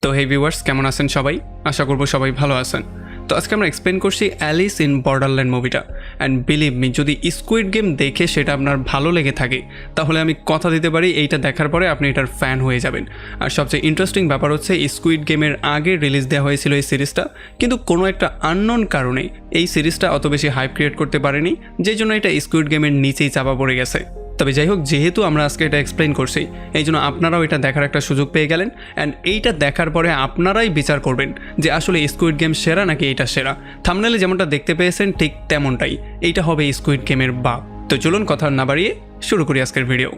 তো হে ভিউয়ার্স, কেমন আছেন সবাই? আশা করব সবাই ভালো আছেন। তো আজকে আমরা এক্সপ্লেন করছি অ্যালিস ইন বর্ডারল্যান্ড মুভিটা। অ্যান্ড বিলিভ মি, যদি স্কুইড গেম দেখে সেটা আপনার ভালো লেগে থাকে তাহলে আমি কথা দিতে পারি এইটা দেখার পরে আপনি এটার ফ্যান হয়ে যাবেন। আর সবচেয়ে ইন্টারেস্টিং ব্যাপার হচ্ছে স্কুইড গেমের আগে রিলিজ দেওয়া হয়েছিল এই সিরিজটা, কিন্তু কোনো একটা আননোন কারণে এই সিরিজটা অত বেশি হাইপ ক্রিয়েট করতে পারেনি, যেই জন্য এটা স্কুইড গেমের নিচেই চাপা পড়ে গেছে। তবে যাই হোক, যেহেতু আমরা আজকে এটা এক্সপ্লেন করছি এই জন্য আপনারাও এটা দেখার একটা সুযোগ পেয়ে গেলেন। অ্যান্ড এইটা দেখার পরে আপনারাই বিচার করবেন যে আসলে স্কুইড গেম সেরা নাকি এইটা সেরা। থাম্বনেলে যেমনটা দেখতে পেয়েছেন ঠিক তেমনটাই, এইটা হবে স্কুইড গেমের বাপ। তো চলুন কথা না বাড়িয়ে শুরু করি আজকের ভিডিও।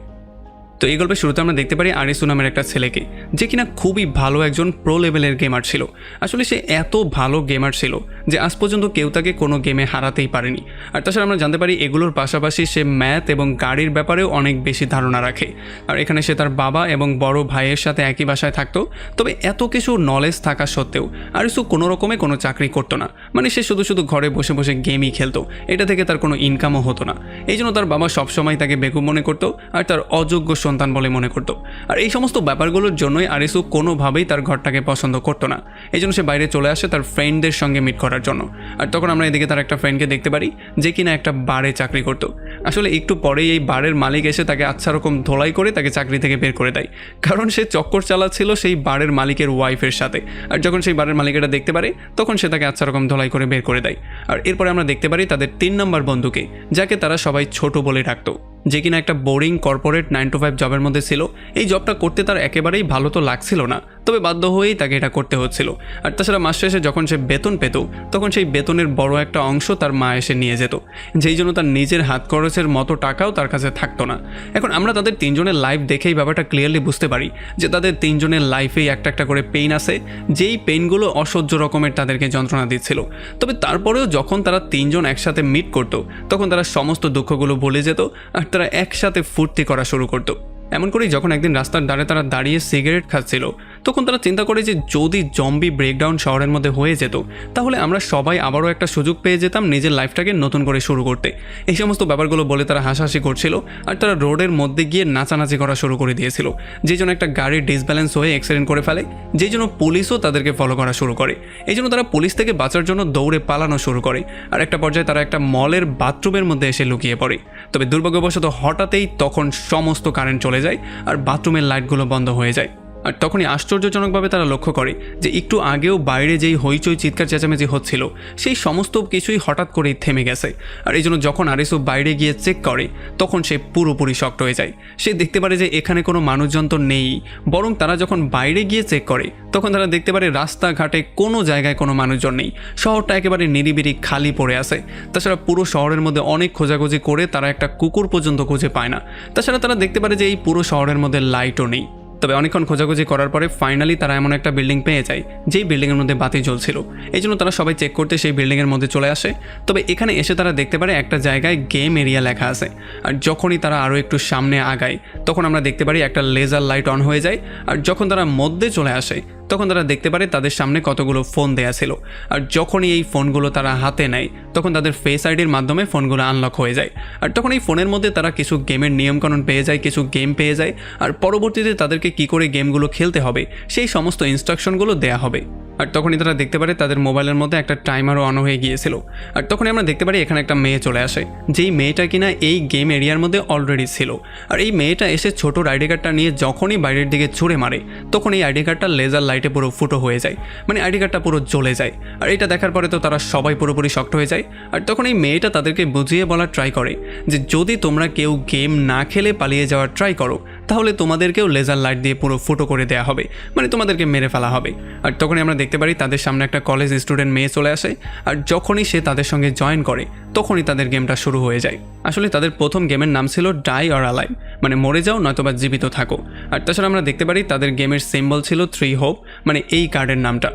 তো এই গল্পের শুরুতে আমরা দেখতে পারি আরিসু নামের একটা ছেলেকে, যে কিনা খুবই ভালো একজন প্রো লেভেলের গেমার ছিল। আসলে সে এত ভালো গেমার ছিল যে আজ পর্যন্ত কেউ তাকে কোনো গেমে হারাতেই পারেনি। আর তাছাড়া আমরা জানতে পারি এগুলোর পাশাপাশি সে ম্যাথ এবং গাড়ির ব্যাপারেও অনেক বেশি ধারণা রাখে। আর এখানে সে তার বাবা এবং বড় ভাইয়ের সাথে একই বাসায় থাকতো। তবে এত কিছু নলেজ থাকা সত্ত্বেও আরিসু কোনো রকমে কোনো চাকরি করতো না, মানে সে শুধু শুধু ঘরে বসে বসে গেমই খেলতো। এটা থেকে তার কোনো ইনকামও হতো না। এই জন্য তার বাবা সবসময় তাকে বেকুব মনে করতো আর তার অযোগ্য সন্তান বলে মনে করতো। আর এই সমস্ত ব্যাপারগুলোর জন্যই আরিসু কোনোভাবেই তার ঘরটাকে পছন্দ করতো না। এই জন্য সে বাইরে চলে আসে তার ফ্রেন্ডদের সঙ্গে মিট করার জন্য। আর তখন আমরা এদিকে তার একটা ফ্রেন্ডকে দেখতে পারি যে কিনা একটা বারে চাকরি করতো। আসলে একটু পরেই এই বারের মালিক এসে তাকে আচ্ছা রকম ধোলাই করে তাকে চাকরি থেকে বের করে দেয়, কারণ সে চক্কর চালাচ্ছিল সেই বারের মালিকের ওয়াইফের সাথে। আর যখন সেই বারের মালিক এটা দেখতে পারে তখন সে তাকে আচ্ছা রকম ধোলাই করে বের করে দেয়। আর এরপরে আমরা দেখতে পারি তাদের 3 নম্বর বন্ধুকে, যাকে তারা সবাই ছোট বলে ডাকতো, যে কিনা একটা বোরিং কর্পোরেট 9 to 5 জবের মধ্যে ছিল। এই জবটা করতে তার একেবারেই ভালো তো লাগছিল না, তবে বাধ্য হয়েই তাকে এটা করতে হচ্ছিল। আর তাছাড়া মাস শেষে যখন সে বেতন পেত তখন সেই বেতনের বড় একটা অংশ তার মা এসে নিয়ে যেত, যেই জন্য তার নিজের হাত খরচের মতো টাকাও তার কাছে থাকতো না। এখন আমরা তাদের 3 জনের লাইফ দেখেই ব্যাপারটা ক্লিয়ারলি বুঝতে পারি যে তাদের 3 জনের লাইফেই একটা একটা করে পেইন আছে, যেই পেইনগুলো অসহ্য রকমের তাদেরকে যন্ত্রণা দিচ্ছিল। তবে তারপরেও যখন তারা 3 জন একসাথে মিট করতো তখন তারা সমস্ত দুঃখগুলো ভুলে যেত আর তারা একসাথে ফুর্তি করা শুরু করতো। এমন করেই যখন একদিন রাস্তার ধারে তারা দাঁড়িয়ে সিগারেট খাচ্ছিল তখন তারা চিন্তা করে যে যদি জম্বি ব্রেকডাউন শহরের মধ্যে হয়ে যেত তাহলে আমরা সবাই আবারও একটা সুযোগ পেয়ে যেতাম নিজের লাইফটাকে নতুন করে শুরু করতে। এই সমস্ত ব্যাপারগুলো বলে তারা হাসাহাসি করছিল আর তারা রোডের মধ্যে গিয়ে নাচানাচি করা শুরু করে দিয়েছিল, যেই জন্য একটা গাড়ির ডিসব্যালেন্স হয়ে অ্যাক্সিডেন্ট করে ফেলে, যেই জন্য পুলিশও তাদেরকে ফলো করা শুরু করে। এই জন্য তারা পুলিশ থেকে বাঁচার জন্য দৌড়ে পালানো শুরু করে। আর একটা পর্যায়ে তারা একটা মলের বাথরুমের মধ্যে এসে লুকিয়ে পড়ে। তবে দুর্ভাগ্যবশত হঠাৎই তখন সমস্ত কারেন্ট চলে যায় আর বাথরুমের লাইটগুলো বন্ধ হয়ে যায়। আর তখনই আশ্চর্যজনকভাবে তারা লক্ষ্য করে যে একটু আগেও বাইরে যেই হইচই চিৎকার চেঁচামেচি হচ্ছিল সেই সমস্ত কিছুই হঠাৎ করেই থেমে গেছে। আর এই জন্য যখন আরিসু বাইরে গিয়ে চেক করে তখন সে পুরোপুরি শকড হয়ে যায়। সে দেখতে পারে যে এখানে কোনো মানুষজন তো নেই, বরং তারা যখন বাইরে গিয়ে চেক করে তখন তারা দেখতে পারে রাস্তাঘাটে কোনো জায়গায় কোনো মানুষজন নেই, শহরটা একেবারে নিরিবিরি খালি পড়ে আছে। তাছাড়া পুরো শহরের মধ্যে অনেক খোঁজাখুঁজি করে তারা একটা কুকুর পর্যন্ত খুঁজে পায় না। তাছাড়া তারা দেখতে পারে যে এই পুরো শহরের মধ্যে লাইটও নেই। তবে অনেকক্ষণ খোঁজাখুঁজি করার পরে ফাইনালি তারা এমন একটা বিল্ডিং পেয়ে যায় যেই বিল্ডিংয়ের মধ্যে বাতি জ্বলছিল। এই জন্য তারা সবাই চেক করতে সেই বিল্ডিংয়ের মধ্যে চলে আসে। তবে এখানে এসে তারা দেখতে পারে একটা জায়গায় গেম এরিয়া লেখা আছে। আর যখনই তারা আরও একটু সামনে আগায় তখন আমরা দেখতে পারি একটা লেজার লাইট অন হয়ে যায়। আর যখন তারা মধ্যে চলে আসে তখন তারা দেখতে পারে তাদের সামনে কতগুলো ফোন দেয়া ছিল। আর যখনই এই ফোনগুলো তারা হাতে নেয় তখন তাদের ফেস আইডির মাধ্যমে ফোনগুলো আনলক হয়ে যায়। আর তখন এই ফোনের মধ্যে তারা কিছু গেমের নিয়মকানুন পেয়ে যায়, কিছু গেম পেয়ে যায়। আর পরবর্তীতে তাদেরকে কী করে গেমগুলো খেলতে হবে সেই সমস্ত ইনস্ট্রাকশনগুলো দেয়া হবে। আর তখনই তারা দেখতে পারে তাদের মোবাইলের মধ্যে একটা টাইমারও অন হয়ে গিয়েছিল। আর তখনই আমরা দেখতে পারি এখানে একটা মেয়ে চলে আসে, যেই মেয়েটা কিনা এই গেম এরিয়ার মধ্যে অলরেডি ছিল। আর এই মেয়েটা এসে ছোট আইডি কার্ডটা নিয়ে যখনই বাইরের দিকে ছুঁড়ে মারে তখন এই আইডি কার্ডটা লেজার লাইটে পুরো ফুটো হয়ে যায়, মানে আইডি কার্ডটা পুরো জ্বলে যায়। আর এটা দেখার পরে তো তারা সবাই পুরোপুরি শকড হয়ে যায়। আর তখন এই মেয়েটা তাদেরকে বুঝিয়ে বলার ট্রাই করে যে যদি তোমরা কেউ গেম না খেলে পালিয়ে যাওয়ার ট্রাই করো তাহলে তোমাদেরকেও লেজার লাইট দিয়ে পুরো ফুটো করে দেওয়া হবে, মানে তোমাদেরকে মেরে ফেলা হবে। আর তখনই আমরা দেখতে পারি তাদের সামনে একটা কলেজ স্টুডেন্ট মেয়ে চলে আসে। আর যখনই সে তাদের সঙ্গে জয়েন করে তখনই তাদের গেমটা শুরু হয়ে যায়। আসলে তাদের প্রথম গেমের নাম ছিল ডাই অর অ্যালাইভ, মানে মরে যাও নয়তোবা জীবিত থাকো। আর তাছাড়া আমরা দেখতে পারি তাদের গেমের সিম্বল ছিল 3 হোপ, মানে এই কার্ডের নামটা।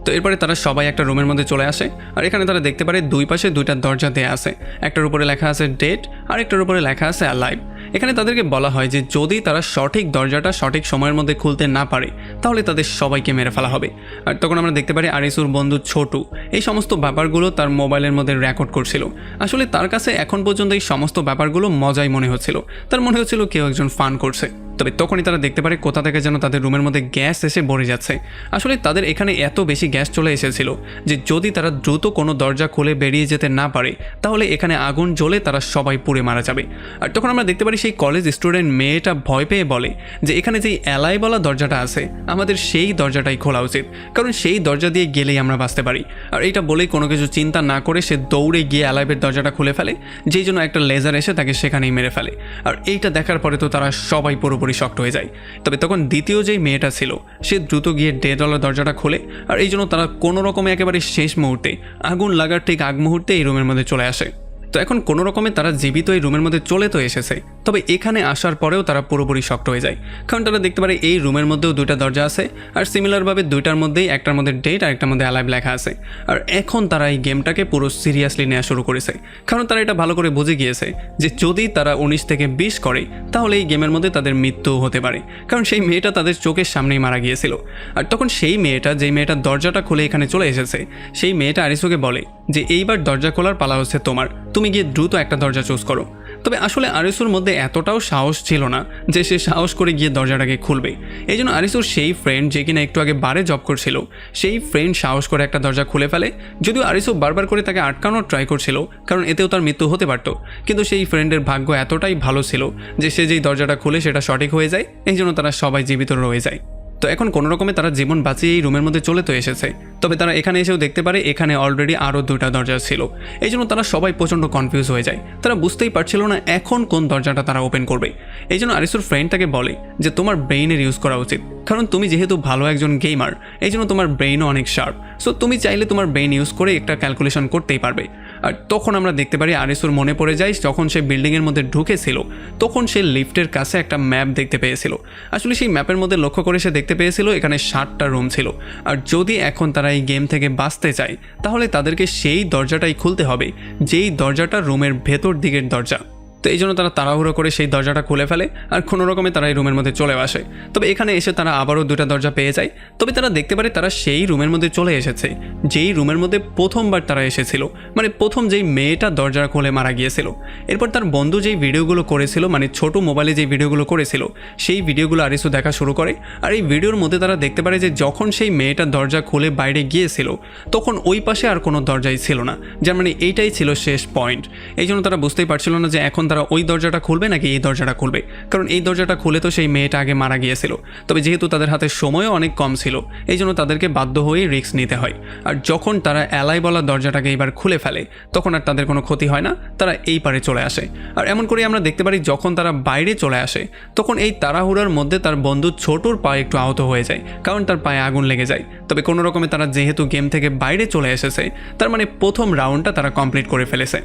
তো এরপরে তারা সবাই একটা রুমের মধ্যে চলে আসে। আর এখানে তারা দেখতে পারে দুই পাশে 2টা দরজা দেয়া আছে, একটার উপরে লেখা আছে ডেড আর একটার উপরে লেখা আছে অ্যালাইভ। এখানে তাদেরকে বলা হয় যে যদি তারা সঠিক দরজাটা সঠিক সময়ের মধ্যে খুলতে না পারে তাহলে তাদের সবাইকে মেরে ফেলা হবে। আর তখন আমরা দেখতে পারি আরিসুর বন্ধু ছোটু এই সমস্ত ব্যাপারগুলো তার মোবাইলের মধ্যে রেকর্ড করছিল। আসলে তার কাছে এখন পর্যন্ত এই সমস্ত ব্যাপারগুলো মজাই মনে হচ্ছিল, তার মনে হচ্ছিল কেউ একজন ফান করছে। তবে তখনই তারা দেখতে পারে কোথা থেকে যেন তাদের রুমের মধ্যে গ্যাস এসে ভরে যাচ্ছে। আসলে তাদের এখানে এত বেশি গ্যাস চলে এসেছিল যে যদি তারা দ্রুত কোনো দরজা খুলে বেরিয়ে যেতে না পারে তাহলে এখানে আগুন জ্বলে তারা সবাই পুড়ে মারা যাবে। আর তখন আমরা দেখতে পারি সেই কলেজ স্টুডেন্ট মেয়েটা ভয় পেয়ে বলে যে এখানে যেই অ্যালাই বলা দরজাটা আছে আমাদের সেই দরজাটাই খোলা উচিত, কারণ সেই দরজা দিয়ে গেলেই আমরা বাঁচতে পারি। আর এইটা বলেই কোনো কিছু চিন্তা না করে সে দৌড়ে গিয়ে অ্যালাইভের দরজাটা খুলে ফেলে, যেই জন্য একটা লেজার এসে তাকে সেখানেই মেরে ফেলে। আর এইটা দেখার পরে তো তারা সবাই পুরোপুরি শক্ট হয়ে যায়। তবে তখন দ্বিতীয় যেই মেয়েটা ছিল সে দ্রুত গিয়ে ডেডওয়ালার দরজাটা খোলে, আর এই জন্য তারা কোনো রকমে একেবারে শেষ মুহূর্তে আগুন লাগার ঠিক আগ মুহূর্তে এই রুমের মধ্যে চলে আসে। তো এখন কোনো রকমে তারা জীবিত এই রুমের মধ্যে চলে তো এসেছে, তবে এখানে আসার পরেও তারা পুরোপুরি শক্ট হয়ে যায়, কারণ তারা দেখতে পারে এই রুমের মধ্যেও দুইটা দরজা আছে, আর সিমিলারভাবে দুইটার মধ্যেই একটার মধ্যে ডেট আর একটার মধ্যে অ্যালাইভ লেখা আছে। আর এখন তারা এই গেমটাকে পুরো সিরিয়াসলি নেওয়া শুরু করেছে, কারণ তারা এটা ভালো করে বুঝে গিয়েছে যে যদি তারা 19 থেকে 20 করে তাহলে এই গেমের মধ্যে তাদের মৃত্যুও হতে পারে, কারণ সেই মেয়েটা তাদের চোখের সামনেই মারা গিয়েছিল। আর তখন সেই মেয়েটা যেই মেয়েটা দরজাটা খুলে এখানে চলে এসেছে সেই মেয়েটা আরিসুকে বলে যে এইবার দরজা খোলার পালা হচ্ছে তোমার, তুমি গিয়ে দ্রুত একটা দরজা চুজ করো। তবে আসলে আরিসুর মধ্যে এতটাও সাহস ছিল না যে সে সাহস করে গিয়ে দরজাটাকে খুলবে। এই জন্য আরিসুর সেই ফ্রেন্ড যে কিনা একটু আগে বারে জব করছিল সেই ফ্রেন্ড সাহস করে একটা দরজা খুলে ফেলে, যদিও আরিসু বারবার করে তাকে আটকানোর ট্রাই করছিল কারণ এতেও তার মৃত্যু হতে পারত, কিন্তু সেই ফ্রেন্ডের ভাগ্য এতটাই ভালো ছিল যে সে যেই দরজাটা খুলে সেটা সঠিক হয়ে যায়, এই জন্য তারা সবাই জীবিত রয়ে যায়। তো এখন কোনো রকমে তারা জীবন বাঁচিয়ে এই রুমের মধ্যে চলে তো এসেছে, তবে তারা এখানে এসেও দেখতে পারে এখানে অলরেডি আরও দুইটা দরজা ছিল। এই জন্য তারা সবাই প্রচণ্ড কনফিউজ হয়ে যায়, তারা বুঝতেই পারছিল না এখন কোন দরজাটা তারা ওপেন করবে। এই জন্য আরিসুর ফ্রেন্ড তাকে বলে যে তোমার ব্রেইনের ইউজ করা উচিত, কারণ তুমি যেহেতু ভালো একজন গেমার এই জন্য তোমার ব্রেইনও অনেক শার্প, সো তুমি চাইলে তোমার ব্রেইন ইউজ করে একটা ক্যালকুলেশন করতেই পারবে। আর তখন আমরা দেখতে পারি আরিসুর মনে পড়ে যায় যখন সে বিল্ডিংয়ের মধ্যে ঢুকেছিল তখন সে লিফটের কাছে একটা ম্যাপ দেখতে পেয়েছিল। আসলে সেই ম্যাপের মধ্যে লক্ষ্য করে সে দেখতে পেয়েছিল এখানে 7টা রুম ছিল, আর যদি এখন তারা এই গেম থেকে বাঁচতে চায় তাহলে তাদেরকে সেই দরজাটাই খুলতে হবে যেই দরজাটা রুমের ভেতর দিকের দরজা। তো এই জন্য তারা তাড়াহুড়ো করে সেই দরজাটা খুলে ফেলে আর কোনো রকমে তারা এই রুমের মধ্যে চলে আসে। তবে এখানে এসে তারা আবারও দুটা দরজা পেয়ে যায়, তবে তারা দেখতে পারে তারা সেই রুমের মধ্যে চলে এসেছে যেই রুমের মধ্যে প্রথমবার তারা এসেছিল, মানে প্রথম যেই মেয়েটা দরজা খুলে মারা গিয়েছিল। এরপর তার বন্ধু যেই ভিডিওগুলো করেছিল, মানে ছোট মোবাইলে যেই ভিডিওগুলো করেছিল সেই ভিডিওগুলো আরিসু দেখা শুরু করে। আর এই ভিডিওর মধ্যে তারা দেখতে পারে যে যখন সেই মেয়েটা দরজা খুলে বাইরে গিয়েছিল তখন ওই পাশে আর কোনো দরজাই ছিল না, যার মানে এইটাই ছিল শেষ পয়েন্ট। এই জন্য তারা বুঝতেই পারছিল না যে এখন তারা ওই দরজাটা খুলবে নাকি এই দরজাটা খুলবে, কারণ এই দরজাটা খুলে তো সেই মেয়েটা আগে মারা গিয়েছিল। তবে যেহেতু তাদের হাতে সময়ও অনেক কম ছিল এই জন্য তাদেরকে বাধ্য হয়ে রিস্ক নিতে হয়। আর যখন তারা অ্যালাই বলা দরজাটাকে এবার খুলে ফেলে তখন আর তাদের কোনো ক্ষতি হয় না, তারা এই পারে চলে আসে। আর এমন করে আমরা দেখতে পারি যখন তারা বাইরে চলে আসে তখন এই তাড়াহুড়ার মধ্যে তার বন্ধু ছোটুর পায়ে একটু আহত হয়ে যায়, কারণ তার পায়ে আগুন লেগে যায়। তবে কোনো রকমে তারা যেহেতু গেম থেকে বাইরে চলে এসেছে তার মানে প্রথম রাউন্ডটা তারা কমপ্লিট করে ফেলেছে।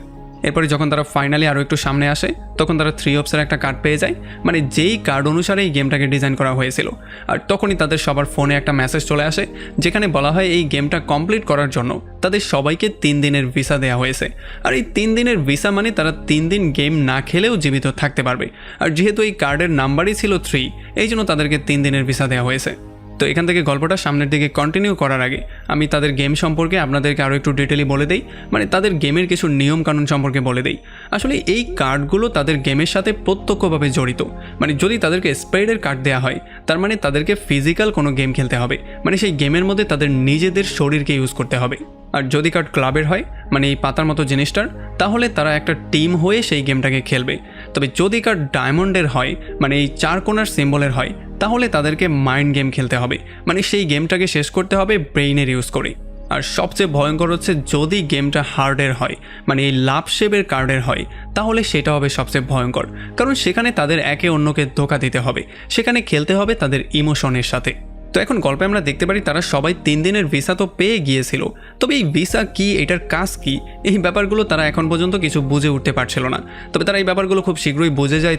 এরপরে যখন তারা ফাইনালি আরও একটু সামনে আসে তখন তারা 3 অপসের একটা কার্ড পেয়ে যায়, মানে যেই কার্ড অনুসারে এই গেমটাকে ডিজাইন করা হয়েছিল। আর তখনই তাদের সবার ফোনে একটা মেসেজ চলে আসে যেখানে বলা হয় এই গেমটা কমপ্লিট করার জন্য তাদের সবাইকে 3 দিনের ভিসা দেওয়া হয়েছে। আর এই 3 দিনের ভিসা মানে তারা 3 দিন গেম না খেলেও জীবিত থাকতে পারবে। আর যেহেতু এই কার্ডের নাম্বারই ছিল 3 এই জন্য তাদেরকে 3 দিনের ভিসা দেওয়া হয়েছে। তো এখান থেকে গল্পটা সামনের দিকে কন্টিনিউ করার আগে আমি তাদের গেম সম্পর্কে আপনাদেরকে আরও একটু ডিটেইলি বলে দেই, মানে তাদের গেমের কিছু নিয়মকানুন সম্পর্কে বলে দেই। আসলে এই কার্ডগুলো তাদের গেমের সাথে প্রত্যক্ষভাবে জড়িত, মানে যদি তাদেরকে স্পেডের কার্ড দেওয়া হয় তার মানে তাদেরকে ফিজিক্যাল কোনো গেম খেলতে হবে, মানে সেই গেমের মধ্যে তাদের নিজেদের শরীরকে ইউজ করতে হবে। আর যদি কার্ড ক্লাবের হয়, মানে এই পাতার মতো জিনিসটার, তাহলে তারা একটা টিম হয়ে সেই গেমটাকে খেলবে। তবে যদি কার্ড ডায়মন্ডের হয়, মানে এই 4 কোণার সিম্বলের হয়, তাহলে তাদেরকে মাইন্ড গেম খেলতে হবে, মানে সেই গেমটাকে শেষ করতে হবে ব্রেইনের ইউজ করে। আর সবচেয়ে ভয়ঙ্কর হচ্ছে যদি গেমটা হার্ডের হয়, মানে এই লাভ শেপের কার্ডের হয়, তাহলে সেটা হবে সবচেয়ে ভয়ঙ্কর, কারণ সেখানে তাদের একে অন্যকে ধোঁকা দিতে হবে, সেখানে খেলতে হবে তাদের ইমোশনের সাথে। তো এখন গল্পে আমরা দেখতে পারি তারা সবাই 3 দিনের ভিসা তো পেয়ে গিয়েছিল, তবে এই ভিসা কি, এটার কাজ কি, এই ব্যাপারগুলো তারা এখন পর্যন্ত কিছু বুঝে উঠতে পারছিল না। তবে তারা এই ব্যাপারগুলো খুব শীঘ্রই বুঝে যায়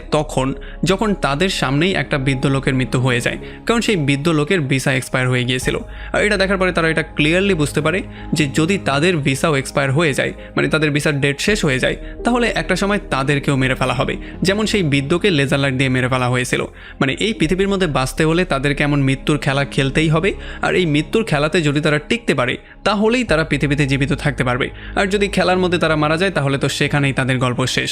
যখন তাদের সামনেই একটা বৃদ্ধ লোকের মৃত্যু হয়ে যায়, কারণ সেই বৃদ্ধ লোকের ভিসা এক্সপায়ার হয়ে গিয়েছিল। আর এটা দেখার পরে তারা এটা ক্লিয়ারলি বুঝতে পারে যে যদি তাদের ভিসাও এক্সপায়ার হয়ে যায়, মানে তাদের ভিসার ডেট শেষ হয়ে যায়, তাহলে একটা সময় তাদেরকেও মেরে ফেলা হবে, যেমন সেই বৃদ্ধকে লেজার লাইট দিয়ে মেরে ফেলা হয়েছিল। মানে এই পৃথিবীর মধ্যে বাঁচতে হলে তাদেরকে এমন মৃত্যুর খেলা খেলতেই হবে, আর এই মৃত্যুর খেলাতে যদি তারা টিকতে পারে তাহলেই তারা পৃথিবীতে জীবিত থাকতে পারবে। আর যদি খেলার মধ্যে তারা মারা যায় তাহলে তো সেখানেই তাদের গল্প শেষ।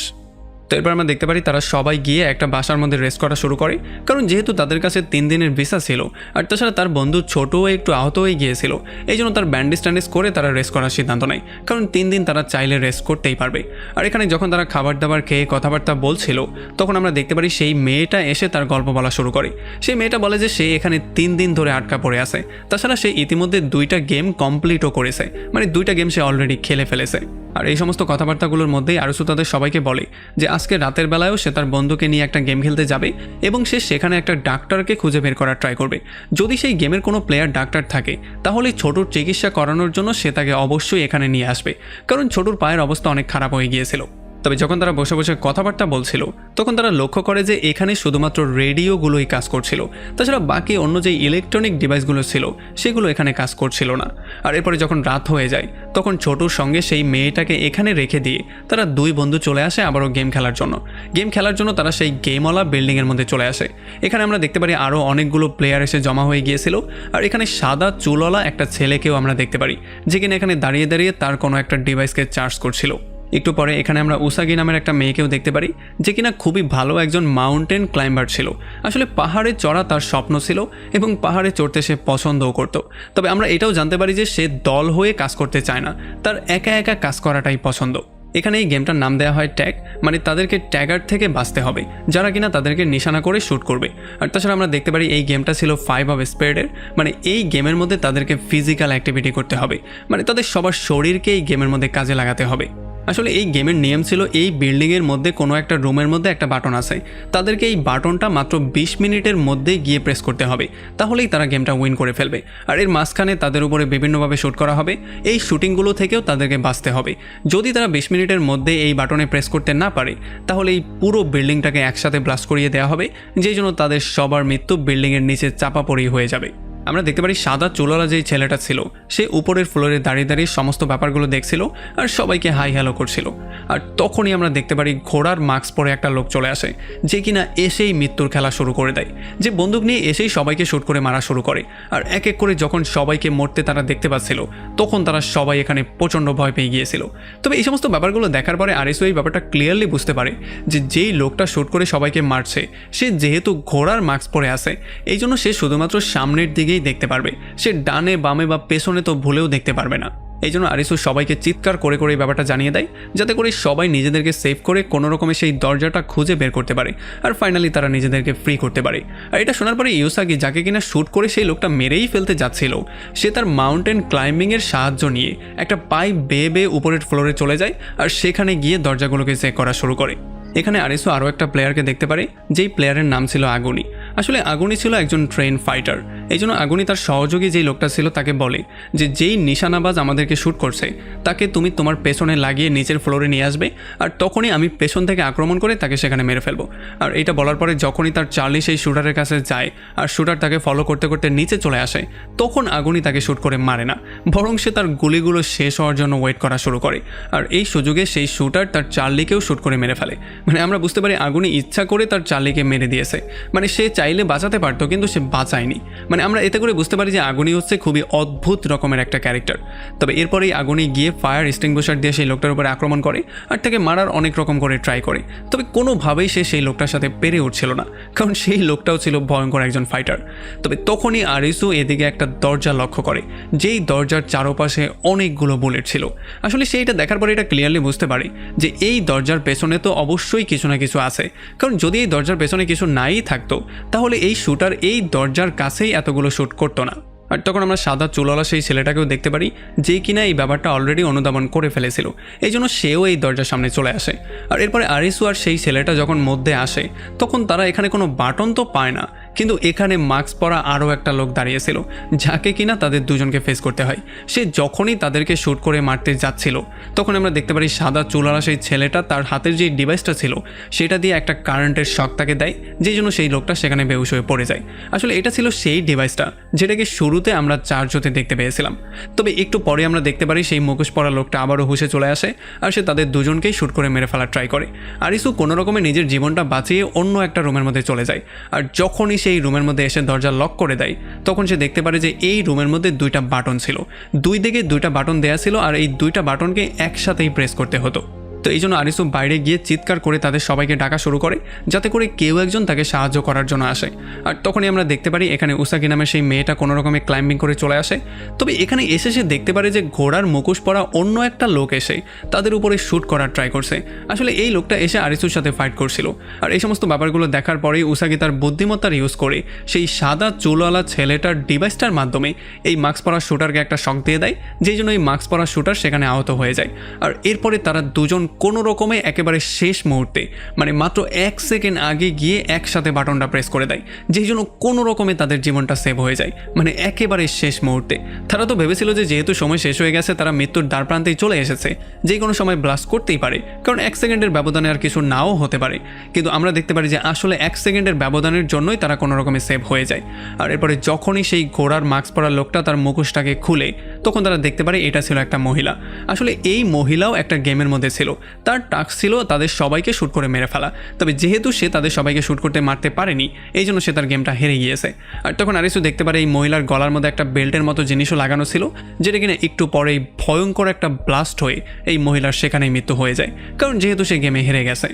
তো এরপর আমরা দেখতে পারি তারা সবাই গিয়ে একটা বাসার মধ্যে রেস্ট করা শুরু করে, কারণ যেহেতু তাদের কাছে 3 দিনের ভিসা ছিল আর তাছাড়া তার বন্ধু ছোটও একটু আহত হয়ে গিয়েছিল, এই জন্য তার ব্যান্ডেজ ট্যান্ডেজ করে তারা রেস্ট করার সিদ্ধান্ত নেয়, কারণ 3 দিন তারা চাইলে রেস্ট করতেই পারবে। আর এখানে যখন তারা খাবার দাবার খেয়ে কথাবার্তা বলছিল তখন আমরা দেখতে পারি সেই মেয়েটা এসে তার গল্প বলা শুরু করে। সেই মেয়েটা বলে যে সে এখানে 3 দিন ধরে আটকা পড়ে আছে, তাছাড়া সে ইতিমধ্যে 2টা গেম কমপ্লিটও করেছে, মানে 2টা গেম সে অলরেডি খেলে ফেলেছে। আর এই সমস্ত কথাবার্তাগুলোর মধ্যেই আরসু তাদের সবাইকে বলে যে আজকে রাতের বেলায়ও সে তার বন্ধুকে নিয়ে একটা গেম খেলতে যাবে এবং সে সেখানে একটা ডাক্তারকে খুঁজে বের করার ট্রাই করবে। যদি সেই গেমের কোনো প্লেয়ার ডাক্তার থাকে তাহলে ছোটুর চিকিৎসা করানোর জন্য সে তাকে অবশ্যই এখানে নিয়ে আসবে, কারণ ছোটুর পায়ের অবস্থা অনেক খারাপ হয়ে গিয়েছিল। তবে যখন তারা বসে বসে কথাবার্তা বলছিল তখন তারা লক্ষ্য করে যে এখানে শুধুমাত্র রেডিওগুলোই কাজ করছিল, তাছাড়া বাকি অন্য যে ইলেকট্রনিক ডিভাইসগুলো ছিল সেগুলো এখানে কাজ করছিল না। আর এরপরে যখন রাত হয়ে যায় তখন ছোটুর সঙ্গে সেই মেয়েটাকে এখানে রেখে দিয়ে তারা 2 বন্ধু চলে আসে আবারও গেম খেলার জন্য তারা সেই গেমওয়ালা বিল্ডিংয়ের মধ্যে চলে আসে। এখানে আমরা দেখতে পারি আরও অনেকগুলো প্লেয়ার এসে জমা হয়ে গিয়েছিল, আর এখানে সাদা চুলওয়ালা একটা ছেলেকেও আমরা দেখতে পারি যে কিনা এখানে দাঁড়িয়ে দাঁড়িয়ে তার কোনো একটা ডিভাইসকে চার্জ করছিল। একটু পরে এখানে আমরা উসাগি নামের একটা মেয়েকেও দেখতে পারি যে কিনা খুবই ভালো একজন মাউন্টেন ক্লাইম্বার ছিল। আসলে পাহাড়ে চড়া তার স্বপ্ন ছিল এবং পাহাড়ে চড়তে সে পছন্দও করত। তবে আমরা এটাও জানতে পারি যে সে দল হয়ে কাজ করতে চায় না, তার একা একা কাজ করাটাই পছন্দ। এখানে এই গেমটার নাম দেওয়া হয় ট্যাগ, মানে তাদেরকে ট্যাগার থেকে বাঁচতে হবে যারা কিনা তাদেরকে নিশানা করে শ্যুট করবে। আর তাছাড়া আমরা দেখতে পারি এই গেমটা ছিল 5 অফ স্পিরিটের, মানে এই গেমের মধ্যে তাদেরকে ফিজিক্যাল অ্যাক্টিভিটি করতে হবে, মানে তাদের সবার শরীরকে এই গেমের মধ্যে কাজে লাগাতে হবে। আসলে এই গেমের নিয়ম ছিল এই বিল্ডিংয়ের মধ্যে কোনো একটা রুমের মধ্যে একটা বাটন আছে, তাদেরকে এই বাটনটা মাত্র 20 মিনিটের মধ্যেই গিয়ে প্রেস করতে হবে, তাহলেই তারা গেমটা উইন করে ফেলবে। আর এর মাঝখানে তাদের উপরে বিভিন্নভাবে শ্যুট করা হবে, এই শ্যুটিংগুলো থেকেও তাদেরকে বাঁচতে হবে। যদি তারা 20 মিনিটের মধ্যে এই বাটনে প্রেস করতে না পারে তাহলে এই পুরো বিল্ডিংটাকে একসাথে ব্লাস্ট করিয়ে দেওয়া হবে, যেই জন্য তাদের সবার মৃত্যু বিল্ডিংয়ের নিচে চাপা পড়েই হয়ে যাবে। আমরা দেখতে পারি সাদা চুলওয়ালা যেই ছেলেটা ছিল সে উপরের ফ্লোরে দাঁড়িয়ে দাঁড়িয়ে সমস্ত ব্যাপারগুলো দেখছিল আর সবাইকে হাই হ্যালো করছিল। আর তখনই আমরা দেখতে পারি ঘোড়ার মাস্ক পরে একটা লোক চলে আসে যে কিনা এসেই মৃত্যুর খেলা শুরু করে দেয়, যে বন্দুক নিয়ে এসেই সবাইকে শ্যুট করে মারা শুরু করে। আর এক এক করে যখন সবাইকে মরতে তারা দেখতে পাচ্ছিল তখন তারা সবাই এখানে প্রচণ্ড ভয় পেয়ে গিয়েছিল। তবে এই সমস্ত ব্যাপারগুলো দেখার পরে আরিসু এই ব্যাপারটা ক্লিয়ারলি বুঝতে পারে যে যেই লোকটা শ্যুট করে সবাইকে মারছে সে যেহেতু ঘোড়ার মাস্ক পরে আছে এই জন্য সে শুধুমাত্র সামনের দিকে দেখতে পারবে, সে ডানে বামে বা পেছনে তো ভুলেও দেখতে পারবে না। এই জন্য আরিসু সবাইকে চিৎকার করে করে এই ব্যাপারটা জানিয়ে দেয় যাতে করে সবাই নিজেদেরকে সেভ করে কোনো রকমে সেই দরজাটা খুঁজে বের করতে পারে আর ফাইনালি তারা নিজেদেরকে ফ্রি করতে পারে। আর এটা শোনার পরে ইউসাগি যাকে কিনা শ্যুট করে সেই লোকটা মেরেই ফেলতে যাচ্ছিল সে তার মাউন্টেন ক্লাইম্বিংয়ের সাহায্য নিয়ে একটা পাইপ বেয়ে বেয়ে উপরের ফ্লোরে চলে যায় আর সেখানে গিয়ে দরজাগুলোকে চেক করা শুরু করে। এখানে আরিসু আরও একটা প্লেয়ারকে দেখতে পারে যেই প্লেয়ারের নাম ছিল আগুনি। আসলে আগুনি ছিল একজন ট্রেন ফাইটার, এই জন্য আগুনি তার সহযোগী যেই লোকটা ছিল তাকে বলে যে যেই নিশানাবাজ আমাদেরকে শ্যুট করছে তাকে তুমি তোমার পেছনে লাগিয়ে নিচের ফ্লোরে নিয়ে আসবে আর তখনই আমি পেছন থেকে আক্রমণ করে তাকে সেখানে মেরে ফেলবো। আর এটা বলার পরে যখনই তার চার্লি সেই শ্যুটারের কাছে যায় আর শ্যুটার তাকে ফলো করতে করতে নিচে চলে আসে তখন আগুনি তাকে শ্যুট করে মারে না, বরং সে তার গুলিগুলো শেষ হওয়ার জন্য ওয়েট করা শুরু করে। আর এই সুযোগে সেই শ্যুটার তার চার্লিকেও শ্যুট করে মেরে ফেলে। মানে আমরা বুঝতে পারি আগুনি ইচ্ছা করে তার চার্লিকে মেরে দিয়েছে, মানে সে চাইলে বাঁচাতে পারতো কিন্তু সে বাঁচায়নি। মানে আমরা এতে করে বুঝতে পারি যে আগুনি হচ্ছে খুবই অদ্ভুত রকমের একটা ক্যারেক্টার। তবে এরপরেই আগুনি গিয়ে ফায়ার এক্সটিংগুইশার দিয়ে সেই লোকটার উপরে আক্রমণ করে আর তাকে মারার অনেক রকম করে ট্রাই করে। তবে কোনোভাবেই সে সেই লোকটার সাথে পেরে উঠছিল না, কারণ সেই লোকটাও ছিল ভয়ঙ্কর একজন ফাইটার। তবে তখনই আরিসু এদিকে একটা দরজা লক্ষ্য করে যেই দরজার চারপাশে অনেকগুলো বুলেট ছিল। আসলে সেইটা দেখার পরে এটা ক্লিয়ারলি বুঝতে পারে যে এই দরজার পেছনে তো অবশ্যই কিছু না কিছু আছে, কারণ যদি এই দরজার পেছনে কিছু নাই থাকতো তাহলে এই শ্যুটার এই দরজার কাছেই এতগুলো শ্যুট করতো না। আর তখন আমরা সাদা চুলওয়ালা সেই ছেলেটাকেও দেখতে পারি যে কিনা এই ব্যাপারটা অলরেডি অনুধাবন করে ফেলেছিল, এই জন্য সেও এই দরজার সামনে চলে আসে। আর এরপরে আরিসু আর সেই ছেলেটা যখন মধ্যে আসে তখন তারা এখানে কোনো বাটন তো পায় না, কিন্তু এখানে মাস্ক পরা আরও একটা লোক দাঁড়িয়েছিল যাকে কিনা তাদের দুজনকে ফেস করতে হয়। সে যখনই তাদেরকে শ্যুট করে মারতে যাচ্ছিল তখন আমরা দেখতে পারি সাদা চুলওয়ালা সেই ছেলেটা তার হাতের যে ডিভাইসটা ছিল সেটা দিয়ে একটা কারেন্টের শক তাকে দেয়, যেই জন্য সেই লোকটা সেখানে বেহুশ হয়ে পড়ে যায়। আসলে এটা ছিল সেই ডিভাইসটা যেটাকে শুরুতে আমরা চার্জ হতে দেখতে পেয়েছিলাম। তবে একটু পরে আমরা দেখতে পারি সেই মুখোশ পরা লোকটা আবারও হুশে চলে আসে আর সে তাদের দুজনকেই শ্যুট করে মেরে ফেলার ট্রাই করে। আরিসু কোনো রকমে নিজের জীবনটা বাঁচিয়ে অন্য একটা রুমের মধ্যে চলে যায়। আর যখনই সেই রুমের মধ্যে এসে দরজা লক করে দেয় তখন সে দেখতে পারে যে এই রুমের মধ্যে 2টা বাটন ছিল, দুই দিকে 2টা বাটন দেয়া ছিল আর এই 2টা বাটনকে একসাথেই প্রেস করতে হতো। তো এই জন্য আরিসু বাইরে গিয়ে চিৎকার করে তাদের সবাইকে ডাকা শুরু করে যাতে করে কেউ একজন তাকে সাহায্য করার জন্য আসে। আর তখনই আমরা দেখতে পারি এখানে উসাকি নামের সেই মেয়েটা কোনো রকমে ক্লাইম্বিং করে চলে আসে। তবে এখানে এসে সে দেখতে পারে যে ঘোড়ার মুখোশ পরা অন্য একটা লোক এসে তাদের উপরে শ্যুট করার ট্রাই করছে। আসলে এই লোকটা এসে আরিসুর সাথে ফাইট করছিল। আর এই সমস্ত ব্যাপারগুলো দেখার পরেই উসাকি তার বুদ্ধিমত্তার ইউজ করে সেই সাদা চুলওয়ালা ছেলেটার ডিভাইসটার মাধ্যমে এই মাস্ক পরা শুটারকে একটা শক দিয়ে দেয়, যেই জন্য এই মাস্ক পরা শুটার সেখানে আহত হয়ে যায়। আর এরপরে তারা দুজন কোনো রকমে একেবারে শেষ মুহূর্তে মানে মাত্র 1 সেকেন্ড আগে গিয়ে একসাথে বাটনটা প্রেস করে দেয়, যেই জন্য কোনো রকমে তাদের জীবনটা সেভ হয়ে যায়। মানে একেবারে শেষ মুহূর্তে তারা তো ভেবেছিল যে যেহেতু সময় শেষ হয়ে গেছে তারা মৃত্যুর দ্বার প্রান্তেই চলে এসেছে, যে কোনো সময় ব্লাস্ট করতেই পারে, কারণ 1 সেকেন্ডের ব্যবধানে আর কিছু নাও হতে পারে। কিন্তু আমরা দেখতে পারি যে আসলে 1 সেকেন্ডের ব্যবধানের জন্যই তারা কোনো রকমে সেভ হয়ে যায়। আর এরপরে যখনই সেই ঘোড়ার মাস্ক পরা লোকটা তার মুখোশটাকে খুলে তখন তারা দেখতে পারে এটা ছিল একটা মহিলা। আসলে এই মহিলাও একটা গেমের মধ্যে ছিল, তার টাস্ক ছিল তাদের সবাইকে শ্যুট করে মেরে ফেলা। তবে যেহেতু সে তাদের সবাইকে শ্যুট করতে মারতে পারেনি এই জন্য সে তার গেমটা হেরে গিয়েছে। আর তখন আরিসু দেখতে পারে এই মহিলার গলার মধ্যে একটা বেল্টের মতো জিনিসও লাগানো ছিল, যেটা কিনা একটু পরেই ভয়ঙ্কর একটা ব্লাস্ট হয়ে এই মহিলার সেখানেই মৃত্যু হয়ে যায়, কারণ যেহেতু সে গেমে হেরে গেছে।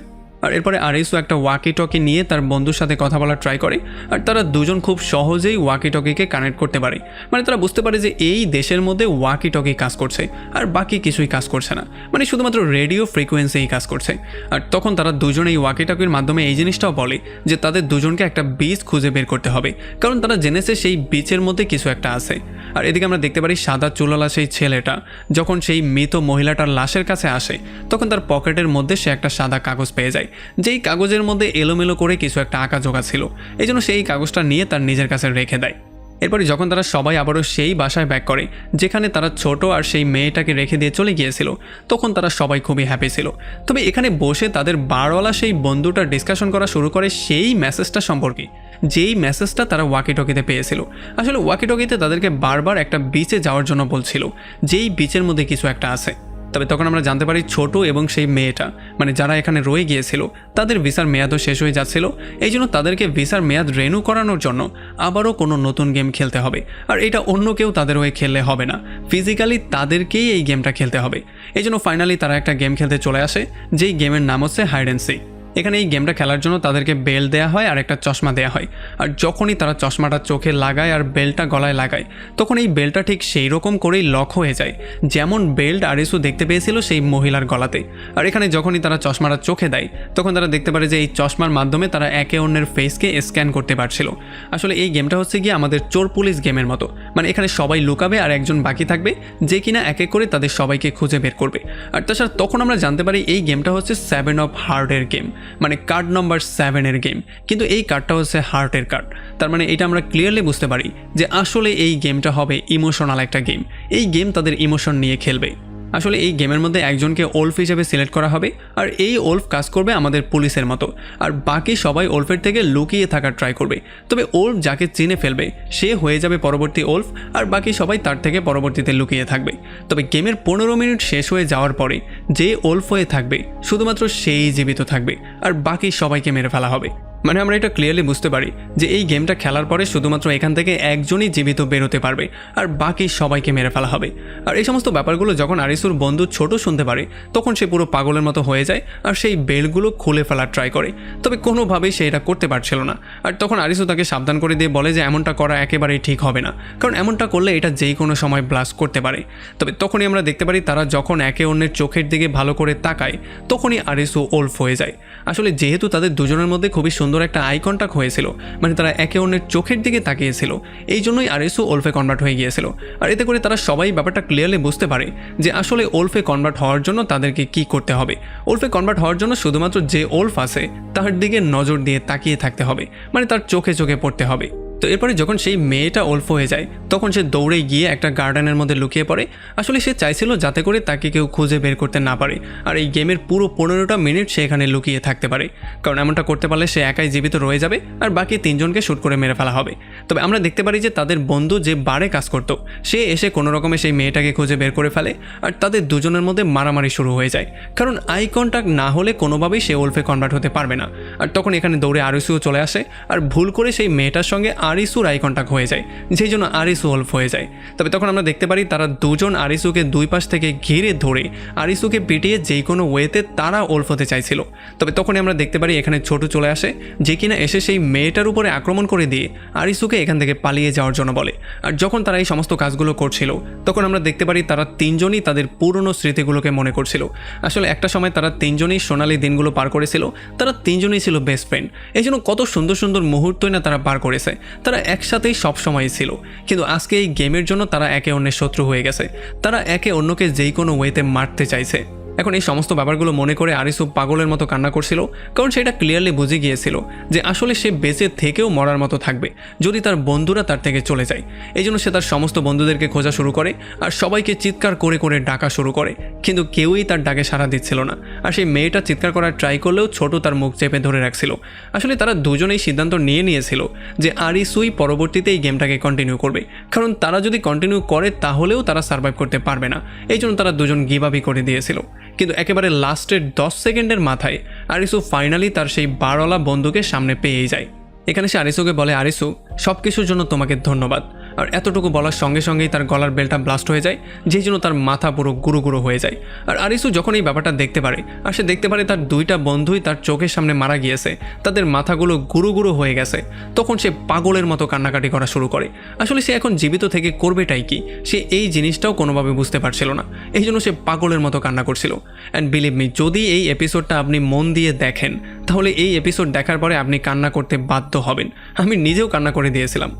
আর এরপরে আরিসু একটা ওয়াকি টকি নিয়ে তার বন্ধুর সাথে কথা বলার ট্রাই করে। আর তারা দুজন খুব সহজেই ওয়াকি টকিকে কানেক্ট করতে পারে। মানে তারা বুঝতে পারে যে এই দেশের মধ্যে ওয়াকি টকি কাজ করছে আর বাকি কিছুই কাজ করছে না, মানে শুধুমাত্র রেডিও ফ্রিকোয়েন্সিই কাজ করছে। আর তখন তারা দুজন এই ওয়াকি টকির মাধ্যমে এই জিনিসটাও বলে যে তাদের দুজনকে একটা বীজ খুঁজে বের করতে হবে, কারণ তারা জেনেছে সেই বীজের মধ্যে কিছু একটা আছে। আর এদিকে আমরা দেখতে পারি সাদা চুলওয়ালা সেই ছেলেটা যখন সেই মৃত মহিলাটার লাশের কাছে আসে তখন তার পকেটের মধ্যে সে একটা সাদা কাগজ পেয়ে যায়, যেই কাগজের মধ্যে এলোমেলো করে কিছু একটা আঁকা জোকা ছিল। এই জন্য সেই কাগজটা নিয়ে তার নিজের কাছে রেখে দেয়। এরপরে যখন তারা সবাই আবারও সেই বাসায় ব্যাক করে যেখানে তারা ছোট আর সেই মেয়েটাকে রেখে দিয়ে চলে গিয়েছিল, তখন তারা সবাই খুবই হ্যাপি ছিল। তবে এখানে বসে তাদের বারওয়ালা সেই বন্ধুটা ডিসকাশন করা শুরু করে সেই মেসেজটা সম্পর্কে, যেই মেসেজটা তারা ওয়াকি টকিতে পেয়েছিল। আসলে ওয়াকি টকিতে তাদেরকে বারবার একটা বিচে যাওয়ার জন্য বলছিল, যেই বিচের মধ্যে কিছু একটা আছে। তবে তখন আমরা জানতে পারি ছোট এবং সেই মেয়েটা মানে যারা এখানে রয়ে গিয়েছিল তাদের ভিসার মেয়াদও শেষ হয়ে যাচ্ছিল, এই জন্য তাদেরকে ভিসার মেয়াদ রেনিউ করানোর জন্য আবারও কোনো নতুন গেম খেলতে হবে। আর এটা অন্য কেউ তাদের হয়ে খেললে হবে না, ফিজিক্যালি তাদেরকেই এই গেমটা খেলতে হবে। এই জন্য ফাইনালি তারা একটা গেম খেলতে চলে আসে, যেই গেমের নাম হচ্ছে হাইড অ্যান্ড সিক। এখানে এই গেমটা খেলার জন্য তাদেরকে বেল্ট দেওয়া হয় আর একটা চশমা দেওয়া হয়। আর যখনই তারা চশমাটা চোখে লাগায় আর বেল্টটা গলায় লাগায় তখন এই বেল্টটা ঠিক সেই রকম করেই লক হয়ে যায় যেমন বেল্ট আরিসু দেখতে পেয়েছিল সেই মহিলার গলাতে। আর এখানে যখনই তারা চশমাটা চোখে দেয় তখন তারা দেখতে পারে যে এই চশমার মাধ্যমে তারা একে অন্যের ফেসকে স্ক্যান করতে পারছিল। আসলে এই গেমটা হচ্ছে গিয়ে আমাদের চোর পুলিশ গেমের মতো, মানে এখানে সবাই লুকাবে আর একজন বাকি থাকবে যে কিনা এক এক করে তাদের সবাইকে খুঁজে বের করবে। আর তাছাড়া তখন আমরা জানতে পারি এই গেমটা হচ্ছে 7 অফ হার্টের গেম, মানে কার্ড নম্বর 7 এর গেম, কিন্তু এই কার্ডটা হচ্ছে হার্টের কার্ড। তার মানে এটা আমরা ক্লিয়ারলি বুঝতে পারি যে আসলে এই গেমটা হবে ইমোশনাল একটা গেম। এই গেম তাদের ইমোশন নিয়ে খেলবে। আসলে এই গেমের মধ্যে একজনকে ওলফ হিসেবে সিলেক্ট করা হবে আর এই ওলফ কাজ করবে আমাদের পুলিশের মতো, আর বাকি সবাই ওলফের থেকে লুকিয়ে থাকার ট্রাই করবে। তবে ওলফ যাকে চিনে ফেলবে সে হয়ে যাবে পরবর্তী ওলফ আর বাকি সবাই তার থেকে পরবর্তীতে লুকিয়ে থাকবে। তবে গেমের 15 মিনিট শেষ হয়ে যাওয়ার পরে যে ওলফ হয়ে থাকবে শুধুমাত্র সেই জীবিত থাকবে আর বাকি সবাইকে মেরে ফেলা হবে। মানে আমরা এটা ক্লিয়ারলি বুঝতে পারি যে এই গেমটা খেলার পরে শুধুমাত্র এখান থেকে একজনই জীবিত বেরোতে পারবে আর বাকি সবাইকে মেরে ফেলা হবে। আর এই সমস্ত ব্যাপারগুলো যখন আরিসুর বন্ধু ছোট শুনতে পারে তখন সে পুরো পাগলের মতো হয়ে যায় আর সেই বেলগুলো খুলে ফেলার ট্রাই করে, তবে কোনোভাবেই সে এটা করতে পারছিল না। আর তখন আরিসু তাকে সাবধান করে দিয়ে বলে যে এমনটা করা একেবারেই ঠিক হবে না, কারণ এমনটা করলে এটা যেই কোনো সময় ব্লাস্ট করতে পারে। তবে তখনই আমরা দেখতে পারি তারা যখন একে অন্যের চোখের দিকে ভালো করে তাকায় তখনই আরিসু ওলফ হয়ে যায়। আসলে যেহেতু তাদের দুজনের মধ্যে খুবই সুন্দর একটা আই কন্টাক্ট হয়েছিল, মানে তারা একে অন্যের চোখের দিকে তাকিয়েছিল, এই জন্যই আরিসু ওলফে কনভার্ট হয়ে গিয়েছিল। আর এতে করে তারা সবাই ব্যাপারটা ক্লিয়ারলি বুঝতে পারে যে আসলে ওলফে কনভার্ট হওয়ার জন্য তাদেরকে কি করতে হবে। ওলফে কনভার্ট হওয়ার জন্য শুধুমাত্র যে ওলফ আছে তার দিকে নজর দিয়ে তাকিয়ে থাকতে হবে, মানে তার চোখে চোখে পড়তে হবে। তো এরপরে যখন সেই মেয়েটা ওলফ হয়ে যায় তখন সে দৌড়ে গিয়ে একটা গার্ডেনের মধ্যে লুকিয়ে পড়ে। আসলে সে চাইছিল যাতে করে তাকে কেউ খুঁজে বের করতে না পারে আর এই গেমের পুরো 15টা মিনিট সে এখানে লুকিয়ে থাকতে পারে, কারণ এমনটা করতে পারলে সে একাই জীবিত রয়ে যাবে আর বাকি 3 জনকে শ্যুট করে মেরে ফেলা হবে। তবে আমরা দেখতে পারি যে তাদের বন্ধু যে বারে কাজ করতো সে এসে কোনো রকমে সেই মেয়েটাকে খুঁজে বের করে ফেলে আর তাদের দুজনের মধ্যে মারামারি শুরু হয়ে যায়, কারণ আই কন্টাক্ট না হলে কোনোভাবেই সে ওলফে কনভার্ট হতে পারবে না। আর তখন এখানে দৌড়ে আরিসুও চলে আসে আর ভুল করে সেই মেয়েটার সঙ্গে আরিসুর আই কন্ট্যাক্ট হয়ে যায়, যেই জন্য আরিসু ওলফ হয়ে যায়। তবে তখন আমরা দেখতে পারি তারা দুজন আরিসুকে দুই পাশ থেকে ঘিরে ধরে আরিসুকে পিটিয়ে যেই কোনো ওয়েতে তারা ওলফ হতে চাইছিল। তবে তখনই আমরা দেখতে পারি এখানে ছোটু চলে আসে, যে কিনা এসে সেই মেয়েটার উপরে আক্রমণ করে দিয়ে আরিসুকে এখান থেকে পালিয়ে যাওয়ার জন্য বলে। আর যখন তারা এই সমস্ত কাজগুলো করছিল তখন আমরা দেখতে পারি তারা তিনজনই তাদের পুরনো স্মৃতিগুলোকে মনে করছিল। আসলে একটা সময় তারা তিনজনই সোনালি দিনগুলো পার করেছিল, তারা তিনজনই ছিল বেস্ট ফ্রেন্ড। এই জন্য কত সুন্দর সুন্দর মুহূর্তই না তারা পার করেছে, তারা একসাথেই সবসময় ছিল। কিন্তু আজকে এই গেমের জন্য তারা একে অন্যের শত্রু হয়ে গেছে, তারা একে অন্যকে যেই কোনো ওয়েতে মারতে চাইছে। এখন এই সমস্ত ব্যাপারগুলো মনে করে আরিসু পাগলের মতো কান্না করছিল, কারণ সেটা ক্লিয়ারলি বুঝে গিয়েছিল যে আসলে সে বেঁচে থেকেও মরার মতো থাকবে যদি তার বন্ধুরা তার থেকে চলে যায়। এই জন্য সে তার সমস্ত বন্ধুদেরকে খোঁজা শুরু করে আর সবাইকে চিৎকার করে করে ডাকা শুরু করে, কিন্তু কেউই তার ডাকে সাড়া দিচ্ছিল না। আর সেই মেয়েটা চিৎকার করার ট্রাই করলেও ছোট তার মুখ চেপে ধরে রাখছিল। আসলে তারা দুজনেই সিদ্ধান্ত নিয়েছিল যে আরিসুই পরবর্তীতে এই গেমটাকে কন্টিনিউ করবে, কারণ তারা যদি কন্টিনিউ করে তাহলেও তারা সার্ভাইভ করতে পারবে না। এই জন্য তারা দুজন গিভ আপই করে দিয়েছিল। কিন্তু একেবারে লাস্টের 10 সেকেন্ডের মাথায় আরিসু ফাইনালি তার সেই বারওয়ালা বন্ধুকে সামনে পেয়ে যায়। এখানে সে আরিসুকে বলে, আরিসু সব কিছুর জন্য তোমাকে ধন্যবাদ। আর এতটুকু বলার সঙ্গে সঙ্গেই তার গলার বেলটা ব্লাস্ট হয়ে যায়, যেই জন্য তার মাথা পুরো গুঁড়ো গুঁড়ো হয়ে যায়। আর আরিসু যখন এই ব্যাপারটা দেখতে পারে আর সে দেখতে পারে তার দুইটা বন্ধুই তার চোখের সামনে মারা গিয়েছে, তাদের মাথাগুলো গুঁড়ো গুঁড়ো হয়ে গেছে, তখন সে পাগলের মতো কান্নাকাটি করা শুরু করে। আসলে সে এখন জীবিত থেকে করবেটাই কি, সে এই জিনিসটাও কোনোভাবে বুঝতে পারছিল না। এই জন্য সে পাগলের মতো কান্না করছিল। অ্যান্ড বিলিভ মি, যদি এই এপিসোডটা আপনি মন দিয়ে দেখেন তাহলে এই এপিসোড দেখার পরে আপনি কান্না করতে বাধ্য হবেন। আমি নিজেও কান্না করে দিয়েছিলাম।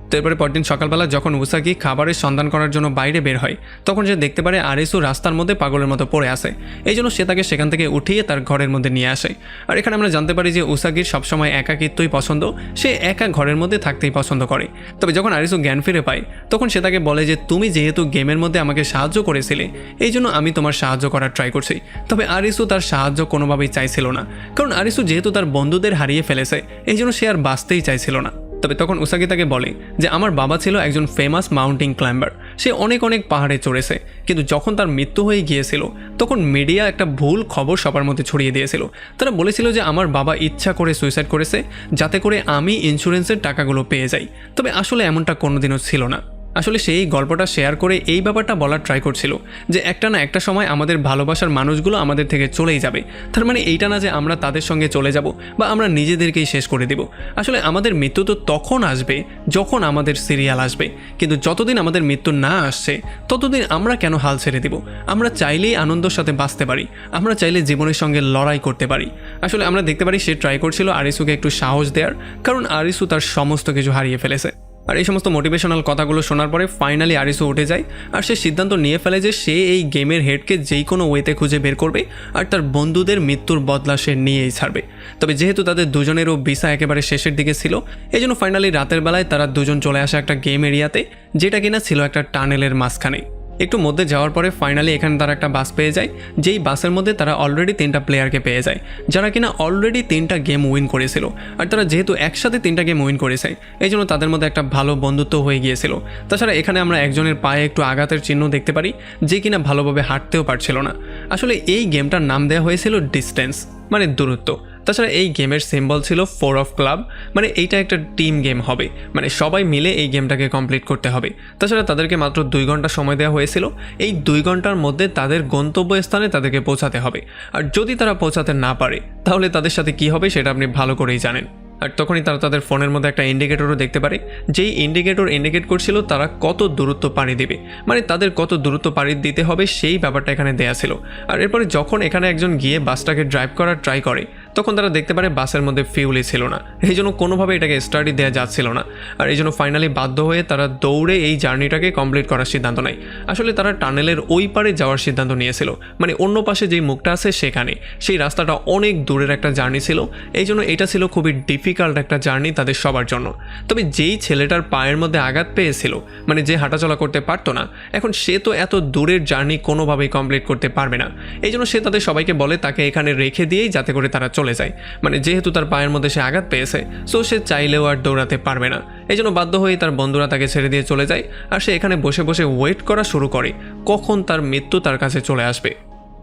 তো এরপরে পরদিন সকালবেলা যখন উসাগি খাবারের সন্ধান করার জন্য বাইরে বের হয় তখন সে দেখতে পারে আরিসু রাস্তার মধ্যে পাগলের মতো পড়ে আছে। এই জন্য সে তাকে সেখান থেকে উঠিয়ে তার ঘরের মধ্যে নিয়ে আসে। আর এখানে আমরা জানতে পারি যে উসাগির সবসময় একাকিত্বই পছন্দ, সে একা ঘরের মধ্যে থাকতেই পছন্দ করে। তবে যখন আরিসু জ্ঞান ফিরে পায় তখন সে তাকে বলে যে তুমি যেহেতু গেমের মধ্যে আমাকে সাহায্য করেছিলে এই জন্য আমি তোমার সাহায্য করার ট্রাই করছি। তবে আরিসু তার সাহায্য কোনোভাবেই চাইছিল না, কারণ আরিসু যেহেতু তার বন্ধুদের হারিয়ে ফেলেছে এই জন্য সে আর বাঁচতেই চাইছিল না। তবে তখন উসাগি তাকে বলে যে আমার বাবা ছিল একজন ফেমাস মাউন্টেন ক্লাইম্বার, সে অনেক অনেক পাহাড়ে চড়েছে, কিন্তু যখন তার মৃত্যু হয়ে গিয়েছিল তখন মিডিয়া একটা ভুল খবর সবার মধ্যে ছড়িয়ে দিয়েছিল। তারা বলেছিল যে আমার বাবা ইচ্ছা করে সুইসাইড করেছে যাতে করে আমি ইন্স্যুরেন্সের টাকাগুলো পেয়ে যাই। তবে আসলে এমনটা কোনোদিনও ছিল না। আসলে সেই গল্পটা শেয়ার করে এই ব্যাপারটা বলার ট্রাই করছিল যে একটা না একটা সময় আমাদের ভালোবাসার মানুষগুলো আমাদের থেকে চলেই যাবে। তার মানে এইটা না যে আমরা তাদের সঙ্গে চলে যাব বা আমরা নিজেদেরকেই শেষ করে দেব। আসলে আমাদের মৃত্যু তো তখন আসবে যখন আমাদের সিরিয়াল আসবে, কিন্তু যতদিন আমাদের মৃত্যু না আসছে ততদিন আমরা কেন হাল ছেড়ে দেব? আমরা চাইলেই আনন্দের সাথে বাঁচতে পারি, আমরা চাইলে জীবনের সঙ্গে লড়াই করতে পারি। আসলে আমরা দেখতে পারি সে ট্রাই করছিল আরিসুকে একটু সাহস দেওয়ার, কারণ আরিসু তার সমস্ত কিছু হারিয়ে ফেলেছে। আর এই সমস্ত মোটিভেশনাল কথাগুলো শোনার পরে ফাইনালি আরিসু উঠে যায় আর সে সিদ্ধান্ত নিয়ে ফেলে যে সে এই গেমের হেডকে যেই কোনো ওয়েতে খুঁজে বের করবে আর তার বন্ধুদের মৃত্যুর বদলা সে নিয়েই ছাড়বে। তবে যেহেতু তাদের দুজনেরও ভিসা একেবারে শেষের দিকে ছিল এই জন্য ফাইনালি রাতের বেলায় তারা দুজন চলে আসে একটা গেম এরিয়াতে, যেটা কিনা ছিল একটা টানেলের মাঝখানে। একটু মধ্যে যাওয়ার পরে ফাইনালি এখানে তারা একটা বাস পেয়ে যায়, যেই বাসের মধ্যে তারা অলরেডি 3টা প্লেয়ারকে পেয়ে যায় যারা কিনা অলরেডি 3টা গেম উইন করেছিল। আর তারা যেহেতু একসাথে 3টা গেম উইন করেছে এই জন্য তাদের মধ্যে একটা ভালো বন্ধুত্ব হয়ে গিয়েছিল। তাছাড়া এখানে আমরা একজনের পায়ে একটু আঘাতের চিহ্ন দেখতে পারি, যে কিনা ভালোভাবে হাঁটতেও পারছিল না। আসলে এই গেমটার নাম দেওয়া হয়েছিল ডিস্টেন্স, মানে দূরত্ব। তাছাড়া এই গেমের সিম্বল ছিল 4 অফ ক্লাব, মানে এইটা একটা টিম গেম হবে, মানে সবাই মিলে এই গেমটাকে কমপ্লিট করতে হবে। তাছাড়া তাদেরকে মাত্র 2 ঘন্টা সময় দেওয়া হয়েছিল, এই 2 ঘন্টার মধ্যে তাদের গন্তব্যস্থানে তাদেরকে পৌঁছাতে হবে। আর যদি তারা পৌঁছাতে না পারে তাহলে তাদের সাথে কি হবে সেটা আপনি ভালো করেই জানেন। আর তখনই তারা তাদের ফোনের মধ্যে একটা ইন্ডিকেটরও দেখতে পারে, যেই ইন্ডিকেটর ইন্ডিকেট করছিল তারা কত দূরত্ব পাড়ি দেবে, মানে তাদের কত দূরত্ব পাড়ি দিতে হবে সেই ব্যাপারটা এখানে দেয়া ছিল। আর এরপরে যখন এখানে একজন গিয়ে বাসটাকে ড্রাইভ করার ট্রাই করে তখন তারা দেখতে পারে বাসের মধ্যে ফিউলই ছিল না, এই জন্য কোনোভাবে এটাকে স্টার্টই দেওয়া যাচ্ছিল না। আর এই জন্য ফাইনালি বাধ্য হয়ে তারা দৌড়ে এই জার্নিটাকে কমপ্লিট করার সিদ্ধান্ত নেয়। আসলে তারা টানেলের ওই পারে যাওয়ার সিদ্ধান্ত নিয়েছিল, মানে অন্য পাশে যেই মুখটা আছে সেখানে। সেই রাস্তাটা অনেক দূরের একটা জার্নি ছিল, এই জন্য এটা ছিল খুবই ডিফিকাল্ট একটা জার্নি তাদের সবার জন্য। তবে যেই ছেলেটার পায়ের মধ্যে আঘাত পেয়েছিল, মানে যে হাঁটাচলা করতে পারতো না, এখন সে তো এত দূরের জার্নি কোনোভাবেই কমপ্লিট করতে পারবে না। এই জন্য সে তাদের সবাইকে বলে তাকে এখানে রেখে দিয়েই যাতে করে তারা চলে যায়, মানে যেহেতু তার পায়ের মধ্যে সে আঘাত পেয়েছে সো সে চাইলেও আর দৌড়াতে পারবে না। এই জন্য বাধ্য হয়ে তার বন্ধুরা তাকে ছেড়ে দিয়ে চলে যায় আর সে এখানে বসে বসে ওয়েট করা শুরু করে কখন তার মৃত্যু তার কাছে চলে আসবে।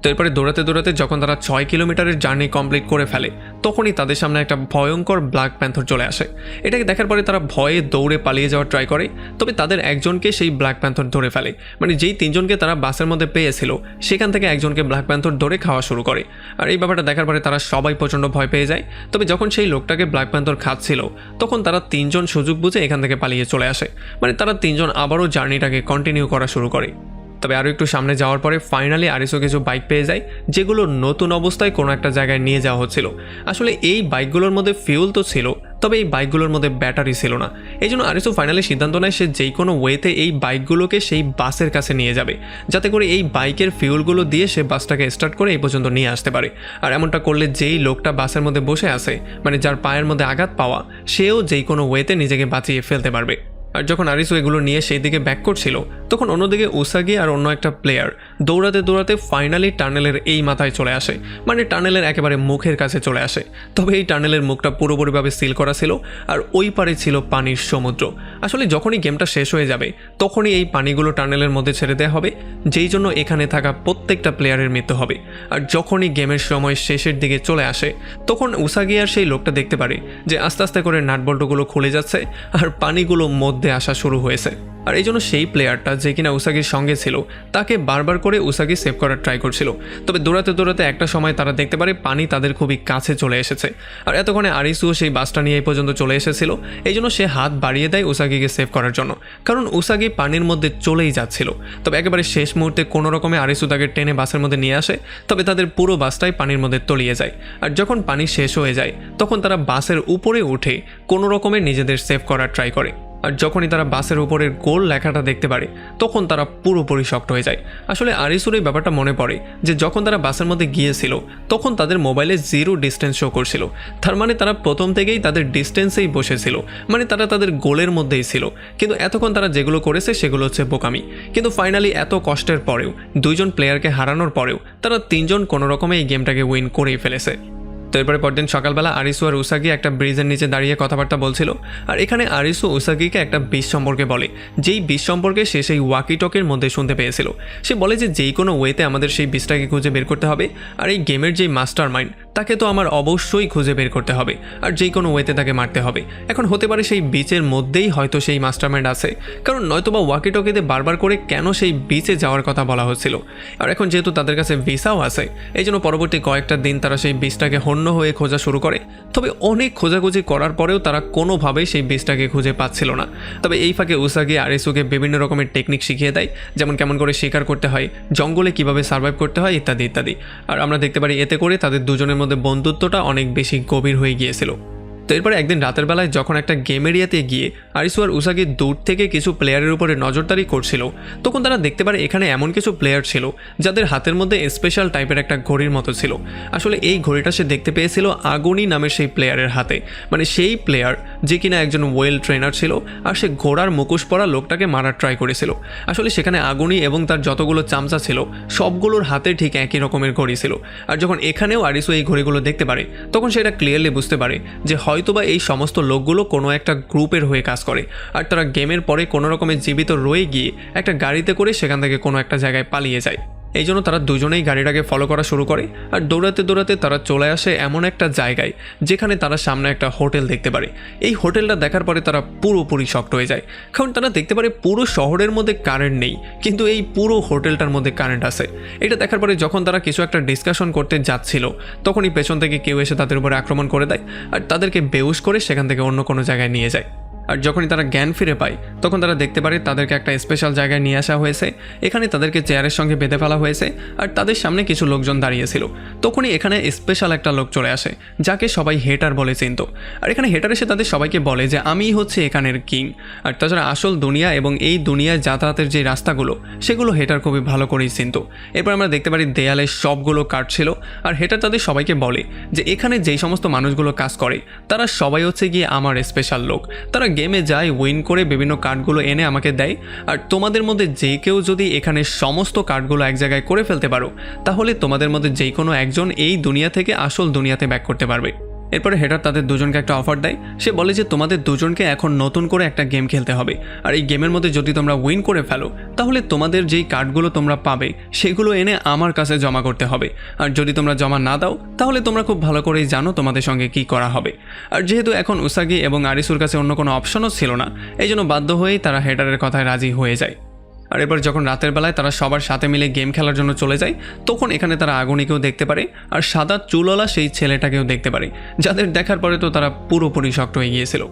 তো এরপরে দৌড়াতে দৌড়াতে যখন তারা 6 কিলোমিটারের জার্নি কমপ্লিট করে ফেলে তখনই তাদের সামনে একটা ভয়ঙ্কর ব্ল্যাক প্যান্থর চলে আসে। এটাকে দেখার পরে তারা ভয়ে দৌড়ে পালিয়ে যাওয়ার ট্রাই করে, তবে তাদের একজনকে সেই ব্ল্যাক প্যান্থর ধরে ফেলে। মানে যেই 3 জনকে তারা বাসের মধ্যে পেয়েছিল সেখান থেকে একজনকে ব্ল্যাক প্যান্থর ধরে খাওয়া শুরু করে। আর এই ব্যাপারটা দেখার পরে তারা সবাই প্রচণ্ড ভয় পেয়ে যায়। তবে যখন সেই লোকটাকে ব্ল্যাক প্যান্থর খাচ্ছিল তখন তারা 3 জন সুযোগ বুঝে এখান থেকে পালিয়ে চলে আসে। মানে তারা 3 জন আবারও জার্নিটাকে কন্টিনিউ করা শুরু করে। তবে আরও একটু সামনে যাওয়ার পরে ফাইনালি আরিসো কিছু বাইক পেয়ে যায়, যেগুলো নতুন অবস্থায় কোনো একটা জায়গায় নিয়ে যাওয়া হচ্ছিল। আসলে এই বাইকগুলোর মধ্যে ফিউল তো ছিল, তবে এই বাইকগুলোর মধ্যে ব্যাটারি ছিল না। এই জন্য আরিসো ফাইনালি সিদ্ধান্ত নেয় সে যেই কোনো ওয়েতে এই বাইকগুলোকে সেই বাসের কাছে নিয়ে যাবে, যাতে করে এই বাইকের ফিউলগুলো দিয়ে সে বাসটাকে স্টার্ট করে এই পর্যন্ত নিয়ে আসতে পারে। আর এমনটা করলে যেই লোকটা বাসের মধ্যে বসে আছে, মানে যার পায়ের মধ্যে আঘাত পাওয়া, সেও যেই কোনো ওয়েতে নিজেকে বাঁচিয়ে ফেলতে পারবে। আর যখন আরিসো এগুলো নিয়ে সেই দিকে ব্যাক করছিল তখন অন্যদিকে উসাগি আর অন্য একটা প্লেয়ার দৌড়াতে দৌড়াতে ফাইনালি টানেলের এই মাথায় চলে আসে, মানে টানেলের একেবারে মুখের কাছে চলে আসে। তবে এই টানেলের মুখটা পুরোপুরিভাবে সিল করা ছিল, আর ওই পারে ছিল পানির সমুদ্র। আসলে যখনই গেমটা শেষ হয়ে যাবে তখনই এই পানিগুলো টানেলের মধ্যে ছেড়ে দেওয়া হবে, যেই জন্য এখানে থাকা প্রত্যেকটা প্লেয়ারের মৃত্যু হবে। আর যখনই গেমের সময় শেষের দিকে চলে আসে তখন উসাগি আর সেই লোকটা দেখতে পারে যে আস্তে আস্তে করে নাটবল্টুগুলো খুলে যাচ্ছে আর পানিগুলো মধ্যে আসা শুরু হয়েছে। আর এই জন্য সেই প্লেয়ারটা যে কিনা উসাগির সঙ্গে ছিল তাকে বারবার করে উসাগি সেভ করার ট্রাই করছিল। তবে দৌড়াতে দৌড়াতে একটা সময় তারা দেখতে পারে পানি তাদের খুবই কাছে চলে এসেছে। আর এতক্ষণে আরিসুও সেই বাসটা নিয়ে এই পর্যন্ত চলে এসেছিল, এই জন্য সে হাত বাড়িয়ে দেয় উসাগিকে সেভ করার জন্য, কারণ উসাগি পানির মধ্যে চলেই যাচ্ছিল। তবে একেবারে শেষ মুহূর্তে কোনো রকমে আরিসু তাকে টেনে বাসের মধ্যে নিয়ে আসে, তবে তাদের পুরো বাসটাই পানির মধ্যে তলিয়ে যায়। আর যখন পানি শেষ হয়ে যায় তখন তারা বাসের উপরে উঠে কোনো রকমে নিজেদের সেভ করার ট্রাই করে। আর যখনই তারা বাসের উপরের গোল লেখাটা দেখতে পারে তখন তারা পুরোপুরি শক্ট হয়ে যায়। আসলে আরিসুর এই ব্যাপারটা মনে পড়ে যে যখন তারা বাসের মধ্যে গিয়েছিল তখন তাদের মোবাইলে 0 ডিস্টেন্স শো করছিল। তার মানে তারা প্রথম থেকেই তাদের ডিস্টেন্সেই বসেছিল, মানে তারা তাদের গোলের মধ্যেই ছিল। কিন্তু এতক্ষণ তারা যেগুলো করেছে সেগুলো হচ্ছে বোকামি। কিন্তু ফাইনালি এত কষ্টের পরেও, 2 জন প্লেয়ারকে হারানোর পরেও তারা 3 জন কোনো রকমে এই গেমটাকে উইন করেই ফেলেছে। তো এরপরে পরদিন সকালবেলা আরিসু আর উসাগি একটা ব্রিজের নিচে দাঁড়িয়ে কথাবার্তা বলছিল। আর এখানে আরিসু উসাগিকে একটা বিষ সম্পর্কে বলে, যেই বিষ সম্পর্কে সে সেই ওয়াকি টকের মধ্যে শুনতে পেয়েছিল। সে বলে যে যেই কোনো ওয়েতে আমাদের সেই বিষটাকে খুঁজে বের করতে হবে, আর এই গেমের যেই মাস্টার মাইন্ড তাকে তো আমার অবশ্যই খুঁজে বের করতে হবে, আর যেই কোনো ওয়েতে তাকে মারতে হবে। এখন হতে পারে সেই বিচের মধ্যেই হয়তো সেই মাস্টার মাইন্ড আছে, কারণ নয়তোবা ওয়াকি টকিতে বারবার করে কেন সেই বিচে যাওয়ার কথা বলা হচ্ছিল। আর এখন যেহেতু তাদের কাছে ভিসাও আছে, এই জন্য পরবর্তী কয়েকটা দিন তারা সেই বিষটাকে হন্য হয়ে খোঁজা শুরু করে। তবে অনেক খোঁজাখুঁজি করার পরেও তারা কোনোভাবেই সেই বিষটাকে খুঁজে পাচ্ছিল না। তবে এই ফাঁকে উসাগি আরিসুকে বিভিন্ন রকমের টেকনিক শিখিয়ে দেয়, যেমন কেমন করে শিকার করতে হয়, জঙ্গলে কিভাবে সার্ভাইভ করতে হয়, ইত্যাদি ইত্যাদি। আর আমরা দেখতে পারি এতে করে তাদের দুজনের মধ্যে বন্ধুত্বটা অনেক বেশি গভীর হয়ে গিয়েছিল। তো এরপরে একদিন রাতের বেলায় যখন একটা গেম এরিয়াতে গিয়ে আরিসু আর উসাগি দূর থেকে কিছু প্লেয়ারের উপরে নজরদারি করছিল তখন তারা দেখতে পারে এখানে এমন কিছু প্লেয়ার ছিল যাদের হাতের মধ্যে স্পেশাল টাইপের একটা ঘড়ির মতো ছিল। আসলে এই ঘড়িটা সে দেখতে পেয়েছিল আগুনি নামের সেই প্লেয়ারের হাতে, মানে সেই প্লেয়ার যে কিনা একজন ওয়েল ট্রেনার ছিল, আর সে ঘোড়ার মুখোশ পরা লোকটাকে মারার ট্রাই করেছিল। আসলে সেখানে আগুনি এবং তার যতগুলো চামচা ছিল সবগুলোর হাতে ঠিক একই রকমের ঘড়ি ছিল। আর যখন এখানেও আরিসু এই ঘড়িগুলো দেখতে পারে তখন সেটা ক্লিয়ারলি বুঝতে পারে যে হয়তোবা এই সমস্ত লোকগুলো কোনো একটা গ্রুপের হয়ে কাজ করে, আর তারা গেমের পরে কোনো রকমের জীবিত রয়ে গিয়ে একটা গাড়িতে করে সেখান থেকে কোনো একটা জায়গায় পালিয়ে যায়। এই জন্য তারা দুজনেই গাড়িটাকে ফলো করা শুরু করে, আর দৌড়াতে দৌড়াতে তারা চলে আসে এমন একটা জায়গায় যেখানে তারা সামনে একটা হোটেল দেখতে পারে। এই হোটেলটা দেখার পরে তারা পুরোপুরি শক্ট হয়ে যায়, কারণ তারা দেখতে পারে পুরো শহরের মধ্যে কারেন্ট নেই, কিন্তু এই পুরো হোটেলটার মধ্যে কারেন্ট আছে। এটা দেখার পরে যখন তারা কিছু একটা ডিসকাশন করতে যাচ্ছিল তখনই পেছন থেকে কেউ এসে তাদের উপরে আক্রমণ করে দেয়, আর তাদেরকে বেহুশ করে সেখান থেকে অন্য কোনো জায়গায় নিয়ে যায়। আর যখনই তারা জ্ঞান ফিরে পায় তখন তারা দেখতে পারে তাদেরকে একটা স্পেশাল জায়গায় নিয়ে আসা হয়েছে। এখানে তাদেরকে চেয়ারের সঙ্গে বেঁধে ফেলা হয়েছে, আর তাদের সামনে কিছু লোকজন দাঁড়িয়েছিল। তখনই এখানে স্পেশাল একটা লোক চলে আসে যাকে সবাই হেটার বলে চিনত। আর এখানে হেটার এসে তাদের সবাইকে বলে যে আমি হচ্ছে এখানের কিং, আর তাছাড়া আসল দুনিয়া এবং এই দুনিয়ায় যাতায়াতের যে রাস্তাগুলো সেগুলো হেটার খুবই ভালো করেই চিনত। এরপর আমরা দেখতে পারি দেয়ালে সবগুলো কাঠ ছিল, আর হেটার তাদের সবাইকে বলে যে এখানে যেই সমস্ত মানুষগুলো কাজ করে তারা সবাই হচ্ছে গিয়ে আমার স্পেশাল লোক। তারা গেমে যায়, উইন করে বিভিন্ন কার্ডগুলো এনে আমাকে দেয়, আর তোমাদের মধ্যে যে কেউ যদি এখানে সমস্ত কার্ডগুলো এক জায়গায় করে ফেলতে পারো তাহলে তোমাদের মধ্যে যে কোনো একজন এই দুনিয়া থেকে আসল দুনিয়াতে ব্যাক করতে পারবে। এরপরে হেটার তাদের দুজনকে একটা অফার দেয়। সে বলে যে তোমাদের দুজনকে এখন নতুন করে একটা গেম খেলতে হবে, আর এই গেমের মধ্যে যদি তোমরা উইন করে ফেলো তাহলে তোমাদের যেই কার্ডগুলো তোমরা পাবে সেগুলো এনে আমার কাছে জমা করতে হবে, আর যদি তোমরা জমা না দাও তাহলে তোমরা খুব ভালো করেই জানো তোমাদের সঙ্গে কি করা হবে। আর যেহেতু এখন উসাগি এবং আরিসুর কাছে অন্য কোনো অপশনও ছিল না, এই জন্য বাধ্য হয়েই তারা হেটারের কথায় রাজি হয়ে যায়। আর এবার যখন রাতের বেলায় তারা সবার সাথে মিলে গেম খেলার জন্য চলে যায়, তখন এখানে তারা আগুনিকেও দেখতে পারে আর সাদা চুলওয়ালা সেই ছেলেটাকেও দেখতে পারে, যাদের দেখার পরে তো তারা পুরোপুরি শক্ট হয়ে গিয়েছিল।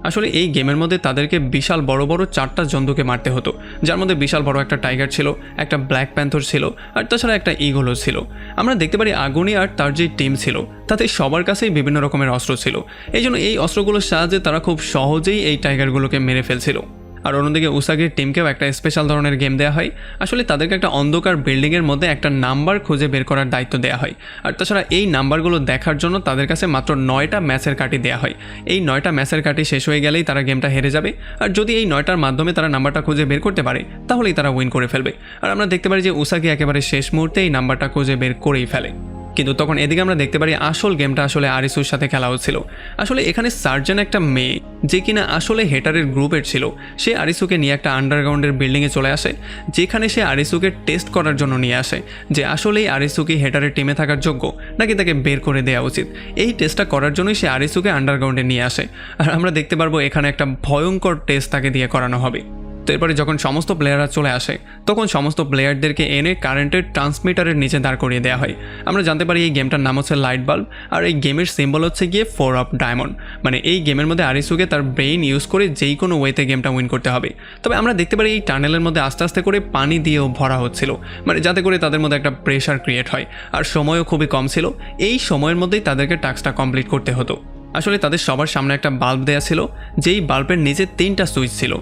আসলে এই গেমের মধ্যে তাদেরকে বিশাল বড় বড় 4টা জন্তুকে মারতে হতো, যার মধ্যে বিশাল বড় একটা টাইগার ছিল, একটা ব্ল্যাক প্যান্থর ছিল, আর তাছাড়া একটা ঈগলও ছিল। আমরা দেখতে পারি আগুনি আর তার যে টিম ছিল তাতে সবার কাছেই বিভিন্ন রকমের অস্ত্র ছিল, এই জন্য এই অস্ত্রগুলোর সাহায্যে তারা খুব সহজেই এই টাইগারগুলোকে মেরে ফেলছিল। আর অন্যদিকে উসাগির টিমকেও একটা স্পেশাল ধরনের গেম দেওয়া হয়। আসলে তাদেরকে একটা অন্ধকার বিল্ডিংয়ের মধ্যে একটা নাম্বার খুঁজে বের করার দায়িত্ব দেওয়া হয়, আর তাছাড়া এই নাম্বারগুলো দেখার জন্য তাদের কাছে মাত্র 9টা ম্যাচের কার্ডই দেওয়া হয়। এই 9টা ম্যাচের কার্ডই শেষ হয়ে গেলেই তারা গেমটা হেরে যাবে, আর যদি এই 9টার মাধ্যমে তারা নাম্বারটা খুঁজে বের করতে পারে তাহলেই তারা উইন করে ফেলবে। আর আমরা দেখতে পারি যে উসাগি একেবারে শেষ মুহূর্তে এই নাম্বারটা খুঁজে বের করেই ফেলে। কিন্তু তখন এদিকে আমরা দেখতে পারি আসল গেমটা আসলে আরিসুর সাথে খেলা হচ্ছিল। আসলে এখানে সার্জন একটা মেয়ে যে কিনা আসলে হেটারের গ্রুপের ছিল, সে আরিসুকে নিয়ে একটা আন্ডারগ্রাউন্ডের বিল্ডিংয়ে চলে আসে, যেখানে সে আরিসুকে টেস্ট করার জন্য নিয়ে আসে যে আসলেই আরিসু কি হেটারের টিমে থাকার যোগ্য নাকি তাকে বের করে দেওয়া উচিত। এই টেস্টটা করার জন্যই সে আরিসুকে আন্ডারগ্রাউন্ডে নিয়ে আসে, আর আমরা দেখতে পারবো এখানে একটা ভয়ঙ্কর টেস্ট তাকে দিয়ে করানো হবে। তো এরপরে যখন সমস্ত প্লেয়াররা চলে আসে তখন সমস্ত প্লেয়ারদেরকে এনে কারেন্টের ট্রান্সমিটারের নিচে দাঁড় করিয়ে দেওয়া হয়। আমরা জানতে পারি এই গেমটার নাম হচ্ছে লাইট বাল্ব, আর এই গেমের সিম্বল হচ্ছে গিয়ে 4 অফ ডায়মন্ড। মানে এই গেমের মধ্যে আরিসুকে তার ব্রেইন ইউজ করে যেই কোনো ওয়েতে গেমটা উইন করতে হবে। তবে আমরা দেখতে পারি এই টানেলের মধ্যে আস্তে আস্তে করে পানি দিয়েও ভরা হচ্ছিল, মানে যাতে করে তাদের মধ্যে একটা প্রেশার ক্রিয়েট হয়, আর সময়ও খুবই কম ছিল। এই সময়ের মধ্যেই তাদেরকে টাস্কটা কমপ্লিট করতে হতো। আসলে তাদের সবার সামনে একটা বাল্ব দেয়া ছিল, যেই বাল্বের নিচে 3টা সুইচ ছিল,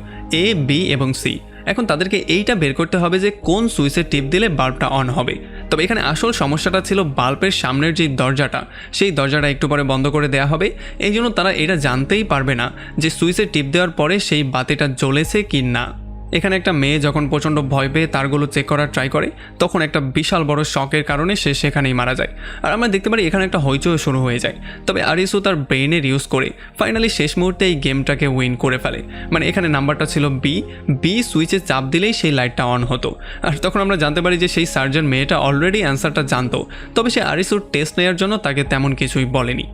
এ, বি এবং সি। এখন তাদেরকে এইটা বের করতে হবে যে কোন সুইচে টিপ দিলে বাল্বটা অন হবে। তবে এখানে আসল সমস্যাটা ছিল বাল্বের সামনের যে দরজাটা, সেই দরজাটা একটু পরে বন্ধ করে দেওয়া হবে। এই জন্য তারা এটা জানতেই পারবে না যে সুইচে টিপ দেওয়ার পরে সেই বাতিটা জ্বলেছে কি না। এখানে একটা মেয়ে যখন প্রচণ্ড ভয় পেয়ে তারগুলো চেক করার ট্রাই করে, তখন একটা বিশাল বড় শকের কারণে সে সেখানেই মারা যায়। আর আমরা দেখতে পারি এখানে একটা হইচই শুরু হয়ে যায়। তবে আরিসু তার ব্রেইনের ইউজ করে ফাইনালি শেষ মুহূর্তে এই গেমটাকে উইন করে ফেলে। মানে এখানে নাম্বারটা ছিল বি সুইচে চাপ দিলেই সেই লাইটটা অন হতো। আর তখন আমরা জানতে পারি যে সেই সার্জন মেয়েটা অলরেডি অ্যান্সারটা জানতো, তবে সে আরিসুর টেস্ট নেওয়ার জন্য তাকে তেমন কিছুই বলেনি।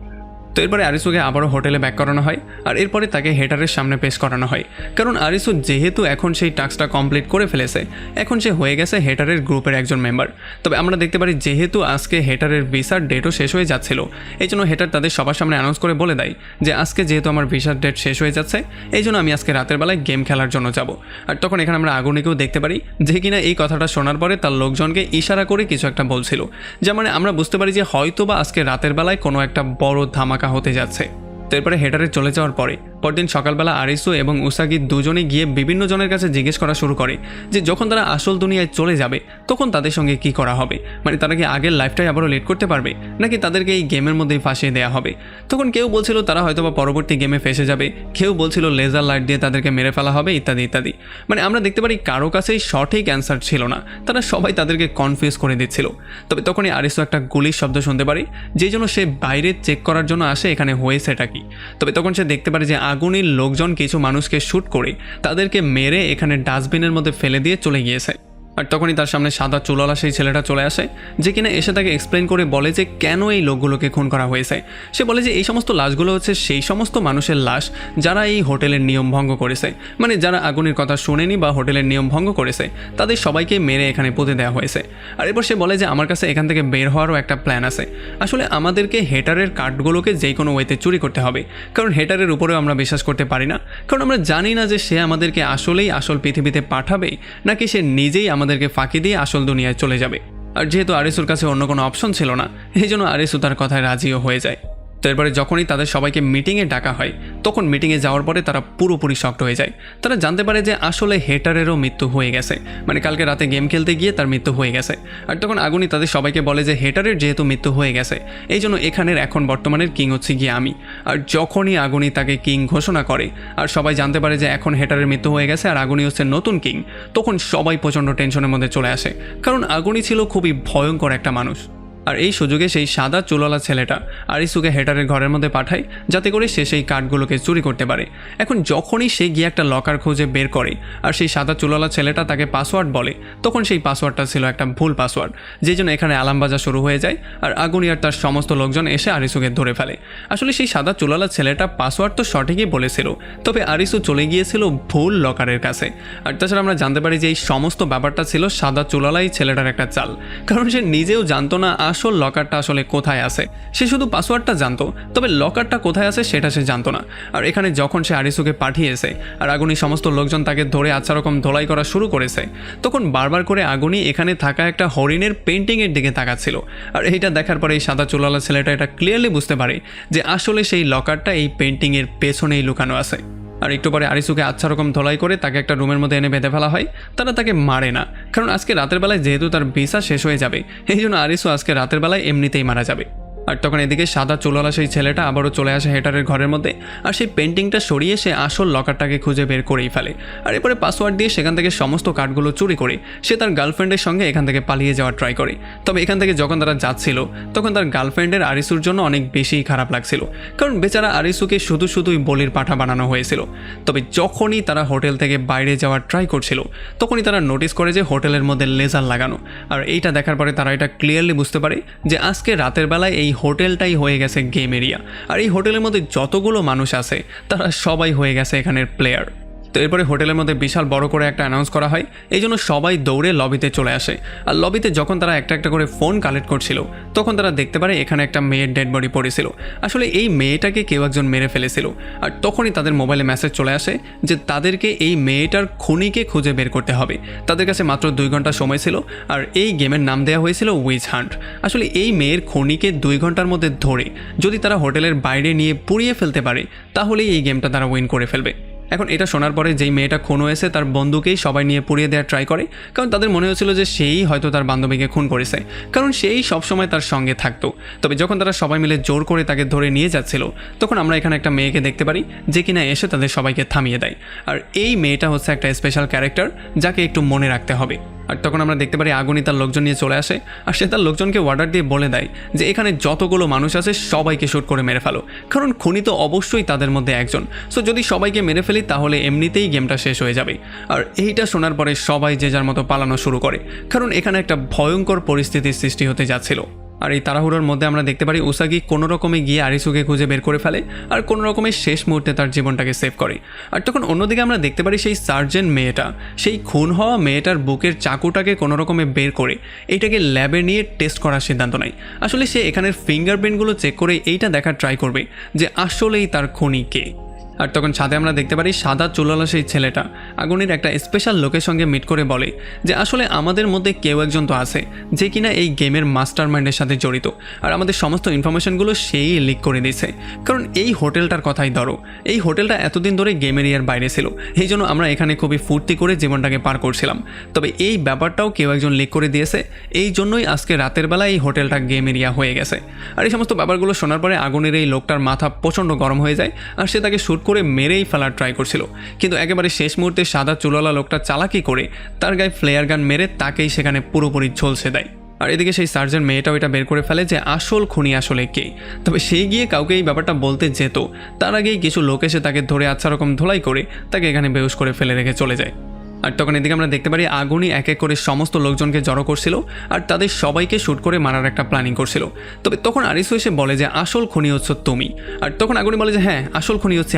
তো এরপরে আরিসুকে আবারও হোটেলে ব্যাক করানো হয়, আর এরপরে তাকে হেটারের সামনে পেশ করানো হয়। কারণ আরিসু যেহেতু এখন সেই টাস্কটা কমপ্লিট করে ফেলেছে, এখন সে হয়ে গেছে হেটারের গ্রুপের একজন মেম্বার। তবে আমরা দেখতে পারি যেহেতু আজকে হেটারের ভিসার ডেটও শেষ হয়ে যাচ্ছিল, এই জন্য হেটার তাদের সবার সামনে অ্যানাউন্স করে বলে দেয় যে আজকে যেহেতু আমার ভিসার ডেট শেষ হয়ে যাচ্ছে, এই জন্য আমি আজকে রাতের বেলায় গেম খেলার জন্য যাব। আর তখন এখানে আমরা আগুনিকেও দেখতে পারি যে কিনা এই কথাটা শোনার পরে তার লোকজনকে ইশারা করে কিছু একটা বলছিল, যা মানে আমরা বুঝতে পারি যে হয়তোবা আজকে রাতের বেলায় কোনো একটা বড় ধামাকা হতে যাচ্ছে। তো এরপরে হেটারে চলে যাওয়ার পরে পরদিন সকালবেলা আরিসু এবং উসাগি দুজনে গিয়ে বিভিন্ন জনের কাছে জিজ্ঞেস করা শুরু করে যে যখন তারা আসল দুনিয়ায় চলে যাবে তখন তাদের সঙ্গে কি করা হবে, মানে তারা কি আগের লাইফটাই আবারও লিড করতে পারবে নাকি তাদেরকে এই গেমের মধ্যেই ফাঁসিয়ে দেওয়া হবে। তখন কেউ বলছিল তারা হয়তোবা পরবর্তী গেমে ফেসে যাবে, কেউ বলছিল লেজার লাইট দিয়ে তাদেরকে মেরে ফেলা হবে, ইত্যাদি ইত্যাদি। মানে আমরা দেখতে পারি কারো কাছেই সঠিক অ্যান্সার ছিল না, তারা সবাই তাদেরকে কনফিউজ করে দিচ্ছিল। তবে তখনই আরিসু একটা গুলির শব্দ শুনতে পারে, যেই জন্য সে বাইরে চেক করার জন্য আসে এখানে হয়েছেটা কি। তবে তখন সে দেখতে পারে যে আগুনের লোকজন কিছু মানুষকে শ্যুট করে তাদেরকে মেরে এখানে ডাস্টবিনের মধ্যে ফেলে দিয়ে চলে গিয়েছে। আর তখনই তার সামনে সাদা চুলওয়ালা সেই ছেলেটা চলে আসে, যে কিনা এসে তাকে এক্সপ্লেন করে বলে যে কেন এই লোকগুলোকে খুন করা হয়েছে। সে বলে যে এই সমস্ত লাশগুলো হচ্ছে সেই সমস্ত মানুষের লাশ যারা এই হোটেলের নিয়ম ভঙ্গ করেছে, মানে যারা আগুনের কথা শুনেনি বা হোটেলের নিয়ম ভঙ্গ করেছে তাদের সবাইকে মেরে এখানে পুঁতে দেওয়া হয়েছে। আর এরপর সে বলে যে আমার কাছে এখান থেকে বের হওয়ারও একটা প্ল্যান আছে। আসলে আমাদেরকে হেটারের কার্ডগুলোকে যেই কোনো ওয়েতে চুরি করতে হবে, কারণ হেটারের উপরেও আমরা বিশ্বাস করতে পারি না, কারণ আমরা জানি না যে সে আমাদেরকে আসলেই আসল পৃথিবীতে পাঠাবে নাকি সে নিজেই আমাদেরকে ফাঁকি দিয়ে আসল দুনিয়ায় চলে যাবে। আর যেহেতু আরিসুর কাছে অন্য কোনো অপশন ছিল না, এই জন্য আরিসু তার কথায় রাজিও হয়ে যায়। তো এরপরে যখনই তাদের সবাইকে মিটিংয়ে ডাকা হয় তখন মিটিংয়ে যাওয়ার পরে তারা পুরোপুরি শকড হয়ে যায়। তারা জানতে পারে যে আসলে হেটারেরও মৃত্যু হয়ে গেছে, মানে কালকে রাতে গেম খেলতে গিয়ে তার মৃত্যু হয়ে গেছে। আর তখন আগুনি তাদের সবাইকে বলে যে হেটারের যেহেতু মৃত্যু হয়ে গেছে, এই জন্য এখানের এখন বর্তমানের কিং হচ্ছে গিয়ে আমি। আর যখনই আগুনি তাকে কিং ঘোষণা করে আর সবাই জানতে পারে যে এখন হেটারের মৃত্যু হয়ে গেছে আর আগুনি হচ্ছে নতুন কিং, তখন সবাই প্রচণ্ড টেনশনের মধ্যে চলে আসে, কারণ আগুনি ছিল খুবই ভয়ঙ্কর একটা মানুষ। আর এই সুযোগে সেই সাদা চুলওয়ালা ছেলেটা আরিসুকে হেটারের ঘরের মধ্যে পাঠায় যাতে করে সে সেই কার্ডগুলোকে চুরি করতে পারে। এখন যখনই সে গিয়ে একটা লকার খুঁজে বের করে আর সেই সাদা চুলওয়ালা ছেলেটা তাকে পাসওয়ার্ড বলে, তখন সেই পাসওয়ার্ডটা ছিল একটা ভুল পাসওয়ার্ড, যেই জন্য এখানে আলাম বাজা শুরু হয়ে যায় আর আগুনি আর তার সমস্ত লোকজন এসে আরিসুকে ধরে ফেলে। আসলে সেই সাদা চুলওয়ালা ছেলেটা পাসওয়ার্ড তো সঠিকই বলেছিল, তবে আরিসু চলে গিয়েছিল ভুল লকারের কাছে। আর তাছাড়া আমরা জানতে পারি যে এই সমস্ত ব্যাপারটা ছিল সাদা চুলওয়ালা এই ছেলেটার একটা চাল, কারণ সে নিজেও জানতো না আসল লকারটা আসলে কোথায় আছে। সে শুধু পাসওয়ার্ডটা জানতো, তবে লকারটা কোথায় আছে সেটা সে জানতো না। আর এখানে যখন সে আরিসুকে পাঠিয়েছে আর আগুনি সমস্ত লোকজন তাকে ধরে আচ্ছা রকম ধোলাই করা শুরু করেছে, তখন বারবার করে আগুনি এখানে থাকা একটা হরিণের পেন্টিংয়ের দিকে তাকাচ্ছিল। আর এইটা দেখার পরে এই সাদা চুলওয়ালা ছেলেটা এটা ক্লিয়ারলি বুঝতে পারে যে আসলে সেই লকারটা এই পেন্টিংয়ের পেছনেই লুকানো আছে। আর একটু পরে আরিসুকে আচ্ছা রকম ধোলাই করে তাকে একটা রুমের মধ্যে এনে বেঁধে ফেলা হয়। তারা তাকে মারে না, কারণ আজকে রাতের বেলায় যেহেতু তার ভিসা শেষ হয়ে যাবে, এই জন্য আরিসু আজকে রাতের বেলায় এমনিতেই মারা যাবে। আর তখন এদিকে সাদা চুলওয়ালা সেই ছেলেটা আবারও চলে আসে হেটারের ঘরের মধ্যে আর সেই পেন্টিংটা সরিয়ে সে আসল লকারটাকে খুঁজে বের করেই ফেলে। আর এরপরে পাসওয়ার্ড দিয়ে সেখান থেকে সমস্ত কার্ডগুলো চুরি করে সে তার গার্লফ্রেন্ডের সঙ্গে এখান থেকে পালিয়ে যাওয়ার ট্রাই করে। তবে এখান থেকে যখন তারা যাচ্ছিল তখন তার গার্লফ্রেন্ডের আরিসুর জন্য অনেক বেশিই খারাপ লাগছিল, কারণ বেচারা আরিসুকে শুধুই বলির পাঠা বানানো হয়েছিল। তবে যখনই তারা হোটেল থেকে বাইরে যাওয়ার ট্রাই করছিল তখনই তারা নোটিস করে যে হোটেলের মধ্যে লেজার লাগানো। আর এইটা দেখার পরে তারা এটা ক্লিয়ারলি বুঝতে পারে যে আজকে রাতের বেলায় এই হোটেলটাই হয়ে গেছে গেম এরিয়া। আর এই হোটেলের মধ্যে যতগুলো মানুষ আছে তারা সবাই হয়ে গেছে এখানের প্লেয়ার। তো এরপরে হোটেলের মধ্যে বিশাল বড় করে একটা অ্যানাউন্স করা হয়, এই জন্য সবাই দৌড়ে লবিতে চলে আসে। আর লবিতে যখন তারা একটা একটা করে ফোন কালেক্ট করছিল তখন তারা দেখতে পারে এখানে একটা মেয়ের ডেড বডি পড়েছিল। আসলে এই মেয়েটাকে কেউ একজন মেরে ফেলেছিল। আর তখনই তাদের মোবাইলে মেসেজ চলে আসে যে তাদেরকে এই মেয়েটার খুনিকে খুঁজে বের করতে হবে। তাদের কাছে মাত্র 2 ঘন্টা সময় ছিল আর এই গেমের নাম দেওয়া হয়েছিল উইচ হান্ট। আসলে এই মেয়ের খুনিকে 2 ঘন্টার মধ্যে ধরে যদি তারা হোটেলের বাইরে নিয়ে পুড়িয়ে ফেলতে পারে তাহলেই এই গেমটা তারা উইন করে ফেলবে। এখন এটা শোনার পরে যেই মেয়েটা খুন হয়েছে তার বন্ধুকেই সবাই নিয়ে পুড়িয়ে দেওয়ার ট্রাই করে, কারণ তাদের মনে হচ্ছিল যে সেই হয়তো তার বান্ধবীকে খুন করেছে, কারণ সেই সবসময় তার সঙ্গে থাকতো। তবে যখন তারা সবাই মিলে জোর করে তাকে ধরে নিয়ে যাচ্ছিল তখন আমরা এখানে একটা মেয়েকে দেখতে পারি যে কিনা এসে তাদের সবাইকে থামিয়ে দেয়। আর এই মেয়েটা হচ্ছে একটা স্পেশাল ক্যারেক্টার যাকে একটু মনে রাখতে হবে। আর তখন আমরা দেখতে পারি আগুনি তার লোকজন নিয়ে চলে আসে আর সে তার লোকজনকে অর্ডার দিয়ে বলে দেয় যে এখানে যতগুলো মানুষ আছে সবাইকে শ্যুট করে মেরে ফেলো, কারণ খুনি তো অবশ্যই তাদের মধ্যে একজন। সো যদি সবাইকে মেরে ফেলি তাহলে এমনিতেই গেমটা শেষ হয়ে যাবে। আর এইটা শোনার পরে সবাই যে যার মতো পালানো শুরু করে, কারণ এখানে একটা ভয়ঙ্কর পরিস্থিতির সৃষ্টি হতে যাচ্ছিল। আর এই তাড়াহুড়োর মধ্যে আমরা দেখতে পারি উসাগি কোনো রকমে গিয়ে আরিসুকে খুঁজে বের করে ফেলে আর কোনো রকমের শেষ মুহূর্তে তার জীবনটাকে সেভ করে। আর তখন অন্যদিকে আমরা দেখতে পারি সেই সার্জেন্ট মেয়েটা সেই খুন হওয়া মেয়েটার বুকের চাকুটাকে কোনো রকমে বের করে এটাকে ল্যাবে নিয়ে টেস্ট করার সিদ্ধান্ত নেয়। আসলে সে এখানের ফিঙ্গারপ্রিন্টগুলো চেক করে এইটা দেখার ট্রাই করবে যে আসলেই তার খুনি কে। আর তখন ছাদে আমরা দেখতে পারি সাদা চুলওয়ালা সেই ছেলেটা আগুনের একটা স্পেশাল লোকের সঙ্গে মিট করে বলে যে আসলে আমাদের মধ্যে কেউ একজন তো আছে যে কিনা এই গেমের মাস্টার মাইন্ডের সাথে জড়িত, আর আমাদের সমস্ত ইনফরমেশনগুলো সেই লিক করে দিয়েছে। কারণ এই হোটেলটার কথাই ধরো, এই হোটেলটা এতদিন ধরে গেম এরিয়ার বাইরে ছিল, এই জন্য আমরা এখানে খুবই ফুর্তি করে জীবনটাকে পার করছিলাম। তবে এই ব্যাপারটাও কেউ একজন লিক করে দিয়েছে, এই জন্যই আজকে রাতের বেলা এই হোটেলটা গেম এরিয়া হয়ে গেছে। আর এই সমস্ত ব্যাপারগুলো শোনার পরে আগুনের এই লোকটার মাথা প্রচণ্ড গরম হয়ে যায় আর সে তাকে শ্যুট করে মেরেই ফেলার ট্রাই করছিল, কিন্তু একেবারে শেষ মুহূর্তে সাদা চুলওয়ালা লোকটা চালাকি করে তার গায়ে ফ্লেয়ার গান মেরে তাকেই সেখানে পুরোপুরি ঝলসে দেয়। আর এদিকে সেই সার্জেন্ট মেয়েটাও এটা বের করে ফেলে যে আসল খুনি আসলে কে। তবে সেই গিয়ে কাউকে এই ব্যাপারটা বলতে যেত তার আগেই কিছু লোক এসে তাকে ধরে আচ্ছা রকম ধোলাই করে তাকে এখানে বেহুশ করে ফেলে রেখে চলে যায়। আর তখন এদিকে আমরা দেখতে পারি আগুনি এক এক করে সমস্ত লোকজনকে জড়ো করছিল আর তাদের সবাইকে শ্যুট করে মারার একটা প্ল্যানিং করছিল। তবে তখন আরিসু এসে বলে যে আসল খুনি হচ্ছে তুমি। আর তখন আগুনি বলে যে হ্যাঁ, আসল খুনি হচ্ছে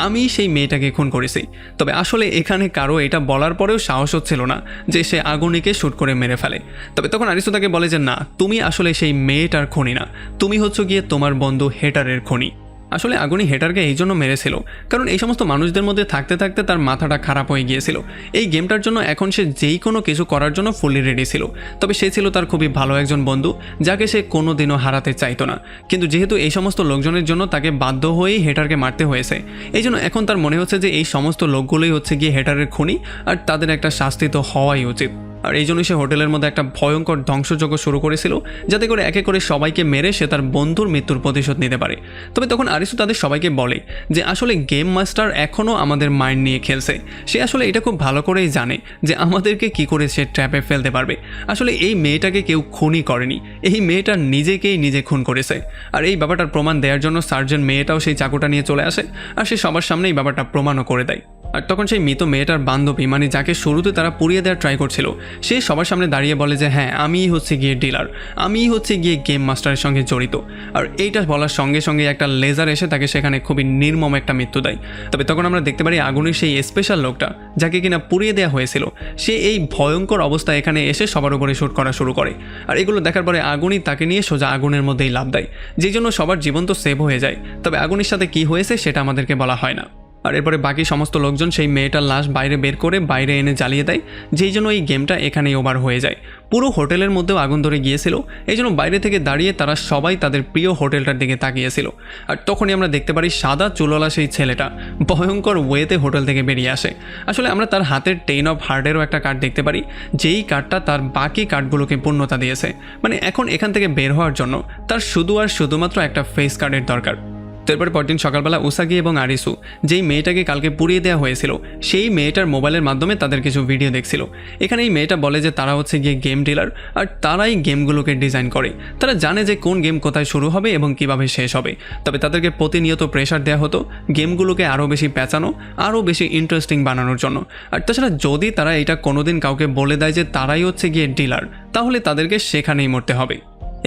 আমি সেই মেয়েটাকে খুন করেছি। তবে আসলে এখানে কারো এটা বলার পরেও সাহস হচ্ছিল না যে সে আগুনিকে শ্যুট করে মেরে ফেলে। তবে তখন আরিসু তাকে বলে যে না, তুমি আসলে সেই মেয়েটার খুনি না, তুমি হচ্ছে গিয়ে তোমার বন্ধু হেটারের খুনি। আসলে আগুনি হেটারকে এই জন্য মেরেছিল কারণ এই সমস্ত মানুষদের মধ্যে থাকতে থাকতে তার মাথাটা খারাপ হয়ে গিয়েছিল। এই গেমটার জন্য এখন সে যেই কোনো কিছু করার জন্য ফুলি রেডি ছিল। তবে সে ছিল তার খুবই ভালো একজন বন্ধু যাকে সে কোনো দিনও হারাতে চাইতো না, কিন্তু যেহেতু এই সমস্ত লোকজনের জন্য তাকে বাধ্য হয়েই হেটারকে মারতে হয়েছে, এই জন্য এখন তার মনে হচ্ছে যে এই সমস্ত লোকগুলোই হচ্ছে গিয়ে হেটারের খুনি আর তাদের একটা শাস্তি তো হওয়াই উচিত। আর এই জন্যই সে হোটেলের মধ্যে একটা ভয়ঙ্কর ধ্বংসযজ্ঞ শুরু করেছিল, যাতে করে একে করে সবাইকে মেরে সে তার বন্ধুর মৃত্যুর প্রতিশোধ নিতে পারে। তবে তখন আরিসু তাদের সবাইকে বলে যে আসলে গেম মাস্টার এখনও আমাদের মাইন্ড নিয়ে খেলছে। সে আসলে এটা খুব ভালো করেই জানে যে আমাদেরকে কি করে সে ট্র্যাপে ফেলতে পারবে। আসলে এই মেয়েটাকে কেউ খুনই করেনি, এই মেয়েটা নিজেকেই নিজে খুন করেছে। আর এই ব্যাপারটার প্রমাণ দেওয়ার জন্য সার্জেন্ট মেয়েটাও সেই চাকুটা নিয়ে চলে আসে, আর সে সবার সামনে এই ব্যাপারটা প্রমাণও করে দেয়। আর তখন সেই মৃত মেয়েটার বান্ধবী, মানে যাকে শুরুতে তারা পুড়িয়ে দেওয়ার ট্রাই করছিল, সে সবার সামনে দাঁড়িয়ে বলে যে হ্যাঁ, আমিই হচ্ছে গিয়ে ডিলার, আমিই হচ্ছে গিয়ে গেম মাস্টারের সঙ্গে জড়িত। আর এইটা বলার সঙ্গে সঙ্গে একটা লেজার এসে তাকে সেখানে খুবই নির্মম একটা মৃত্যু দেয়। তবে তখন আমরা দেখতে পারি আগুনের সেই স্পেশাল লোকটা, যাকে কিনা পুড়িয়ে দেওয়া হয়েছিল, সে এই ভয়ঙ্কর অবস্থায় এখানে এসে সবার উপরে শ্যুট করা শুরু করে। আর এগুলো দেখার পরে আগুনই তাকে নিয়ে সোজা আগুনের মধ্যেই লাফ দেয়, যেই জন্য সবার জীবন তো সেভ হয়ে যায়। তবে আগুনের সাথে কি হয়েছে সেটা আমাদেরকে বলা হয় না। আর এরপরে বাকি সমস্ত লোকজন সেই মেয়েটার লাশ বাইরে বের করে বাইরে এনে জ্বালিয়ে দেয়, যেই জন্য এই গেমটা এখানেই ওভার হয়ে যায়। পুরো হোটেলের মধ্যেও আগুন ধরে গিয়েছিল, এই জন্য বাইরে থেকে দাঁড়িয়ে তারা সবাই তাদের প্রিয় হোটেলটার দিকে তাকিয়েছিল। আর তখনই আমরা দেখতে পারি সাদা চুলওয়ালা সেই ছেলেটা ভয়ঙ্কর ওয়েতে হোটেল থেকে বেরিয়ে আসে। আসলে আমরা তার হাতের 10 অফ হার্টেরও একটা কার্ড দেখতে পারি, যেই কার্ডটা তার বাকি কার্ডগুলোকে পূর্ণতা দিয়েছে। মানে এখন এখান থেকে বের হওয়ার জন্য তার শুধু আর শুধুমাত্র একটা ফেস কার্ডের দরকার। তারপরে পরদিন সকালবেলা উসাগি এবং আরিসু, যেই মেয়েটাকে কালকে পুড়িয়ে দেওয়া হয়েছিল, সেই মেয়েটার মোবাইলের মাধ্যমে তাদের কিছু ভিডিও দেখছিল। এখানে এই মেয়েটা বলে যে তারা হচ্ছে গিয়ে গেম ডিলার, আর তারাই গেমগুলোকে ডিজাইন করে। তারা জানে যে কোন গেম কোথায় শুরু হবে এবং কিভাবে শেষ হবে। তবে তাদেরকে প্রতিনিয়ত প্রেশার দেওয়া হতো গেমগুলোকে আরও বেশি পেঁচানো, আরও বেশি ইন্টারেস্টিং বানানোর জন্য। আর তাছাড়া যদি তারা এটা কোনোদিন কাউকে বলে দেয় যে তারাই হচ্ছে গিয়ে ডিলার, তাহলে তাদেরকে সেখানেই মরতে হবে।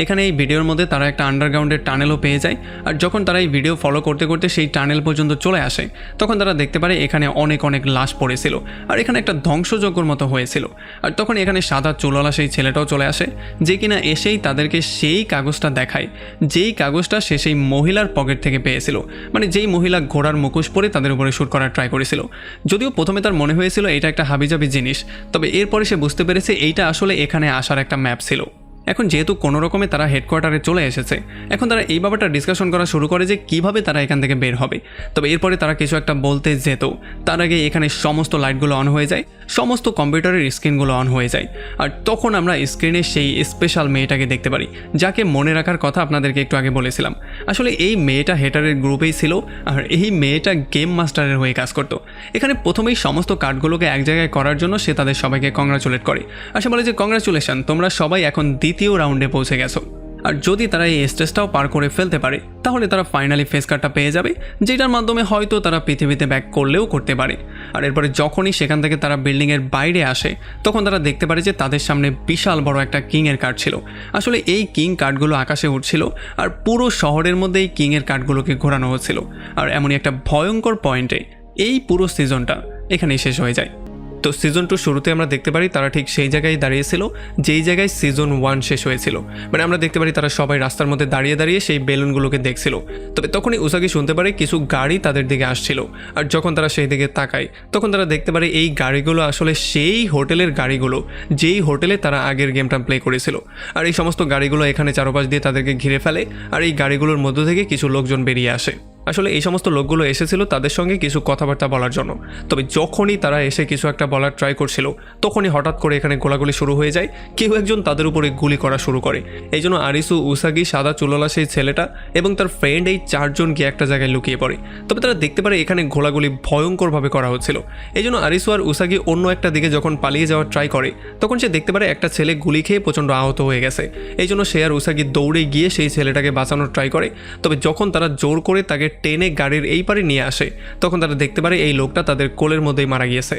এখানে এই ভিডিওর মধ্যে তারা একটা আন্ডারগ্রাউন্ডের টানেলও পেয়ে যায়। আর যখন তারা এই ভিডিও ফলো করতে করতে সেই টানেল পর্যন্ত চলে আসে, তখন তারা দেখতে পারে এখানে অনেক অনেক লাশ পড়েছিল, আর এখানে একটা ধ্বংসযজ্ঞর মতো হয়েছিল। আর তখন এখানে সাদা চুলওয়ালা সেই ছেলেটাও চলে আসে, যে কিনা এসেই তাদেরকে সেই কাগজটা দেখায়, যেই কাগজটা সে সেই মহিলার পকেট থেকে পেয়েছিল। মানে যেই মহিলা ঘোড়ার মুখোশ পরে তাদের উপরে শ্যুট করার ট্রাই করেছিল। যদিও প্রথমে তার মনে হয়েছিল এটা একটা হাবিজাবি জিনিস, তবে এরপরে সে বুঝতে পেরেছে এইটা আসলে এখানে আসার একটা ম্যাপ ছিল। এখন যেহেতু কোনো রকমে তারা হেডকোয়ার্টারে চলে এসেছে, এখন তারা এই ব্যাপারটা ডিসকাশন করা শুরু করে যে কিভাবে তারা এখান থেকে বের হবে। তবে এরপরে তারা কিছু একটা বলতে যেত, তার আগে এখানে সমস্ত লাইটগুলো অন হয়ে যায়, সমস্ত কম্পিউটারের স্ক্রিনগুলো অন হয়ে যায়। আর তখন আমরা স্ক্রিনে সেই স্পেশাল মেয়েটাকে দেখতে পারি, যাকে মনে রাখার কথা আপনাদেরকে একটু আগে বলেছিলাম। আসলে এই মেয়েটা হেটারের গ্রুপেই ছিল, আর এই মেয়েটা গেম মাস্টারের হয়ে কাজ করতো। এখানে প্রথমেই সমস্ত কার্ডগুলোকে এক জায়গায় করার জন্য সে তাদের সবাইকে কংগ্রাচুলেট করে। আর সে বলে যে কংগ্রাচুলেশন, তোমরা সবাই এখন দ্বিতীয় রাউন্ডে পৌঁছে গেছো। আর যদি তারা এই স্টেজটাও পার করে ফেলতে পারে, তাহলে তারা ফাইনালি ফেস কার্ডটা পেয়ে যাবে, যেটার মাধ্যমে হয়তো তারা পৃথিবীতে ব্যাক করলেও করতে পারে। আর এরপরে যখনই সেখান থেকে তারা বিল্ডিংয়ের বাইরে আসে, তখন তারা দেখতে পারে যে তাদের সামনে বিশাল বড় একটা কিংয়ের কার্ড ছিল। আসলে এই কিং কার্ডগুলো আকাশে উঠছিল, আর পুরো শহরের মধ্যে এই কিংয়ের কার্ডগুলোকে ঘোরানো হচ্ছিল। আর এমনই একটা ভয়ঙ্কর পয়েন্টে এই পুরো সিজনটা এখানেই শেষ হয়ে যায়। তো সিজন 2 শুরুতে আমরা দেখতে পারি তারা ঠিক সেই জায়গায় দাঁড়িয়েছিল যেই জায়গায় সিজন 1 শেষ হয়েছিল। মানে আমরা দেখতে পারি তারা সবাই রাস্তার মধ্যে দাঁড়িয়ে দাঁড়িয়ে সেই বেলুনগুলোকে দেখছিল। তবে তখনই উসাগি শুনতে পারে কিছু গাড়ি তাদের দিকে আসছিল। আর যখন তারা সেই দিকে তাকায়, তখন তারা দেখতে পারে এই গাড়িগুলো আসলে সেই হোটেলের গাড়িগুলো, যেই হোটেলে তারা আগের গেমটা প্লে করেছিল। আর এই সমস্ত গাড়িগুলো এখানে চারপাশ দিয়ে তাদেরকে ঘিরে ফেলে, আর এই গাড়িগুলোর মধ্য থেকে কিছু লোকজন বেরিয়ে আসে। আসলে এই সমস্ত লোকগুলো এসেছিল তাদের সঙ্গে কিছু কথাবার্তা বলার জন্য। তবে যখনই তারা এসে কিছু একটা বলার ট্রাই করছিল, তখনই হঠাৎ করে এখানে গোলাগুলি শুরু হয়ে যায়। কেউ একজন তাদের উপরে গুলি করা শুরু করে। এই জন্য আরিসু, উসাগি, সাদা চুলওয়ালা সেই ছেলেটা এবং তার ফ্রেন্ড এই চারজন গিয়ে একটা জায়গায় লুকিয়ে পড়ে। তবে তারা দেখতে পারে এখানে গোলাগুলি ভয়ঙ্করভাবে করা হচ্ছিল। এই জন্য আরিসু আর উসাগি অন্য একটা দিকে যখন পালিয়ে যাওয়ার ট্রাই করে, তখন সে দেখতে পারে একটা ছেলে গুলি খেয়ে প্রচণ্ড আহত হয়ে গেছে। এই জন্য সে আর উসাগি দৌড়ে গিয়ে সেই ছেলেটাকে বাঁচানোর ট্রাই করে। তবে যখন তারা জোর করে তাকে টেনে গাড়ির এই পারে নিয়ে আসে, তখন তারা দেখতে পারে এই লোকটা তাদের কোলের মধ্যেই মারা গিয়েছে।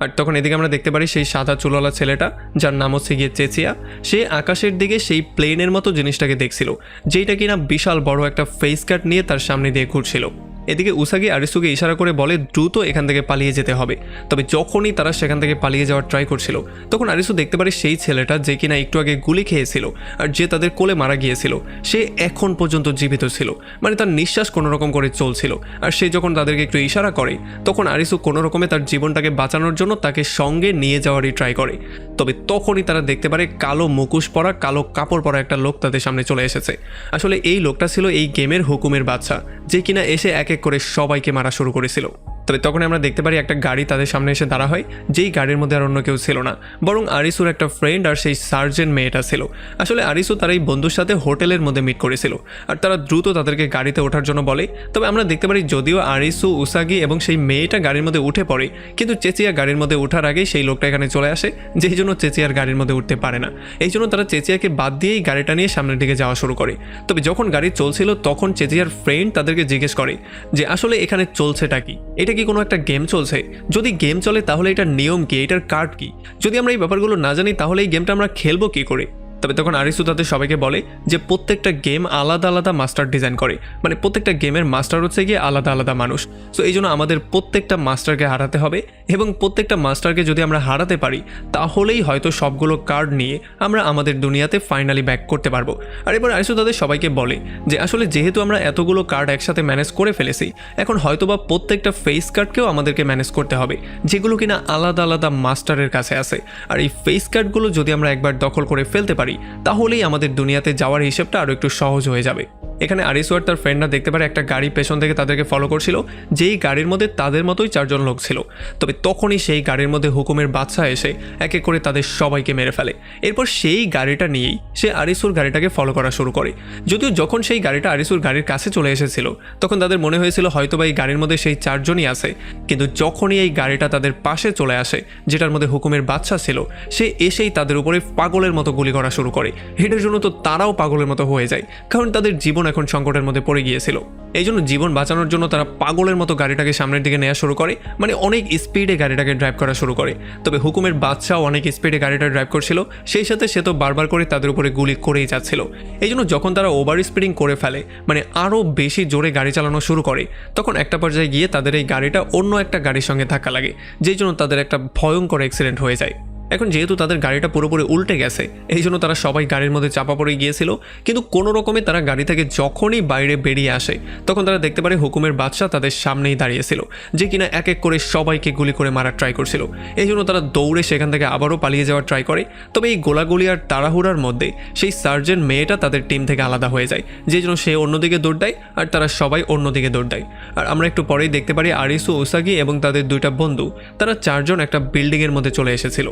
আর তখন এদিকে আমরা দেখতে পারি সেই সাদা চুলওয়ালা ছেলেটা, যার নাম হচ্ছে গিয়ে চেচিয়া, সে আকাশের দিকে সেই প্লেনের মতো জিনিসটাকে দেখছিল, যেটা কিনা বিশাল বড় একটা ফেস কাট নিয়ে তার সামনে দিয়ে ঘুরছিল। এদিকে উসাগি আরিসুকে ইশারা করে বলে দ্রুত এখান থেকে পালিয়ে যেতে হবে। তবে যখনই তারা সেখান থেকে পালিয়ে যাওয়ার ট্রাই করছিল, তখন আরিসু দেখতে পারে সেই ছেলেটা, যে কিনা একটু আগে গুলি খেয়েছিল আর যে তাদের কোলে মারা গিয়েছিল, সে এখন পর্যন্ত জীবিত ছিল। মানে তার নিঃশ্বাস কোনো রকম করে চলছিল। আর সে যখন তাদেরকে একটু ইশারা করে, তখন আরিসু কোনো রকমে তার জীবনটাকে বাঁচানোর জন্য তাকে সঙ্গে নিয়ে যাওয়ারই ট্রাই করে। তবে তখনই তারা দেখতে পারে কালো মুখোশ পরা, কালো কাপড় পরা একটা লোক তাদের সামনে চলে এসেছে। আসলে এই লোকটা ছিল এই গেমের হুকুমের বাদশা, যে কিনা এসে এক এক করে সবাইকে মারা শুরু করেছিল। তবে তখন আমরা দেখতে পারি একটা গাড়ি তাদের সামনে এসে দাঁড়া হয়, যেই গাড়ির মধ্যে আর অন্য কেউ ছিল না, বরং আরিসুর একটা ফ্রেন্ড আর সেই সার্জেন্ট মেয়েটা ছিল। আসলে আরিসু তার এই বন্ধুর সাথে হোটেলের মধ্যে মিট করেছিল, আর তারা দ্রুত তাদেরকে গাড়িতে ওঠার জন্য বলে। তবে আমরা দেখতে পারি যদিও আরিসু, উসাগি এবং সেই মেয়েটা গাড়ির মধ্যে উঠে পড়ে, কিন্তু চেচিয়া গাড়ির মধ্যে ওঠার আগেই সেই লোকটা এখানে চলে আসে, যেই জন্য চেচিয়ার গাড়ির মধ্যে উঠতে পারে না। এই জন্য তারা চেচিয়াকে বাদ দিয়েই গাড়িটা নিয়ে সামনের দিকে যাওয়া শুরু করে। তবে যখন গাড়ি চলছিল তখন চেচিয়ার ফ্রেন্ড তাদেরকে জিজ্ঞেস করে যে আসলে এখানে চলছেটা কি, এটা কি কোনো একটা গেম চলছে? যদি গেম চলে তাহলে এটার নিয়ম কি, এটার কার্ড কি? যদি আমরা এই ব্যাপারগুলো না জানি তাহলে এই গেমটা আমরা খেলবো কি করে? তবে তখন আরিসু তাদের সবাইকে বলে যে প্রত্যেকটা গেম আলাদা আলাদা মাস্টার ডিজাইন করে, মানে প্রত্যেকটা গেমের মাস্টার হচ্ছে গিয়ে আলাদা আলাদা মানুষ। সো এই জন্য আমাদের প্রত্যেকটা মাস্টারকে হারাতে হবে, এবং প্রত্যেকটা মাস্টারকে যদি আমরা হারাতে পারি তাহলেই হয়তো সবগুলো কার্ড নিয়ে আমরা আমাদের দুনিয়াতে ফাইনালি ব্যাক করতে পারবো। আর এবার আরিসু তাদের সবাইকে বলে যে আসলে যেহেতু আমরা এতগুলো কার্ড একসাথে ম্যানেজ করে ফেলেছি, এখন হয়তোবা প্রত্যেকটা ফেস কার্ডকেও আমাদেরকে ম্যানেজ করতে হবে, যেগুলো কিনা আলাদা আলাদা মাস্টারের কাছে আছে। আর এই ফেস কার্ডগুলো যদি আমরা একবার দখল করে ফেলতে পারি তাহলেই আমাদের দুনিয়াতে যাওয়ার হিসেবটা আরও একটু সহজ হয়ে যাবে। এখানে আরিসু আর তার ফ্রেন্ডরা দেখতে পারে একটা গাড়ি পেছন থেকে তাদেরকে ফলো করছিল, যেই গাড়ির মধ্যে তাদের মতোই 4 জন লোক ছিল। তবে তখনই সেই গাড়ির মধ্যে হুকুমের বাদশা এসে এক এক করে তাদের সবাইকে মেরে ফেলে। এরপর সেই গাড়িটা নিয়েই সে আরিসুর গাড়িটাকে ফলো করা শুরু করে। যদিও যখন সেই গাড়িটা আরিসুর গাড়ির কাছে চলে এসেছিল তখন তাদের মনে হয়েছিল হয়তোবা এই গাড়ির মধ্যে সেই 4 জনই আছে, কিন্তু যখনই এই গাড়িটা তাদের পাশে চলে আসে, যেটার মধ্যে হুকুমের বাদশা ছিল, সে এসেই তাদের উপরে পাগলের মতো গুলি করা শুরু করে। এটার জন্য তো তারাও পাগলের মতো হয়ে যায়, কারণ তাদের জীবন এখন সংকটের মধ্যে পড়ে গিয়েছিল। এই জন্য জীবন বাঁচানোর জন্য তারা পাগলের মতো গাড়িটাকে সামনের দিকে নেওয়া শুরু করে, মানে অনেক স্পিডে গাড়িটাকে ড্রাইভ করা শুরু করে। তবে হুকুমের বাদশাও অনেক স্পিডে গাড়িটা ড্রাইভ করছিল, সেই সাথে সে তো বারবার করে তাদের উপরে গুলি করেই যাচ্ছিল। এই জন্য যখন তারা ওভার স্পিডিং করে ফেলে, মানে আরও বেশি জোরে গাড়ি চালানো শুরু করে, তখন একটা পর্যায়ে গিয়ে তাদের এই গাড়িটা অন্য একটা গাড়ির সঙ্গে ধাক্কা লাগে, যেই জন্য তাদের একটা ভয়ঙ্কর অ্যাক্সিডেন্ট হয়ে যায়। এখন যেহেতু তাদের গাড়িটা পুরোপুরি উল্টে গেছে, এই জন্য তারা সবাই গাড়ির মধ্যে চাপা পড়ে গিয়েছিল, কিন্তু কোনো রকমে তারা গাড়ি থেকে যখনই বাইরে বেরিয়ে আসে তখন তারা দেখতে পারে হুকুমের বাদশা তাদের সামনেই দাঁড়িয়েছিল, যে কিনা এক এক করে সবাইকে গুলি করে মারার ট্রাই করছিল। এই জন্য তারা দৌড়ে সেখান থেকে আবারও পালিয়ে যাওয়ার ট্রাই করে। তবে এই গোলাগুলি আর তাড়াহুড়ার মধ্যে সেই সার্জেন্ট মেয়েটা তাদের টিম থেকে আলাদা হয়ে যায়, যে জন্য সে অন্যদিকে দৌড় দেয় আর তারা সবাই অন্যদিকে দৌড় দেয়। আর আমরা একটু পরেই দেখতে পারি আরিসু, উসাগি এবং তাদের 2টা বন্ধু, তারা 4 জন একটা বিল্ডিংয়ের মধ্যে চলে এসেছিল।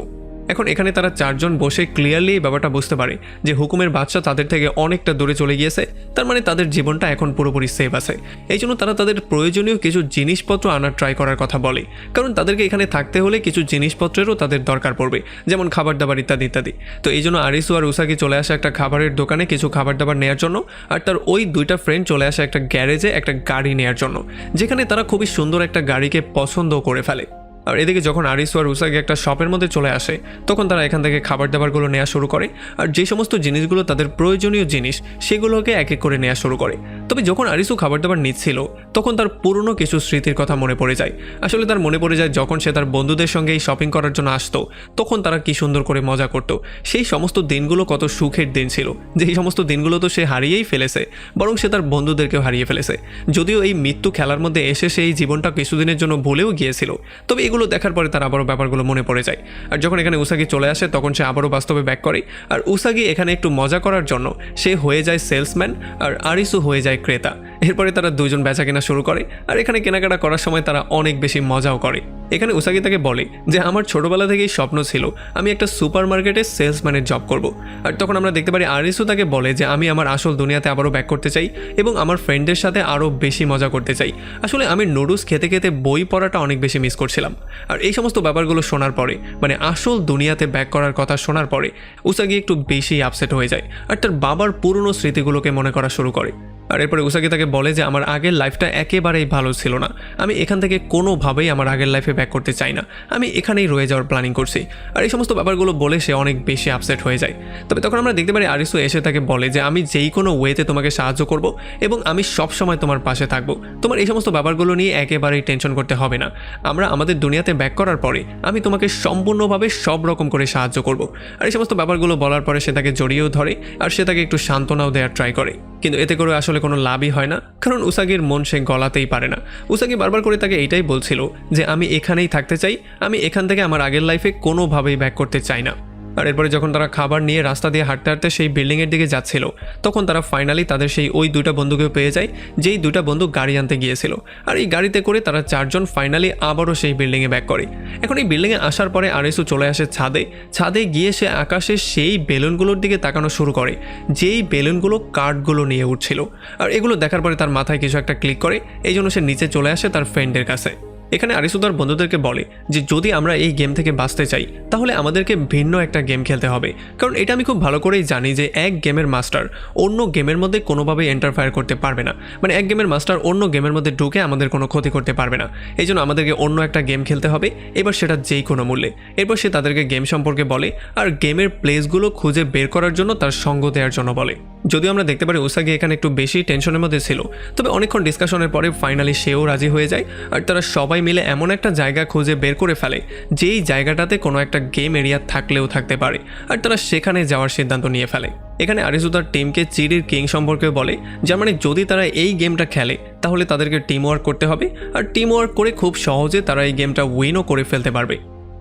এখন এখানে তারা 4 জন বসে ক্লিয়ারলি ব্যাপারটা বুঝতে পারে যে হুকুমের বাদশা তাদের থেকে অনেকটা দূরে চলে গিয়েছে, তার মানে তাদের জীবনটা এখন পুরোপুরি সেফ আছে। এই জন্য তারা তাদের প্রয়োজনীয় কিছু জিনিসপত্র আনার ট্রাই করার কথা বলে, কারণ তাদেরকে এখানে থাকতে হলে কিছু জিনিসপত্রেরও তাদের দরকার পড়বে, যেমন খাবার দাবার ইত্যাদি ইত্যাদি। তো এই জন্য আরিসু আর উসাগি চলে আসে একটা খাবারের দোকানে কিছু খাবার দাবার নেওয়ার জন্য, আর তার ওই 2টা ফ্রেন্ড চলে আসে একটা গ্যারেজে একটা গাড়ি নেওয়ার জন্য, যেখানে তারা খুবই সুন্দর একটা গাড়িকে পছন্দও করে ফেলে। আর এদিকে যখন আরিসু আর উসাগি একটা শপের মধ্যে চলে আসে তখন তারা এখান থেকে খাবার দাবারগুলো নেওয়া শুরু করে, আর যে সমস্ত জিনিসগুলো তাদের প্রয়োজনীয় জিনিস সেগুলোকে এক এক করে নেওয়া শুরু করে। তবে যখন আরিসু খাবার দাবার নিচ্ছিল তখন তার পুরনো কিছু স্মৃতির কথা মনে পড়ে যায়। আসলে তার মনে পড়ে যায় যখন সে তার বন্ধুদের সঙ্গে এই শপিং করার জন্য আসতো তখন তারা কি সুন্দর করে মজা করতো। সেই সমস্ত দিনগুলো কত সুখের দিন ছিল, যে এই সমস্ত দিনগুলো তো সে হারিয়েই ফেলেছে, বরং সে তার বন্ধুদেরকেও হারিয়ে ফেলেছে। যদিও এই মৃত্যু খেলার মধ্যে এসে সেই জীবনটা কিছুদিনের জন্য ভুলেও গিয়েছিল, তবে এগুলো দেখার পরে তার আবারও ব্যাপারগুলো মনে পড়ে যায়। আর যখন এখানে উসাগি চলে আসে তখন সে আবারও বাস্তবে ব্যাক করে, আর উসাগি এখানে একটু মজা করার জন্য সে হয়ে যায় সেলসম্যান আর আরিসু হয়ে যায় ক্রেতা। এরপরে তারা 2 জন বেচা কেনা শুরু করে, আর এখানে কেনাকাটা করার সময় তারা অনেক বেশি মজাও করে। এখানে উসাগি তাকে বলে যে আমার ছোটবেলা থেকেই স্বপ্ন ছিল আমি একটা সুপার মার্কেটে সেলসম্যানের জব করব। আর তখন আমরা দেখতে পারি আরিসু তাকে বলে যে আমি আমার আসল দুনিয়াতে আবারও ব্যাক করতে চাই এবং আমার ফ্রেন্ডদের সাথে আরও বেশি মজা করতে চাই। আসলে আমি নুডলস খেতে খেতে বই পড়াটা অনেক বেশি মিস করছিলাম। আর এই সমস্ত ব্যাপারগুলো শোনার পরে, মানে আসল দুনিয়াতে ব্যাক করার কথা শোনার পরে উসাগি একটু বেশি আপসেট হয়ে যায়, আর তার বাবার পুরনো স্মৃতিগুলোকে মনে করা শুরু করে। আর এরপরে উসাগি তাকে বলে যে আমার আগের লাইফটা একেবারেই ভালো ছিল না, আমি এখান থেকে কোনোভাবেই আমার আগের লাইফে ব্যাক করতে চাই না, আমি এখানেই রয়ে যাওয়ার প্ল্যানিং করছি। আর এই সমস্ত ব্যাপারগুলো বলে সে অনেক বেশি আপসেট হয়ে যায়। তবে তখন আমরা দেখতে পারি আরিসু এসে তাকে বলে যে আমি যেই কোনো ওয়েতে তোমাকে সাহায্য করব এবং আমি সব সময় তোমার পাশে থাকবো, তোমার এই সমস্ত ব্যাপারগুলো নিয়ে একেবারেই টেনশন করতে হবে না। আমরা আমাদের দুনিয়াতে ব্যাক করার পরে আমি তোমাকে সম্পূর্ণভাবে সব রকম করে সাহায্য করব। আর এই সমস্ত ব্যাপারগুলো বলার পরে সে তাকে জড়িয়েও ধরে আর সে তাকে একটু সান্ত্বনাও দেওয়ার ট্রাই করে, কিন্তু এতে করে আসলে কোনো লাভই হয় না, কারণ উসাগির মন সে গলাতেই পারে না। উসাগি বারবার করে তাকে এটাই বলছিল যে আমি এখানেই থাকতে চাই, আমি এখান থেকে আমার আগের লাইফে কোনোভাবেই ব্যাক করতে চাই না। আর এরপরে যখন তারা খাবার নিয়ে রাস্তা দিয়ে হাঁটতে হাঁটতে সেই বিল্ডিংয়ের দিকে যাচ্ছিল তখন তারা ফাইনালি তাদের সেই ওই দুইটা বন্ধুকেও পেয়ে যায়, যেই দুইটা বন্ধু গাড়ি আনতে গিয়েছিল। আর এই গাড়িতে করে তারা চারজন ফাইনালি আবারও সেই বিল্ডিংয়ে ব্যাক করে। এখন এই বিল্ডিংয়ে আসার পরে আরিসু চলে আসে ছাদে গিয়ে সে আকাশে সেই বেলুনগুলোর দিকে তাকানো শুরু করে, যেই বেলুনগুলো কার্ডগুলো নিয়ে উঠছিল। আর এগুলো দেখার পরে তার মাথায় কিছু একটা ক্লিক করে, এই জন্য সে নিচে চলে আসে তার ফ্রেন্ডের কাছে। এখানে আরিসু তার বন্ধুদেরকে বলে যে যদি আমরা এই গেম থেকে বাঁচতে চাই তাহলে আমাদেরকে ভিন্ন একটা গেম খেলতে হবে, কারণ এটা আমি খুব ভালো করেই জানি যে এক গেমের মাস্টার অন্য গেমের মধ্যে কোনোভাবেই এন্টারফায়ার করতে পারবে না, মানে এক গেমের মাস্টার অন্য গেমের মধ্যে ঢুকে আমাদের কোনো ক্ষতি করতে পারবে না। এই জন্য আমাদেরকে অন্য একটা গেম খেলতে হবে, এবার সেটা যেই কোনো মূল্যে। এরপর সে তাদেরকে গেম সম্পর্কে বলে আর গেমের প্লেসগুলো খুঁজে বের করার জন্য তার সঙ্গ দেওয়ার জন্য বলে। যদিও আমরা দেখতে পারি উসাগি এখানে একটু বেশি টেনশনের মধ্যে ছিল, তবে অনেকক্ষণ ডিসকাশনের পরে ফাইনালি সেও রাজি হয়ে যায়। আর তারা সবাই মিলে এমন একটা জায়গা খুঁজে বের করে ফেলে যেই জায়গাটাতে কোনো একটা গেম এরিয়া থাকলেও থাকতে পারে, আর তারা সেখানে যাওয়ার সিদ্ধান্ত নিয়ে ফেলে। এখানে আরিসু তার টিমকে চিরির কিং সম্পর্কে বলে, যার মানে যদি তারা এই গেমটা খেলে তাহলে তাদেরকে টিম ওয়ার্ক করতে হবে, আর টিম ওয়ার্ক করে খুব সহজে তারা এই গেমটা উইনও করে ফেলতে পারবে।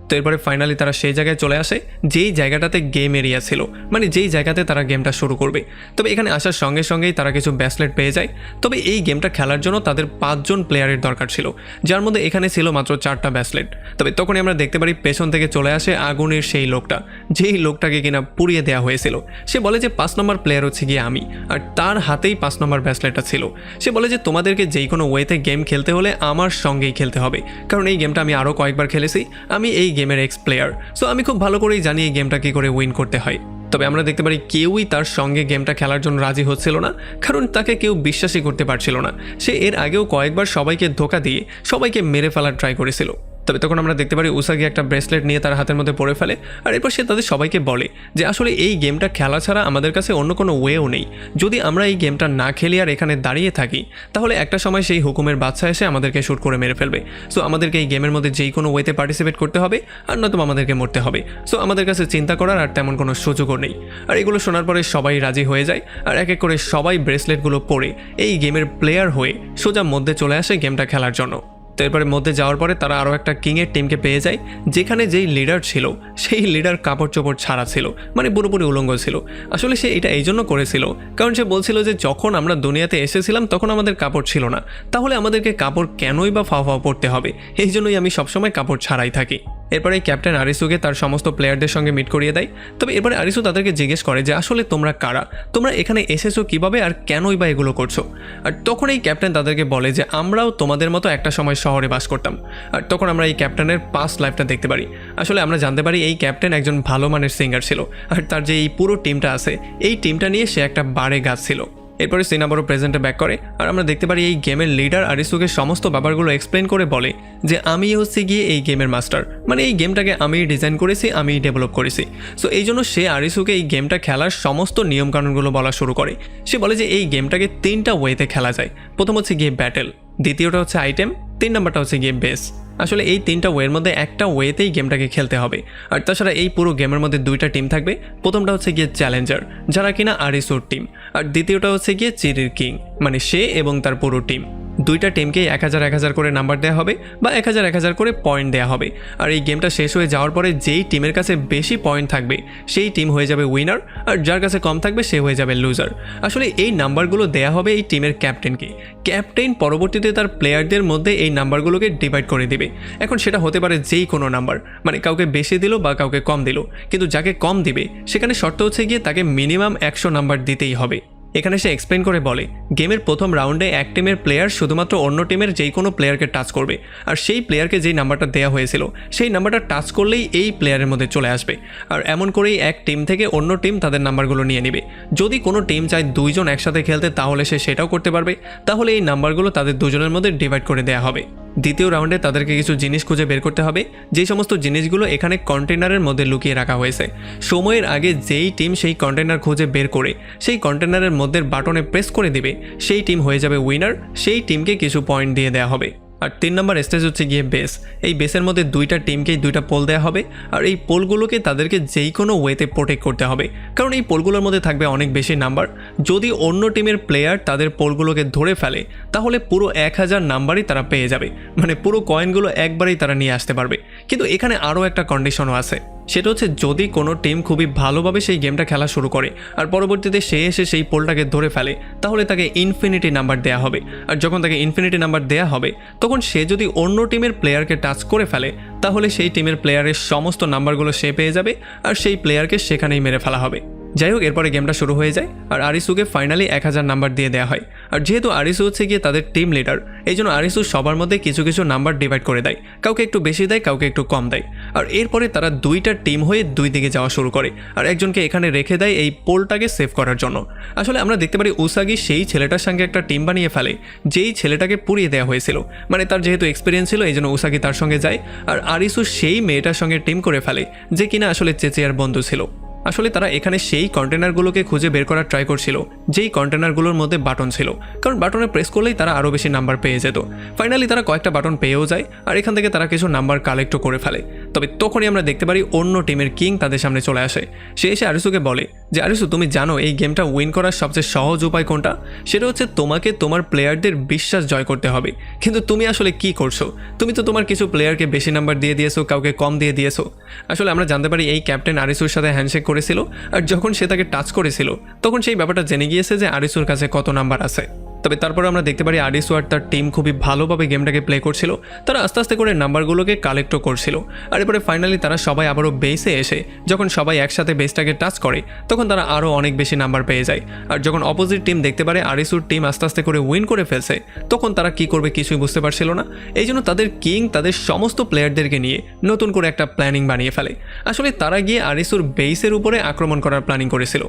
তো এরপরে ফাইনালি তারা সেই জায়গায় চলে আসে যেই জায়গাটাতে গেম এরিয়া ছিল, মানে যেই জায়গাতে তারা গেমটা শুরু করবে। তবে এখানে আসার সঙ্গে সঙ্গেই তারা কিছু ব্যাসলেট পেয়ে যায়। তবে এই গেমটা খেলার জন্য তাদের 5 জন প্লেয়ারের দরকার ছিল, যার মধ্যে এখানে ছিল মাত্র 4টা ব্যাসলেট। তবে তখনই আমরা দেখতে পারি পেছন থেকে চলে আসে আগুনের সেই লোকটা, যেই লোকটাকে কিনা পুড়িয়ে দেওয়া হয়েছিল। সে বলে যে 5 নম্বর প্লেয়ার হচ্ছে গিয়ে আমি, আর তার হাতেই 5 নম্বর ব্যাসলেটটা ছিল। সে বলে যে তোমাদেরকে যেই কোনো ওয়েতে গেম খেলতে হলে আমার সঙ্গেই খেলতে হবে, কারণ এই গেমটা আমি আরও কয়েকবার খেলেছি, আমি এই গেমের এক্স প্লেয়ার, সো আমি খুব ভালো করেই জানি এই গেমটা কী করে উইন করতে হয়। তবে আমরা দেখতে পারি কেউই তার সঙ্গে গেমটা খেলার জন্য রাজি হচ্ছিল না, কারণ তাকে কেউ বিশ্বাসই করতে পারছিল না। সে এর আগেও কয়েকবার সবাইকে ধোঁকা দিয়ে সবাইকে মেরে ফেলার ট্রাই করেছিল। তবে তখন আমরা দেখতে পারি উসাগি একটা ব্রেসলেট নিয়ে তার হাতের মধ্যে পরে ফেলে, আর এরপর সে তাদের সবাইকে বলে যে আসলে এই গেমটা খেলা ছাড়া আমাদের কাছে অন্য কোনো ওয়েও নেই। যদি আমরা এই গেমটা না খেলি আর এখানে দাঁড়িয়ে থাকি তাহলে একটা সময় সেই হুকুমের বাচ্চা এসে আমাদেরকে শ্যুট করে মেরে ফেলবে। সো আমাদেরকে এই গেমের মধ্যে যেই কোনো ওয়েতে পার্টিসিপেট করতে হবে, আর নয়তো আমাদেরকে মরতে হবে। সো আমাদের কাছে চিন্তা করার আর তেমন কোনো সুযোগও নেই। আর এগুলো শোনার পরে সবাই রাজি হয়ে যায়, আর এক এক করে সবাই ব্রেসলেটগুলো পরে এই গেমের প্লেয়ার হয়ে সোজা মধ্যে চলে আসে গেমটা খেলার জন্য। তো এরপরে মধ্যে যাওয়ার পরে তারা আরও একটা কিংয়ের টিমকে পেয়ে যায়, যেখানে যেই লিডার ছিল সেই লিডার কাপড় চোপড় ছাড়া ছিল, মানে পুরোপুরি উলঙ্গ ছিল। আসলে সে এটা এই জন্য করেছিল কারণ সে বলছিল যে যখন আমরা দুনিয়াতে এসেছিলাম তখন আমাদের কাপড় ছিল না, তাহলে আমাদেরকে কাপড় কেনই বা ফাও পরতে হবে, এই জন্যই আমি সবসময় কাপড় ছাড়াই থাকি। এরপরে ক্যাপ্টেন আরিসুকে তার সমস্ত প্লেয়ারদের সঙ্গে মিট করিয়ে দেয়। তবে এরপরে আরিসু তাদেরকে জিজ্ঞেস করে যে আসলে তোমরা কারা, তোমরা এখানে এসেছো কিভাবে, আর কেনই বা এগুলো করছো। আর তখন এই ক্যাপ্টেন তাদেরকে বলে যে আমরাও তোমাদের মতো একটা সময় শহরে বাস করতাম। আর তখন আমরা এই ক্যাপ্টেনের পাস্ট লাইফটা দেখতে পারি। আসলে আমরা জানতে পারি এই ক্যাপ্টেন একজন ভালো মানের সিঙ্গার ছিল, আর তার যে এই পুরো টিমটা আছে এই টিমটা নিয়ে সে একটা বারে গাছ ছিল। এরপরে সিন আবারও প্রেজেন্টে ব্যাক করে, আর আমরা দেখতে পারি এই গেমের লিডার আরিসুকে সমস্ত ব্যাপারগুলো এক্সপ্লেন করে বলে যে আমি হচ্ছে গিয়ে এই গেমের মাস্টার, মানে এই গেমটাকে আমিই ডিজাইন করেছি, আমিই ডেভেলপ করেছি। সো এই জন্য সে আরিসুকে এই গেমটা খেলার সমস্ত নিয়মকানুনগুলো বলা শুরু করে। সে বলে যে এই গেমটাকে 3টা ওয়েতে খেলা যায়। প্রথম হচ্ছে গিয়ে ব্যাটেল, দ্বিতীয়টা হচ্ছে আইটেম, 3 নম্বরটা হচ্ছে গিয়ে বেস। আসলে এই 3টা ওয়ের মধ্যে একটা ওয়েতেই গেমটাকে খেলতে হবে। আর তাছাড়া এই পুরো গেমের মধ্যে 2টা টিম থাকবে। প্রথমটা হচ্ছে গিয়ে চ্যালেঞ্জার, যারা কিনা আরিসুর টিম, আর দ্বিতীয়টা হচ্ছে গিয়ে চিরির কিং, মানে সে এবং তার পুরো টিম। 2টা টিমকেই 1000 করে নাম্বার দেওয়া হবে বা 1000 করে পয়েন্ট দেওয়া হবে। আর এই গেমটা শেষ হয়ে যাওয়ার পরে যেই টিমের কাছে বেশি পয়েন্ট থাকবে সেই টিম হয়ে যাবে উইনার, আর যার কাছে কম থাকবে সে হয়ে যাবে লুজার। আসলে এই নাম্বারগুলো দেওয়া হবে এই টিমের ক্যাপ্টেনকে। ক্যাপ্টেন পরবর্তীতে তার প্লেয়ারদের মধ্যে এই নাম্বারগুলোকে ডিভাইড করে দিবে। এখন সেটা হতে পারে যেই কোনো নাম্বার, মানে কাউকে বেশি দিল বা কাউকে কম দিল, কিন্তু যাকে কম দিবে সেখানে শর্ত হচ্ছে গিয়ে তাকে মিনিমাম 100 নাম্বার দিতেই হবে। এখানে সে এক্সপ্লেন করে বলে গেমের প্রথম রাউন্ডে এক টিমের প্লেয়ার শুধুমাত্র অন্য টিমের যেই কোনো প্লেয়ারকে টাচ করবে, আর সেই প্লেয়ারকে যেই নাম্বারটা দেওয়া হয়েছিল সেই নাম্বারটা টাচ করলেই এই প্লেয়ারের মধ্যে চলে আসবে। আর এমন করেই এক টিম থেকে অন্য টিম তাদের নাম্বারগুলো নিয়ে নেবে। যদি কোনো টিম চায় 2 জন একসাথে খেলতে তাহলে সে সেটাও করতে পারবে, তাহলে এই নাম্বারগুলো তাদের 2 জনের মধ্যে ডিভাইড করে দেওয়া হবে। দ্বিতীয় রাউন্ডে তাদেরকে কিছু জিনিস খুঁজে বের করতে হবে, যেই সমস্ত জিনিসগুলো এখানে কন্টেনারের মধ্যে লুকিয়ে রাখা হয়েছে। সময়ের আগে যেই টিম সেই কন্টেনার খুঁজে বের করে সেই কন্টেনারের মধ্যে বাটনে প্রেস করে দিবে সেই টিম হয়ে যাবে উইনার, সেই টিমকে কিছু পয়েন্ট দিয়ে দেওয়া হবে। আর 3 নম্বর স্টেজ হচ্ছে গিয়ে বেস। এই বেসের মধ্যে 2টা টিমকেই 2টা পোল দেওয়া হবে, আর এই পোলগুলোকে তাদেরকে যেই কোনো ওয়েতে প্রোটেক্ট করতে হবে, কারণ এই পোলগুলোর মধ্যে থাকবে অনেক বেশি নাম্বার। যদি অন্য টিমের প্লেয়ার তাদের পোলগুলোকে ধরে ফেলে তাহলে পুরো 1000 নাম্বারই তারা পেয়ে যাবে, মানে পুরো কয়েনগুলো একবারেই তারা নিয়ে আসতে পারবে। কিন্তু এখানে আরও একটা কন্ডিশনও আছে, সেটা হচ্ছে যদি কোনো টিম খুবই ভালোভাবে সেই গেমটা খেলা শুরু করে আর পরবর্তীতে সে এসে সেই পোলটাকে ধরে ফেলে, তাহলে তাকে ইনফিনিটি নাম্বার দেয়া হবে। আর যখন তাকে ইনফিনিটি নাম্বার দেয়া হবে, তখন সে যদি অন্য টিমের প্লেয়ারকে টাচ করে ফেলে, তাহলে সেই টিমের প্লেয়ারের সমস্ত নাম্বারগুলো সে পেয়ে যাবে আর সেই প্লেয়ারকে সেখানেই মেরে ফেলা হবে। যাই হোক, এরপরে গেমটা শুরু হয়ে যায় আর আরিসুকে ফাইনালি 1000 নাম্বার দিয়ে দেওয়া হয়। আর যেহেতু আরিসু হচ্ছে গিয়ে তাদের টিম লিডার, এই জন্য আরিসু সবার মধ্যে কিছু কিছু নাম্বার ডিভাইড করে দেয়, কাউকে একটু বেশি দেয়, কাউকে একটু কম দেয়। আর এরপরে তারা দুইটা টিম হয়ে দুই দিকে যাওয়া শুরু করে আর একজনকে এখানে রেখে দেয় এই পোলটাকে সেভ করার জন্য। আসলে আমরা দেখতে পারি উসাগি সেই ছেলেটার সঙ্গে একটা টিম বানিয়ে ফেলে যেই ছেলেটাকে পুড়িয়ে দেওয়া হয়েছিল, মানে তার যেহেতু এক্সপিরিয়েন্স ছিল এই জন্য উসাগি তার সঙ্গে যায়। আর আরিসু সেই মেয়েটার সঙ্গে টিম করে ফেলে যে কিনা আসলে চেচিয়ার বন্ধু ছিল। আসলে তারা এখানে সেই কন্টেনারগুলোকে খুঁজে বের করার ট্রাই করছিল যেই কন্টেনারগুলোর মধ্যে বাটন ছিল, কারণ বাটনে প্রেস করলেই তারা আরও বেশি নাম্বার পেয়ে যেত। ফাইনালি তারা কয়েকটা বাটন পেয়েও যায় আর এখান থেকে তারা কিছু নাম্বার কালেক্টও করে ফেলে। তবে তখনই আমরা দেখতে পারি অন্য টিমের কিং তাদের সামনে চলে আসে। সে এসে আরিসুকে বলে যে আরিসু, তুমি জানো এই গেমটা উইন করার সবচেয়ে সহজ উপায় কোনটা? সেটা হচ্ছে তোমাকে তোমার প্লেয়ারদের বিশ্বাস জয় করতে হবে। কিন্তু তুমি আসলে কি করছো? তুমি তো তোমার কিছু প্লেয়ারকে বেশি নাম্বার দিয়ে দিয়েছো, কাউকে কম দিয়ে দিয়েছো। আসলে আমরা জানতে পারি এই ক্যাপ্টেন আরিসুর সাথে হ্যান্ডশেক করেছিল আর যখন সে তাকে টাচ করেছিল তখন সেই ব্যাপারটা জেনে গিয়েছে যে আরিসুর কাছে কত নাম্বার আছে। তবে তারপরে আমরা দেখতে পারি আরিসু আর তার টিম খুবই ভালোভাবে গেমটাকে প্লে করছিল। তারা আস্তে আস্তে করে নাম্বারগুলোকে কালেক্টও করছিল। আর এরপরে ফাইনালি তারা সবাই আবারও বেসে এসে যখন সবাই একসাথে বেসটাকে টাচ করে তখন তারা আরও অনেক বেশি নাম্বার পেয়ে যায়। আর যখন অপোজিট টিম দেখতে পারে আরিসুর টিম আস্তে আস্তে করে উইন করে ফেলছে, তখন তারা কি করবে কিছুই বুঝতে পারছিল না। এই জন্য তাদের কিং তাদের সমস্ত প্লেয়ারদেরকে নিয়ে নতুন করে একটা প্ল্যানিং বানিয়ে ফেলে। আসলে তারা গিয়ে আরিসুর বেসের উপরে আক্রমণ করার প্ল্যানিং করেছিল।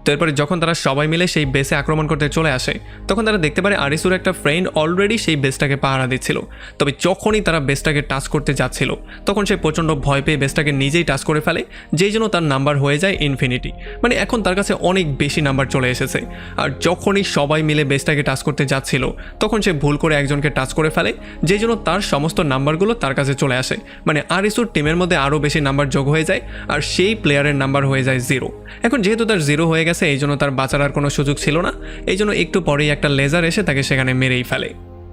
তো এরপরে যখন তারা সবাই মিলে সেই বেসে আক্রমণ করতে চলে আসে, তখন তারা দেখতে পারে আরিসুর একটা ফ্রেন্ড অলরেডি সেই বেসটাকে পাহারা দিচ্ছিল। তবে যখনই তারা বেসটাকে টাচ করতে যাচ্ছিল তখন সে প্রচণ্ড ভয় পেয়ে বেসটাকে নিজেই টাচ করে ফেলে, যেই জন্য তার নাম্বার হয়ে যায় ইনফিনিটি। মানে এখন তার কাছে অনেক বেশি নাম্বার চলে এসেছে। আর যখনই সবাই মিলে বেসটাকে টাচ করতে যাচ্ছিল তখন সে ভুল করে একজনকে টাচ করে ফেলে, যেই জন্য তার সমস্ত নাম্বারগুলো তার কাছে চলে আসে। মানে আরিসুর টিমের মধ্যে আরও বেশি নাম্বার যোগ হয়ে যায় আর সেই প্লেয়ারের নাম্বার হয়ে যায় 0। এখন যেহেতু তার 0 হয়ে গেছে, এই জন্য তার বাঁচার আর কোনো সুযোগ ছিল না। এই জন্য একটু পরেই একটা লেজার এসে তাকে সেখানে মেরেই ফেলে।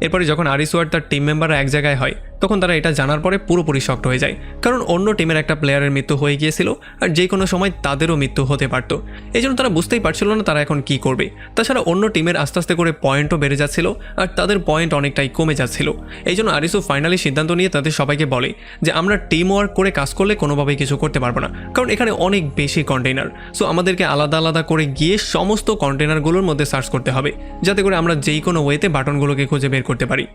এরপরে যখন আরিসু আর তার টিম মেম্বাররা এক জায়গায় হয় তখন তারা এটা জানার পরে পুরোপুরি শক্ট হয়ে যায়, কারণ অন্য টিমের একটা প্লেয়ারের মৃত্যু হয়ে গিয়েছিল আর যে কোনো সময় তাদেরও মৃত্যু হতে পারত। এই জন্য তারা বুঝতেই পারছিল না তারা এখন কি করবে। তাছাড়া অন্য টিমের আস্তে আস্তে করে পয়েন্টও বেড়ে যাচ্ছিল আর তাদের পয়েন্ট অনেকটাই কমে যাচ্ছিল। এই জন্য আরিসু ফাইনালি সিদ্ধান্ত নিয়ে তাদের সবাইকে বলে যে আমরা টিম ওয়ার্ক করে কাজ করলে কোনোভাবেই কিছু করতে পারবো না, কারণ এখানে অনেক বেশি কন্টেইনার। সো আমাদেরকে আলাদা আলাদা করে গিয়ে সমস্ত কন্টেইনারগুলোর মধ্যে সার্চ করতে হবে, যাতে করে আমরা যেই কোনো ওয়েতে বাটনগুলোকে খুঁজে বের করতে পারি।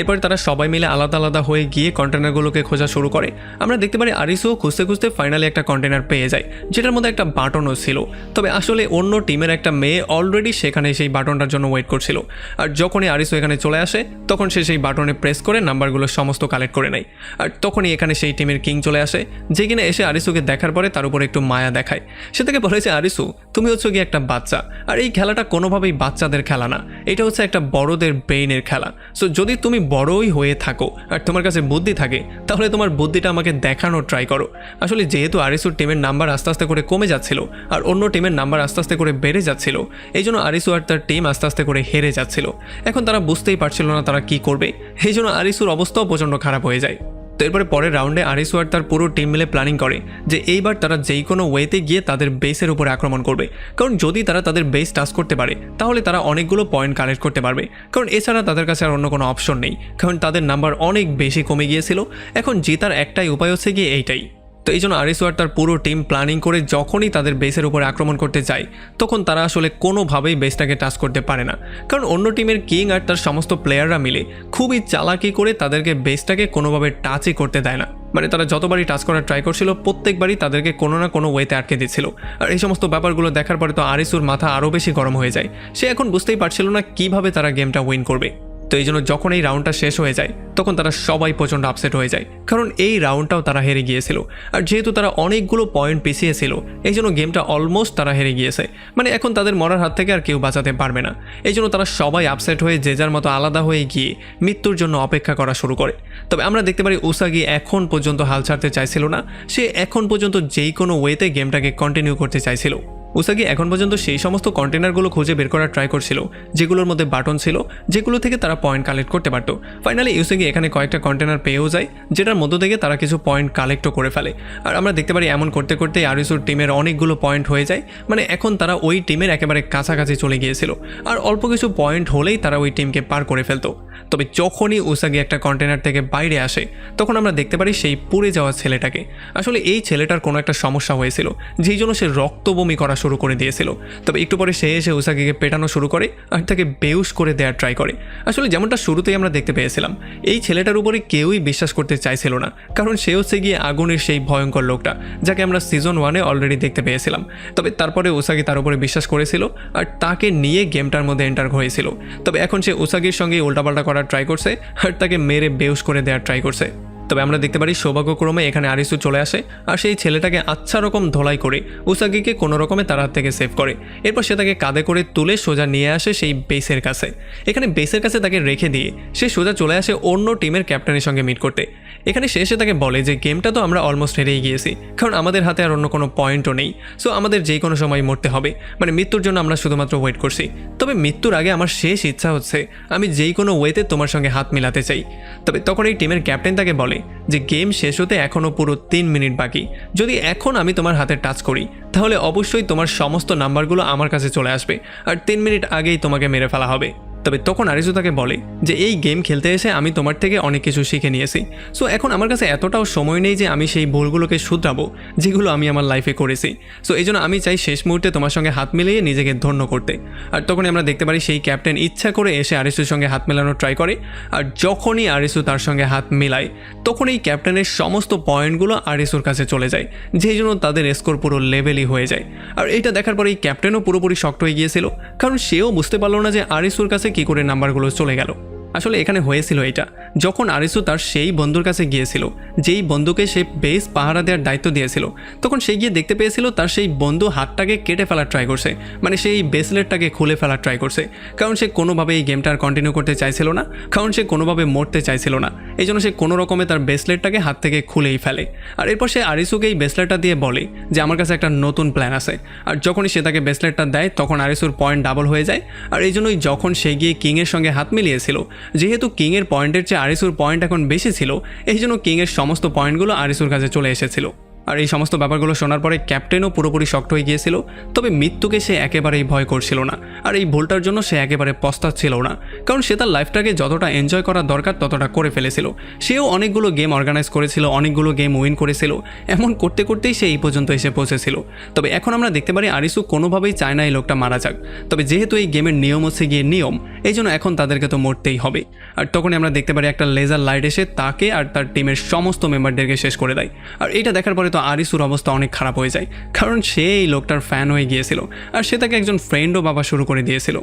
এরপরে তারা সবাই মিলে আলাদা আলাদা হয়ে গিয়ে কন্টেনারগুলোকে খোঁজা শুরু করে। আমরা দেখতে পারি আরিসুও খুঁজতে খুঁজতে ফাইনালি একটা কন্টেনার পেয়ে যায়, যেটার মধ্যে একটা বাটনও ছিল। তবে আসলে অন্য টিমের একটা মেয়ে অলরেডি সেখানে সেই বাটনটার জন্য ওয়েট করছিল। আর যখনই আরিসু এখানে চলে আসে তখন সে সেই বাটনে প্রেস করে নাম্বারগুলো সমস্ত কালেক্ট করে নেয়। আর তখনই এখানে সেই টিমের কিং চলে আসে, যে কিনা এসে আরিসুকে দেখার পরে তার উপরে একটু মায়া দেখায়। সে তাকে বলেছে, আরিসু তুমি হচ্ছে গিয়ে একটা বাচ্চা, আর এই খেলাটা কোনোভাবেই বাচ্চাদের খেলা না, এটা হচ্ছে একটা বড়দের ব্রেইনের খেলা। সো যদি তুমি বড়ই হয়ে থাকো আর তোমার কাছে বুদ্ধি থাকে, তাহলে তোমার বুদ্ধিটা আমাকে দেখানোর ট্রাই করো। আসলে যেহেতু আরিসুর টিমের নাম্বার আস্তে আস্তে করে কমে যাচ্ছিল আর অন্য টিমের নাম্বার আস্তে আস্তে করে বেড়ে যাচ্ছিল, এই জন্য আরিসু আর তার টিম আস্তে আস্তে করে হেরে যাচ্ছিল। এখন তারা বুঝতেই পারছিল না তারা কি করবে, এই জন্য আরিসুর অবস্থাও প্রচণ্ড খারাপ হয়ে যায়। তো এরপরে পরের রাউন্ডে আরিসু আর তার পুরো টিম মিলে প্ল্যানিং করে যে এইবার তারা যেই কোনো ওয়েতে গিয়ে তাদের বেসের উপরে আক্রমণ করবে, কারণ যদি তারা তাদের বেস টাচ করতে পারে তাহলে তারা অনেকগুলো পয়েন্ট কালেক্ট করতে পারবে, কারণ এছাড়া তাদের কাছে আর অন্য কোনো অপশন নেই, কারণ তাদের নাম্বার অনেক বেশি কমে গিয়েছিল। এখন জেতার একটাই উপায় হচ্ছে গিয়ে এইটাই। তো এই জন্য আরিসু আর তার পুরো টিম প্ল্যানিং করে যখনই তাদের বেসের উপরে আক্রমণ করতে যায় তখন তারা আসলে কোনোভাবেই বেসটাকে টাচ করতে পারে না, কারণ অন্য টিমের কিং আর তার সমস্ত প্লেয়াররা মিলে খুবই চালাকি করে তাদেরকে বেসটাকে কোনোভাবে টাচই করতে দেয় না। মানে তারা যতবারই টাচ করার ট্রাই করছিল প্রত্যেকবারই তাদেরকে কোনো না কোনো ওয়েতে আটকে দিচ্ছিল। আর এই সমস্ত ব্যাপারগুলো দেখার পরে তো আরিসুর মাথা আরও বেশি গরম হয়ে যায়। সে এখন বুঝতেই পারছিল না কিভাবে তারা গেমটা উইন করবে। তো এই জন্য যখন এই রাউন্ডটা শেষ হয়ে যায় তখন তারা সবাই প্রচণ্ড আপসেট হয়ে যায়, কারণ এই রাউন্ডটাও তারা হেরে গিয়েছিল। আর যেহেতু তারা অনেকগুলো পয়েন্ট পিছিয়ে ছিল এই জন্য গেমটা অলমোস্ট তারা হেরে গিয়েছে। মানে এখন তাদের মরার হাত থেকে আর কেউ বাঁচাতে পারবে না। এই জন্য তারা সবাই আপসেট হয়ে যে যার মতো আলাদা হয়ে গিয়ে মৃত্যুর জন্য অপেক্ষা করা শুরু করে। তবে আমরা দেখতে পারি উসাগি এখন পর্যন্ত হাল ছাড়তে চাইছিল না, সে এখন পর্যন্ত যেই কোনো ওয়েতে গেমটাকে কন্টিনিউ করতে চাইছিল। উসাগি এখন পর্যন্ত সেই সমস্ত কন্টেনারগুলো খুঁজে বের করার ট্রাই করছিল যেগুলোর মধ্যে বাটন ছিল, যেগুলো থেকে তারা পয়েন্ট কালেক্ট করতে পারতো। ফাইনালি উসাগি এখানে কয়েকটা কন্টেনার পেয়েও যায়, যেটার মধ্য থেকে তারা কিছু পয়েন্ট কালেক্টও করে ফেলে। আর আমরা দেখতে পারি এমন করতে করতে আরিসুর টিমের অনেকগুলো পয়েন্ট হয়ে যায়, মানে এখন তারা ওই টিমের একেবারে কাছাকাছি চলে গিয়েছিল, আর অল্প কিছু পয়েন্ট হলেই তারা ওই টিমকে পার করে ফেলতো। তবে যখনই উসাগি একটা কন্টেনার থেকে বাইরে আসে তখন আমরা দেখতে পারি সেই পুড়ে যাওয়া ছেলেটাকে। আসলে এই ছেলেটার কোনো একটা সমস্যা হয়েছিল, যেই জন্য সে রক্ত বমি করা শুরু করে দিয়েছিল। তবে একটু পরে সে এসে উসাগিকে পেটানো শুরু করে আর তাকে বেউস করে দেওয়ার ট্রাই করে। আসলে যেমনটা শুরুতেই আমরা দেখতে পেয়েছিলাম, এই ছেলেটার উপরে কেউই বিশ্বাস করতে চাইছিল না, কারণ সে হচ্ছে গিয়ে আগুনের সেই ভয়ঙ্কর লোকটা যাকে আমরা সিজন 1-এ অলরেডি দেখতে পেয়েছিলাম। তবে তারপরে উসাগি তার উপরে বিশ্বাস করেছিল আর তাকে নিয়ে গেমটার মধ্যে এন্টার হয়েছিল। তবে এখন সে উসাগির সঙ্গে উল্টাপাল্টা করার ট্রাই করছে আর তাকে মেরে বেউস করে দেওয়ার ট্রাই করছে। তবে আমরা দেখতে পারি সৌভাগ্যক্রমে এখানে আরিসু চলে আসে আর সেই ছেলেটাকে আচ্ছা রকম ধোলাই করে উসাগিকে কোনো রকমে তার হাত থেকে সেভ করে। এরপর সে তাকে কাঁধে করে তুলে সোজা নিয়ে আসে সেই বেসের কাছে। এখানে বেসের কাছে তাকে রেখে দিয়ে সে সোজা চলে আসে অন্য টিমের ক্যাপ্টেনের সঙ্গে মিট করতে। এখানে সে এসে তাকে বলে যে গেমটা তো আমরা অলমোস্ট হেরেই গিয়েছি, কারণ আমাদের হাতে আর অন্য কোনো পয়েন্টও নেই, সো আমাদের যে কোনো সময় মরতে হবে, মানে মৃত্যুর জন্য আমরা শুধুমাত্র ওয়েট করছি। তবে মৃত্যুর আগে আমার শেষ ইচ্ছা হচ্ছে আমি যেই কোনো ওয়েতে তোমার সঙ্গে হাত মিলাতে চাই। তবে তখন এই টিমের ক্যাপ্টেন তাকে বলে যে গেম শেষ হতে এখনও পুরো 3 মিনিট বাকি, যদি এখন আমি তোমার হাতে টাচ করি তাহলে অবশ্যই তোমার সমস্ত নাম্বারগুলো আমার কাছে চলে আসবে আর 3 মিনিট আগেই তোমাকে মেরে ফেলা হবে। তবে তখন আরিসু তাকে বলে যে এই গেম খেলতে এসে আমি তোমার থেকে অনেক কিছু শিখে নিয়েছি, সো এখন আমার কাছে এতটাও সময় নেই যে আমি সেই ভুলগুলোকে শুধরাবো যেগুলো আমি আমার লাইফে করেছি। সো এই জন্য আমি চাই শেষ মুহূর্তে তোমার সঙ্গে হাত মিলিয়ে নিজেকে ধন্য করতে। আর তখনই আমরা দেখতে পারি সেই ক্যাপ্টেন ইচ্ছা করে এসে আরিসুর সঙ্গে হাত মেলানোর ট্রাই করে, আর যখনই আরিসু তার সঙ্গে হাত মেলায় তখন এই ক্যাপ্টেনের সমস্ত পয়েন্টগুলো আরিসুর কাছে চলে যায়, যেই জন্য তাদের স্কোর পুরো লেভেলই হয়ে যায়। আর এটা দেখার পরে এই ক্যাপ্টেনও পুরোপুরি শক্ট হয়ে গিয়েছিল, কারণ সেও বুঝতে পারলো না যে আরিসুর কাছে কী করে নাম্বারগুলো চলে গেল। আসলে এখানে হয়েছিল এটা, যখন আরিসু তার সেই বন্ধুর কাছে গিয়েছিল যেই বন্ধুকে সে বেস পাহারা দেওয়ার দায়িত্ব দিয়েছিল, তখন সে গিয়ে দেখতে পেয়েছিল তার সেই বন্ধু হাতটাকে কেটে ফেলার ট্রাই করছে, মানে সেই ব্রেসলেটটাকে খুলে ফেলার ট্রাই করছে, কারণ সে কোনোভাবে এই গেমটা আর কন্টিনিউ করতে চাইছিল না, কারণ সে কোনোভাবে মরতে চাইছিল না। এই জন্য সে কোনো রকমে তার ব্রেসলেটটাকে হাত থেকে খুলেই ফেলে। আর এরপর সে আরিসুকে এই ব্রেসলেটটা দিয়ে বলে যে আমার কাছে একটা নতুন প্ল্যান আছে। আর যখনই সে তাকে ব্রেসলেটটা দেয় তখন আরিসুর পয়েন্ট ডাবল হয়ে যায়। আর এই জন্যই যখন সে গিয়ে কিংয়ের সঙ্গে হাত মিলিয়েছিল, যেহেতু কিংয়ের পয়েন্টের চেয়ে আরিসুর পয়েন্ট এখন বেশি ছিল, এই জন্য কিংয়ের সমস্ত পয়েন্টগুলো আরিসুর কাছে চলে এসেছিল। আর এই সমস্ত ব্যাপারগুলো শোনার পরে ক্যাপ্টেনও পুরোপুরি শক্ট হয়ে গিয়েছিল। তবে মৃত্যুকে সে একেবারেই ভয় করছিল না, আর এই ভুলটার জন্য সে একেবারে পস্তাচ্ছিল না, কারণ সে তার লাইফটাকে যতটা এনজয় করার দরকার ততটা করে ফেলেছিল। সেও অনেকগুলো গেম অর্গানাইজ করেছিল, অনেকগুলো গেম উইন করেছিল, এমন করতে করতেই সে এই পর্যন্ত এসে পৌঁছেছিল। তবে এখন আমরা দেখতে পারি আরিসু কোনোভাবেই চায় না এই লোকটা মারা যাক। তবে যেহেতু এই গেমের নিয়ম হচ্ছে গিয়ে নিয়ম, এই জন্য এখন তাদেরকে তো মরতেই হবে। আর তখনই আমরা দেখতে পারি একটা লেজার লাইট এসে তাকে আর তার টিমের সমস্ত মেম্বারদেরকে শেষ করে দেয়। আর এটা দেখার পরে তো আরিসুর অবস্থা অনেক খারাপ হয়ে যায়, কারণ সে এই লোকটার ফ্যান হয়ে গিয়েছিল আর সে তাকে একজন ফ্রেন্ডও ভাবা শুরু করে দিয়েছিল।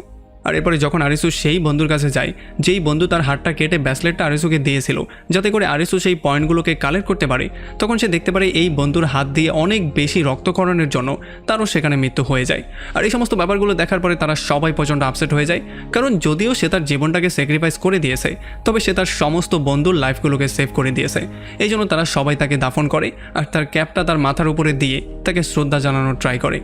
আর এরপরে যখন আরিসু সেই বন্ধুর কাছে যায় যেই বন্ধু তার হাতটা কেটে ব্রেসলেটটা আরিসুকে দিয়েছিল যাতে করে আরিসু সেই পয়েন্টগুলোকে কালেক্ট করতে পারে, তখন সে দেখতে পারে এই বন্ধুর হাত দিয়ে অনেক বেশি রক্তক্ষরণের জন্য তারও সেখানে মৃত্যু হয়ে যায়। আর এই সমস্ত ব্যাপারগুলো দেখার পরে তারা সবাই প্রচণ্ড আপসেট হয়ে যায়, কারণ যদিও সে তার জীবনটাকে স্যাক্রিফাইস করে দিয়েছে, তবে সে তার সমস্ত বন্ধুর লাইফগুলোকে সেভ করে দিয়েছে। এই জন্য তারা সবাই তাকে দাফন করে আর তার ক্যাপটা তার মাথার উপরে দিয়ে তাকে শ্রদ্ধা জানানোর ট্রাই করে।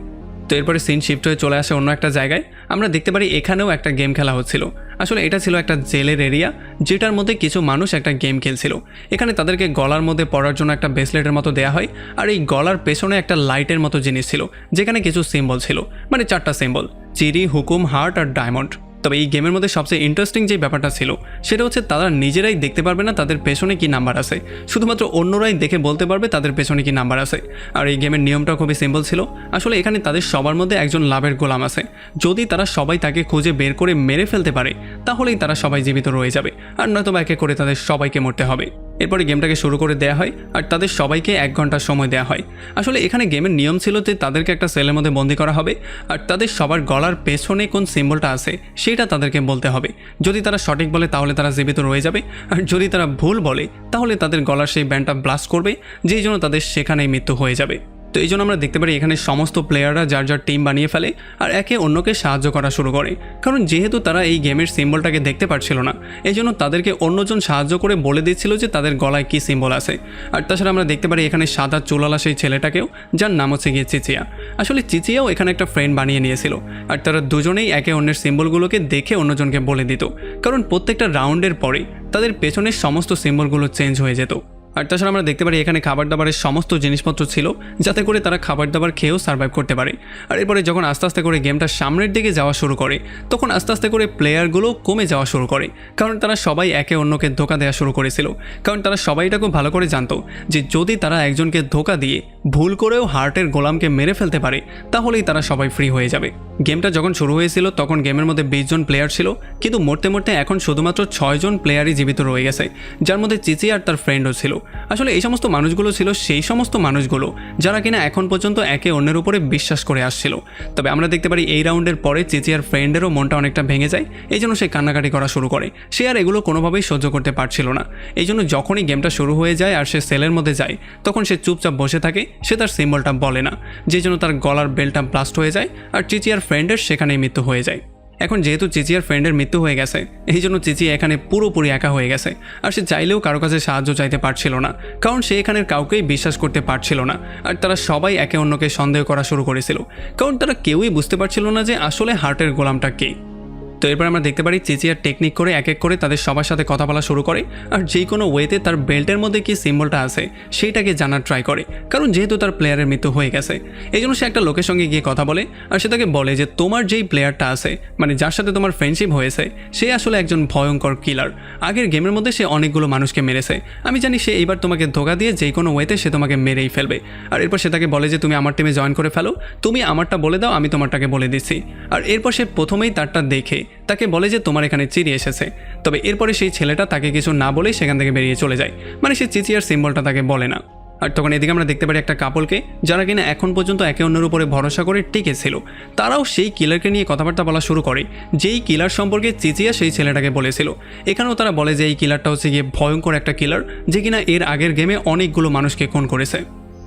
তো এরপরে সিন শিফট হয়ে চলে আসে অন্য একটা জায়গায়। আমরা দেখতে পারি এখানেও একটা গেম খেলা হচ্ছিল। আসলে এটা ছিল একটা জেলের এরিয়া, যেটার মধ্যে কিছু মানুষ একটা গেম খেলছিল। এখানে তাদেরকে গলার মধ্যে পড়ার জন্য একটা ব্রেসলেটের মতো দেওয়া হয়, আর এই গলার পেছনে একটা লাইটের মতো জিনিস ছিল, যেখানে কিছু সিম্বল ছিল, মানে 4টা সিম্বল, চিরি, হুকুম, হার্ট আর ডায়মন্ড। তবে এই গেমের মধ্যে সবচেয়ে ইন্টারেস্টিং যে ব্যাপারটা ছিল সেটা হচ্ছে তারা নিজেরাই দেখতে পারবে না তাদের পেছনে কি নাম্বার আছে, শুধুমাত্র অন্যরাই দেখে বলতে পারবে তাদের পেছনে কি নাম্বার আছে। আর এই গেমের নিয়মটা খুবই সিম্পল ছিল। আসলে এখানে তাদের সবার মধ্যে একজন লাভের গোলাম আছে, যদি তারা সবাই তাকে খুঁজে বের করে মেরে ফেলতে পারে তাহলেই তারা সবাই জীবিত রয়ে যাবে, আর নয়তো একে করে তাদের সবাইকে মরতে হবে। এরপরে গেমটাকে শুরু করে দেওয়া হয় আর তাদের সবাইকে 1 ঘন্টা সময় দেওয়া হয়। আসলে এখানে গেমের নিয়ম ছিল যে তাদেরকে একটা সেলের মধ্যে বন্দি করা হবে আর তাদের সবার গলার পেছনে কোন সিম্বলটা আছে সেটা তাদেরকে বলতে হবে। যদি তারা সঠিক বলে তাহলে তারা জীবিত রয়ে যাবে, আর যদি তারা ভুল বলে তাহলে তাদের গলার সেই ব্যান্ডটা ব্লাস্ট করবে, যেই জন্য তাদের সেখানেই মৃত্যু হয়ে যাবে। তো এই জন্য আমরা দেখতে পারি এখানে সমস্ত প্লেয়াররা যার যার টিম বানিয়ে ফেলে আর একে অন্যকে সাহায্য করা শুরু করে, কারণ যেহেতু তারা এই গেমের সিম্বলটাকে দেখতে পারছিল না, এই জন্য তাদেরকে অন্যজন সাহায্য করে বলে দিচ্ছিল যে তাদের গলায় কী সিম্বল আছে। আর তাছাড়া আমরা দেখতে পারি এখানে সাদা চুলালা সেই ছেলেটাকেও, যার নাম হচ্ছে গিয়ে চিচিয়া। আসলে চিচিয়াও এখানে একটা ফ্রেন্ড বানিয়ে নিয়েছিল, আর তারা দুজনেই একে অন্যের সিম্বলগুলোকে দেখে অন্যজনকে বলে দিত, কারণ প্রত্যেকটা রাউন্ডের পরে তাদের পেছনের সমস্ত সিম্বলগুলো চেঞ্জ হয়ে যেত। আর তাছাড়া আমরা দেখতে পারি এখানে খাবার দাবারের সমস্ত জিনিসপত্র ছিল, যাতে করে তারা খাবার দাবার খেয়েও সার্ভাইভ করতে পারে। আর এরপরে যখন আস্তে আস্তে করে গেমটা সামনের দিকে যাওয়া শুরু করে, তখন আস্তে আস্তে করে প্লেয়ারগুলো কমে যাওয়া শুরু করে, কারণ তারা সবাই একে অন্যকে ধোকা দেওয়া শুরু করেছিল। কারণ তারা সবাই এটা খুব ভালো করে জানতো যে যদি তারা একজনকে ধোকা দিয়ে ভুল করেও হার্টের গোলামকে মেরে ফেলতে পারে, তাহলেই তারা সবাই ফ্রি হয়ে যাবে। গেমটা যখন শুরু হয়েছিল তখন গেমের মধ্যে 20 জন প্লেয়ার ছিল, কিন্তু মরতে মরতে এখন শুধুমাত্র 6 জন প্লেয়ারই জীবিত রয়ে গেছে, যার মধ্যে চিচি আর তার ফ্রেন্ডও ছিল। আসলে এই সমস্ত মানুষগুলো ছিল সেই সমস্ত মানুষগুলো যারা কিনা এখন পর্যন্ত একে অন্যের উপরে বিশ্বাস করে আসছিল। তবে আমরা দেখতে পারি এই রাউন্ডের পরে চিচি আর ফ্রেন্ডেরও মনটা অনেকটা ভেঙে যায়, এই জন্য সে কান্নাকাটি করা শুরু করে। সে আর এগুলো কোনোভাবেই সহ্য করতে পারছিল না, এই জন্য যখনই গেমটা শুরু হয়ে যায় আর সে সেলের মধ্যে যায়, তখন সে চুপচাপ বসে থাকে, সে তার সিম্বলটা বলে না, যে জন্য তার গলার বেলটা ব্লাস্ট হয়ে যায় আর চিচি আর ফ্রেন্ডের সেখানেই মৃত্যু হয়ে যায়। এখন যেহেতু চিচি আর ফ্রেন্ডের মৃত্যু হয়ে গেছে, এই জন্য চিচি এখানে পুরোপুরি একা হয়ে গেছে, আর সে চাইলেও কারো কাছে সাহায্য চাইতে পারছিল না, কারণ সে এখানের কাউকেই বিশ্বাস করতে পারছিল না। আর তারা সবাই একে অন্যকে সন্দেহ করা শুরু করেছিল, কারণ তারা কেউই বুঝতে পারছিল না যে আসলে হার্টের গোলামটা কে। তো এরপর আমরা দেখতে পারি চিচি আর টেকনিক করে এক এক করে তাদের সবার সাথে কথা বলা শুরু করে, আর যে কোনো ওয়েতে তার বেল্টের মধ্যে কি সিম্বলটা আছে সেইটাকে জানার ট্রাই করে, কারণ যেহেতু তার প্লেয়ারের মৃত্যু হয়ে গেছে। এই জন্য সে একটা লোকের সঙ্গে গিয়ে কথা বলে, আর সে তাকে বলে যে তোমার যেই প্লেয়ারটা আছে, মানে যার সাথে তোমার ফ্রেন্ডশিপ হয়েছে, সে আসলে একজন ভয়ঙ্কর কিলার। আগের গেমের মধ্যে সে অনেকগুলো মানুষকে মেরেছে, আমি জানি সে এইবার তোমাকে ধোকা দিয়ে যে কোনো ওয়েতে সে তোমাকে মেরেই ফেলবে। আর এরপর সে তাকে বলে যে তুমি আমার টিমে জয়েন করে ফেলো, তুমি আমারটা বলে দাও, আমি তোমারটাকে বলে দিচ্ছি। আর এরপর সে প্রথমেই তারটা দেখে তাকে বলে যে তোমার এখানে চিড়ি এসেছে। তবে এরপরে সেই ছেলেটা তাকে কিছু না বলেই সেখান থেকে বেরিয়ে চলে যায়, মানে সে চিচি আর সিম্বলটা তাকে বলে না। আর তখন এদিকে আমরা দেখতে পারি একটা কাপলকে, যারা কিনা এখন পর্যন্ত একে অন্যের উপরে ভরসা করে টিকে ছিল, তারাও সেই কিলারকে নিয়ে কথাবার্তা বলা শুরু করে, যেই কিলার সম্পর্কে চিচিয়া সেই ছেলেটাকে বলেছিল। এখানেও তারা বলে যে এই কিলারটা হচ্ছে গিয়ে ভয়ঙ্কর একটা কিলার, যে কিনা এর আগের গেমে অনেকগুলো মানুষকে খুন করেছে।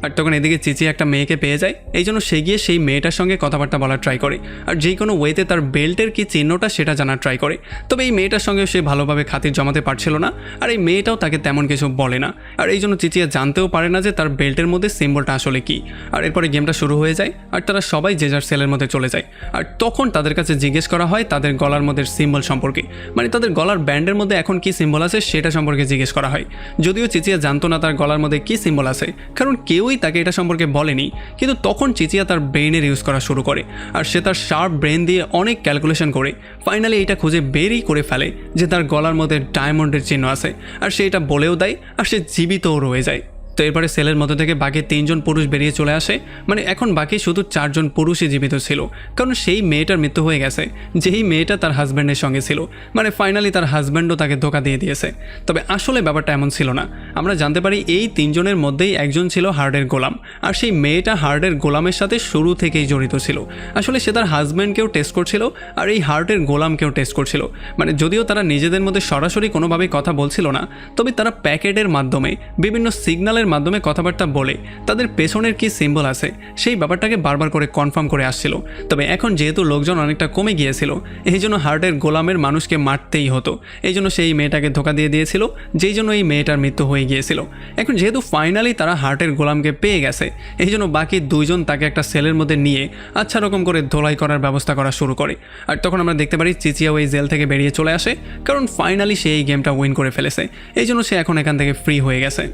আর তখন এদিকে চিচি একটা মেয়েকে পেয়ে যায়, এই জন্য সে গিয়ে সেই মেয়েটার সঙ্গে কথাবার্তা বলার ট্রাই করে, আর যে কোনো ওয়েতে তার বেল্টের কি চিহ্নটা সেটা জানার ট্রাই করে। তবে এই মেয়েটার সঙ্গে সে ভালোভাবে খাতির জমাতে পারছিল না, আর এই মেয়েটাও তাকে তেমন কিছু বলে না, আর এই জন্য চিচিয়া জানতেও পারে না যে তার বেল্টের মধ্যে সিম্বলটা আসলে কি। আর এরপরে গেমটা শুরু হয়ে যায়, আর তারা সবাই যে যার সেলের মধ্যে চলে যায়। আর তখন তাদের কাছে জিজ্ঞেস করা হয় তাদের গলার মধ্যে সিম্বল সম্পর্কে, মানে তাদের গলার ব্যান্ডের মধ্যে এখন কি সিম্বল আছে সেটা সম্পর্কে জিজ্ঞেস করা হয়। যদিও চিচিয়া জানতো না তার গলার মধ্যে কি সিম্বল আছে, কারণ কেউই তাকে এটা সম্পর্কে বলেনি, কিন্তু তখন চিচিয়া তার ব্রেইনের ইউজ করা শুরু করে, আর সে তার শার্প ব্রেন দিয়ে অনেক ক্যালকুলেশন করে ফাইনালি এটা খুঁজে বেরই করে ফেলে যে তার গলার মধ্যে ডায়মন্ডের চিহ্ন আছে, আর সে এটা বলেও দেয়, আর সে জীবিতও রয়ে যায়। তো এরপরে সেলের মধ্যে থেকে বাকি 3 জন পুরুষ বেরিয়ে চলে আসে, মানে এখন বাকি শুধু 4 জন পুরুষই জীবিত ছিল, কারণ সেই মেয়েটার মৃত্যু হয়ে গেছে, যেই মেয়েটা তার হাজব্যান্ডের সঙ্গে ছিল, মানে ফাইনালি তার হাজব্যান্ডও তাকে ধোকা দিয়ে দিয়েছে। তবে আসলে ব্যাপারটা এমন ছিল না, আমরা জানতে পারি এই 3 জনের মধ্যেই একজন ছিল হার্টের গোলাম, আর সেই মেয়েটা হার্টের গোলামের সাথে শুরু থেকেই জড়িত ছিল। আসলে সে তার হাজব্যান্ডকেও টেস্ট করছিল, আর এই হার্টের গোলামকেও টেস্ট করছিল, মানে যদিও তারা নিজেদের মধ্যে সরাসরি কোনোভাবেই কথা বলছিল না, তবে তারা প্যাকেটের মাধ্যমে বিভিন্ন সিগন্যালের মাধ্যমে কথাবার্তা বলে তাদের পেছনের কি সিম্বল আছে সেই ব্যাপারটাকে বারবার করে কনফার্ম করে আসছিল। তবে এখন যেহেতু লোকজন অনেকটা কমে গিয়েছিল, এই জন্য হার্টের গোলামের মানুষকে মারতেই হতো, এই জন্য সেই মেয়েটাকে ধোকা দিয়ে দিয়েছিল, যেই জন্য এই মেয়েটার মৃত্যু হয়ে গিয়েছিল। এখন যেহেতু ফাইনালি তারা হার্টের গোলামকে পেয়ে গেছে, এই জন্য বাকি 2 জন তাকে একটা সেলের মধ্যে নিয়ে আচ্ছা রকম করে ধোলাই করার ব্যবস্থা করা শুরু করে। আর তখন আমরা দেখতে পারি চিচিয়াও এই জেল থেকে বেরিয়ে চলে আসে, কারণ ফাইনালি সে এই গেমটা উইন করে ফেলেছে, এই জন্য সে এখন এখান থেকে ফ্রি হয়ে গেছে।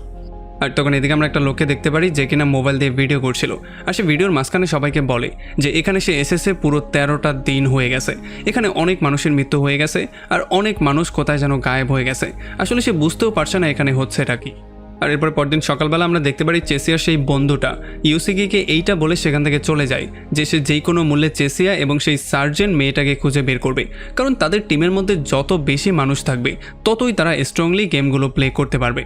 আর তখন এদিকে আমরা একটা লোককে দেখতে পারি যে কিনা মোবাইল দিয়ে ভিডিও করছিল, আর সে ভিডিওর মাঝখানে সবাইকে বলে যে এখানে সে এসেছে পুরো 13টা দিন হয়ে গেছে, এখানে অনেক মানুষের মৃত্যু হয়ে গেছে, আর অনেক মানুষ কোথায় যেন গায়েব হয়ে গেছে। আসলে সে বুঝতেও পারছে না এখানে হচ্ছে এটা কি। আর এরপর পরদিন সকালবেলা আমরা দেখতে পারি চেসিয়ার সেই বন্ধুটা ইউসিগিকে এইটা বলে সেখান থেকে চলে যায় যে সে যেই কোনো মূল্যে চেসিয়া এবং সেই সার্জেন্ট মেয়েটাকে খুঁজে বের করবে, কারণ তাদের টিমের মধ্যে যত বেশি মানুষ থাকবে ততই তারা স্ট্রংলি গেমগুলো প্লে করতে পারবে।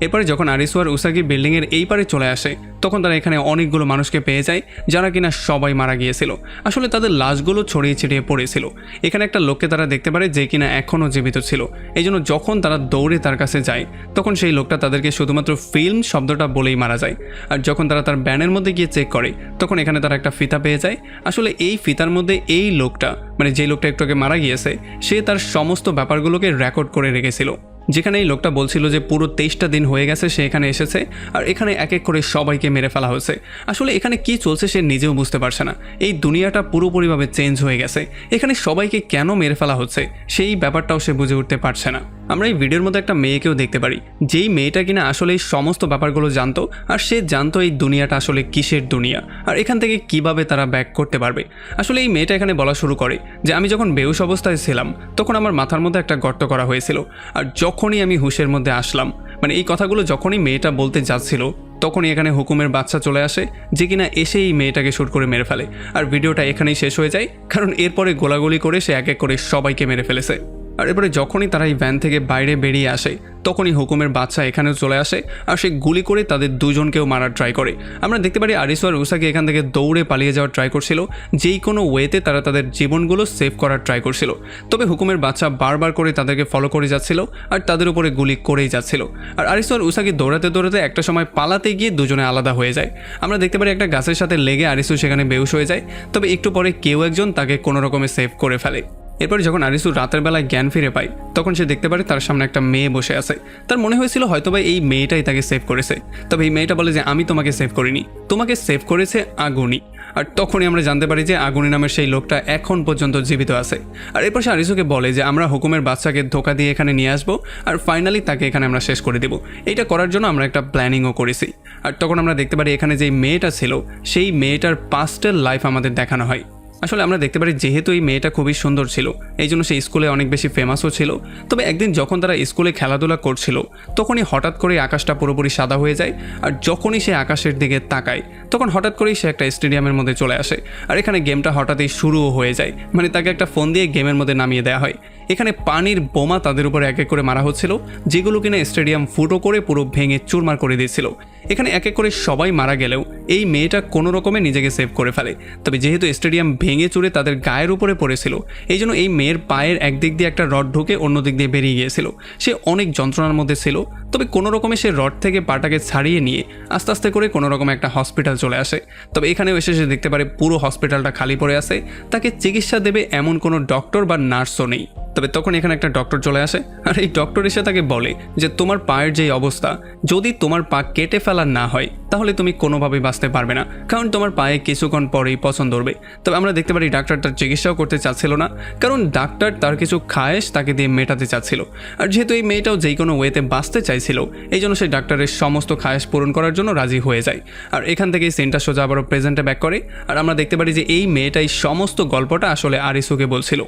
এরপরে যখন আরিসু আর উসাগি বিল্ডিংয়ের এই পারে চলে আসে তখন তারা এখানে অনেকগুলো মানুষকে পেয়ে যায় যারা কিনা সবাই মারা গিয়েছিল। আসলে তাদের লাশগুলো ছড়িয়ে ছিটিয়ে পড়েছিল। এখানে একটা লোককে তারা দেখতে পারে যে কিনা এখনও জীবিত ছিল। এই জন্য যখন তারা দৌড়ে তার কাছে যায় তখন সেই লোকটা তাদেরকে শুধুমাত্র ফিল্ম শব্দটা বলেই মারা যায়। আর যখন তারা তার ব্যানের মধ্যে গিয়ে চেক করে তখন এখানে তারা একটা ফিতা পেয়ে যায়। আসলে এই ফিতার মধ্যে এই লোকটা মানে যে লোকটা একটু আগে মারা গিয়েছে সে তার সমস্ত ব্যাপারগুলোকে রেকর্ড করে রেখেছিল। যেখানে এই লোকটা বলছিল যে পুরো 23টা দিন হয়ে গেছে সে এখানে এসেছে আর এখানে এক এক করে সবাইকে মেরে ফেলা হয়েছে। আসলে এখানে কি চলছে সে নিজেও বুঝতে পারছে না। এই দুনিয়াটা পুরোপুরিভাবে চেঞ্জ হয়ে গেছে। এখানে সবাইকে কেন মেরে ফেলা হচ্ছে সেই ব্যাপারটাও সে বুঝে উঠতে পারছে না। আমরা এই ভিডিওর মধ্যে একটা মেয়েকেও দেখতে পারি যেই মেয়েটা কিনা আসলে এই সমস্ত ব্যাপারগুলো জানতো আর সে জানতো এই দুনিয়াটা আসলে কিসের দুনিয়া আর এখান থেকে কিভাবে তারা ব্যাক করতে পারবে। আসলে এই মেয়েটা এখানে বলা শুরু করে যে আমি যখন বেহুশ অবস্থায় ছিলাম তখন আমার মাথার মধ্যে একটা গর্ত করা হয়েছিল আর যখনই আমি হুঁশের মধ্যে আসলাম মানে এই কথাগুলো যখনই মেয়েটা বলতে যাচ্ছিল তখনই এখানে হুকুমের বাচ্চা চলে আসে যে কিনা এসে এই মেয়েটাকে শ্যুট করে মেরে ফেলে। আর ভিডিওটা এখানেই শেষ হয়ে যায় কারণ এরপরে গোলাগুলি করে সে এক এক করে সবাইকে মেরে ফেলেছে। আর এরপরে যখনই তারা এই ভ্যান থেকে বাইরে বেরিয়ে আসে তখনই হুকুমের বাচ্চা এখানেও চলে আসে আর সে গুলি করে তাদের দুজনকেও মারার ট্রাই করে। আমরা দেখতে পারি আরিসু আর উসাগি এখান থেকে দৌড়ে পালিয়ে যাওয়ার ট্রাই করছিল, যেই কোনো ওয়েতে তারা তাদের জীবনগুলো সেভ করার ট্রাই করছিল। তবে হুকুমের বাচ্চা বারবার করে তাদেরকে ফলো করে যাচ্ছিল আর তাদের উপরে গুলি করেই যাচ্ছিল। আর আরিসু আর উসাগি দৌড়াতে দৌড়াতে একটা সময় পালাতে গিয়ে দুজনে আলাদা হয়ে যায়। আমরা দেখতে পারি একটা গাছের সাথে লেগে আরিসু সেখানে বেহুশ হয়ে যায়। তবে একটু পরে কেউ একজন তাকে কোনো রকমে সেভ করে ফেলে। এরপর যখন আরিসু রাতের বেলায় জ্ঞান ফিরে পায় তখন সে দেখতে পারে তার সামনে একটা মেয়ে বসে আছে। তার মনে হয়েছিল হয়তোবা এই মেয়েটাই তাকে সেভ করেছে। তবে এই মেয়েটা বলে যে আমি তোমাকে সেভ করিনি, তোমাকে সেভ করেছে আগুনি। আর তখনই আমরা জানতে পারি যে আগুনি নামের সেই লোকটা এখন পর্যন্ত জীবিত আছে। আর এরপর সে আরিসুকে বলে যে আমরা হুকুমের বাচ্চাকে ধোকা দিয়ে এখানে নিয়ে আসবো আর ফাইনালি তাকে এখানে আমরা শেষ করে দেবো। এইটা করার জন্য আমরা একটা প্ল্যানিংও করেছি। আর তখন আমরা দেখতে পারি এখানে যেই মেয়েটা ছিল সেই মেয়েটার পাস্টের লাইফ আমাদের দেখানো হয়। আসলে আমরা দেখতে পারি যেহেতু এই মেয়েটা খুবই সুন্দর ছিল এই জন্য সে স্কুলে অনেক বেশি ফেমাসও ছিল। তবে একদিন যখন তারা স্কুলে খেলাধুলা করছিল তখনই হঠাৎ করে আকাশটা পুরোপুরি সাদা হয়ে যায়। আর যখনই সে আকাশের দিকে তাকায় তখন হঠাৎ করেই সে একটা স্টেডিয়ামের মধ্যে চলে আসে। আর এখানে গেমটা হঠাৎই শুরুও হয়ে যায়, মানে তাকে একটা ফোন দিয়ে গেমের মধ্যে নামিয়ে দেওয়া হয়। এখানে পানির বোমা তাদের উপরে এক এক করে মারা হচ্ছিল যেগুলো কিনা স্টেডিয়াম ফুটো করে পুরো ভেঙে চুরমার করে দিয়েছিল। এখানে এক এক করে সবাই মারা গেলেও এই মেয়েটা কোনো রকমে নিজেকে সেভ করে ফেলে। তবে যেহেতু স্টেডিয়াম ভেঙে চুরে তাদের গায়ের উপরে পড়েছিল এই জন্য এই মেয়ের পায়ের একদিক দিয়ে একটা রড ঢুকে অন্য দিক দিয়ে বেরিয়ে গিয়েছিল। সে অনেক যন্ত্রণার মধ্যে ছিল। তবে কোনো রকমে সে রড থেকে পাটাকে ছাড়িয়ে নিয়ে আস্তে আস্তে করে কোনো রকম একটা হসপিটাল চলে আসে। তবে এখানেও এসে সে দেখতে পারে পুরো হসপিটালটা খালি পড়ে আছে, তাকে চিকিৎসা দেবে এমন কোনো ডক্টর বা নার্সও নেই। তবে তখন এখানে একটা ডক্টর চলে আসে আর এই ডক্টর এসে তাকে বলে যে তোমার পায়ের যেই অবস্থা যদি তোমার পা কেটে ফেলা না হয় তাহলে তুমি কোনোভাবেই বাঁচতে পারবে না, কারণ তোমার পায়ে কিছুক্ষণ পরেই পছন্দ ধরবে। তবে আমরা দেখতে পারি ডাক্তার তার চিকিৎসাও করতে চাচ্ছিল না, কারণ ডাক্তার তার কিছু খায়েশ তাকে দিয়ে মেটাতে চাচ্ছিল। আর যেহেতু এই মেয়েটাও যেই কোনো ওয়েতে বাঁচতে চাইছিল এই জন্য সেই ডাক্তারের সমস্ত খায়েশ পূরণ করার জন্য রাজি হয়ে যায়। আর এখান থেকেই সিনটা সোজা আবারও প্রেজেন্টে ব্যাক করে আর আমরা দেখতে পারি যে এই মেয়েটাই সমস্ত গল্পটা আসলে আরিসুকে বলছিল।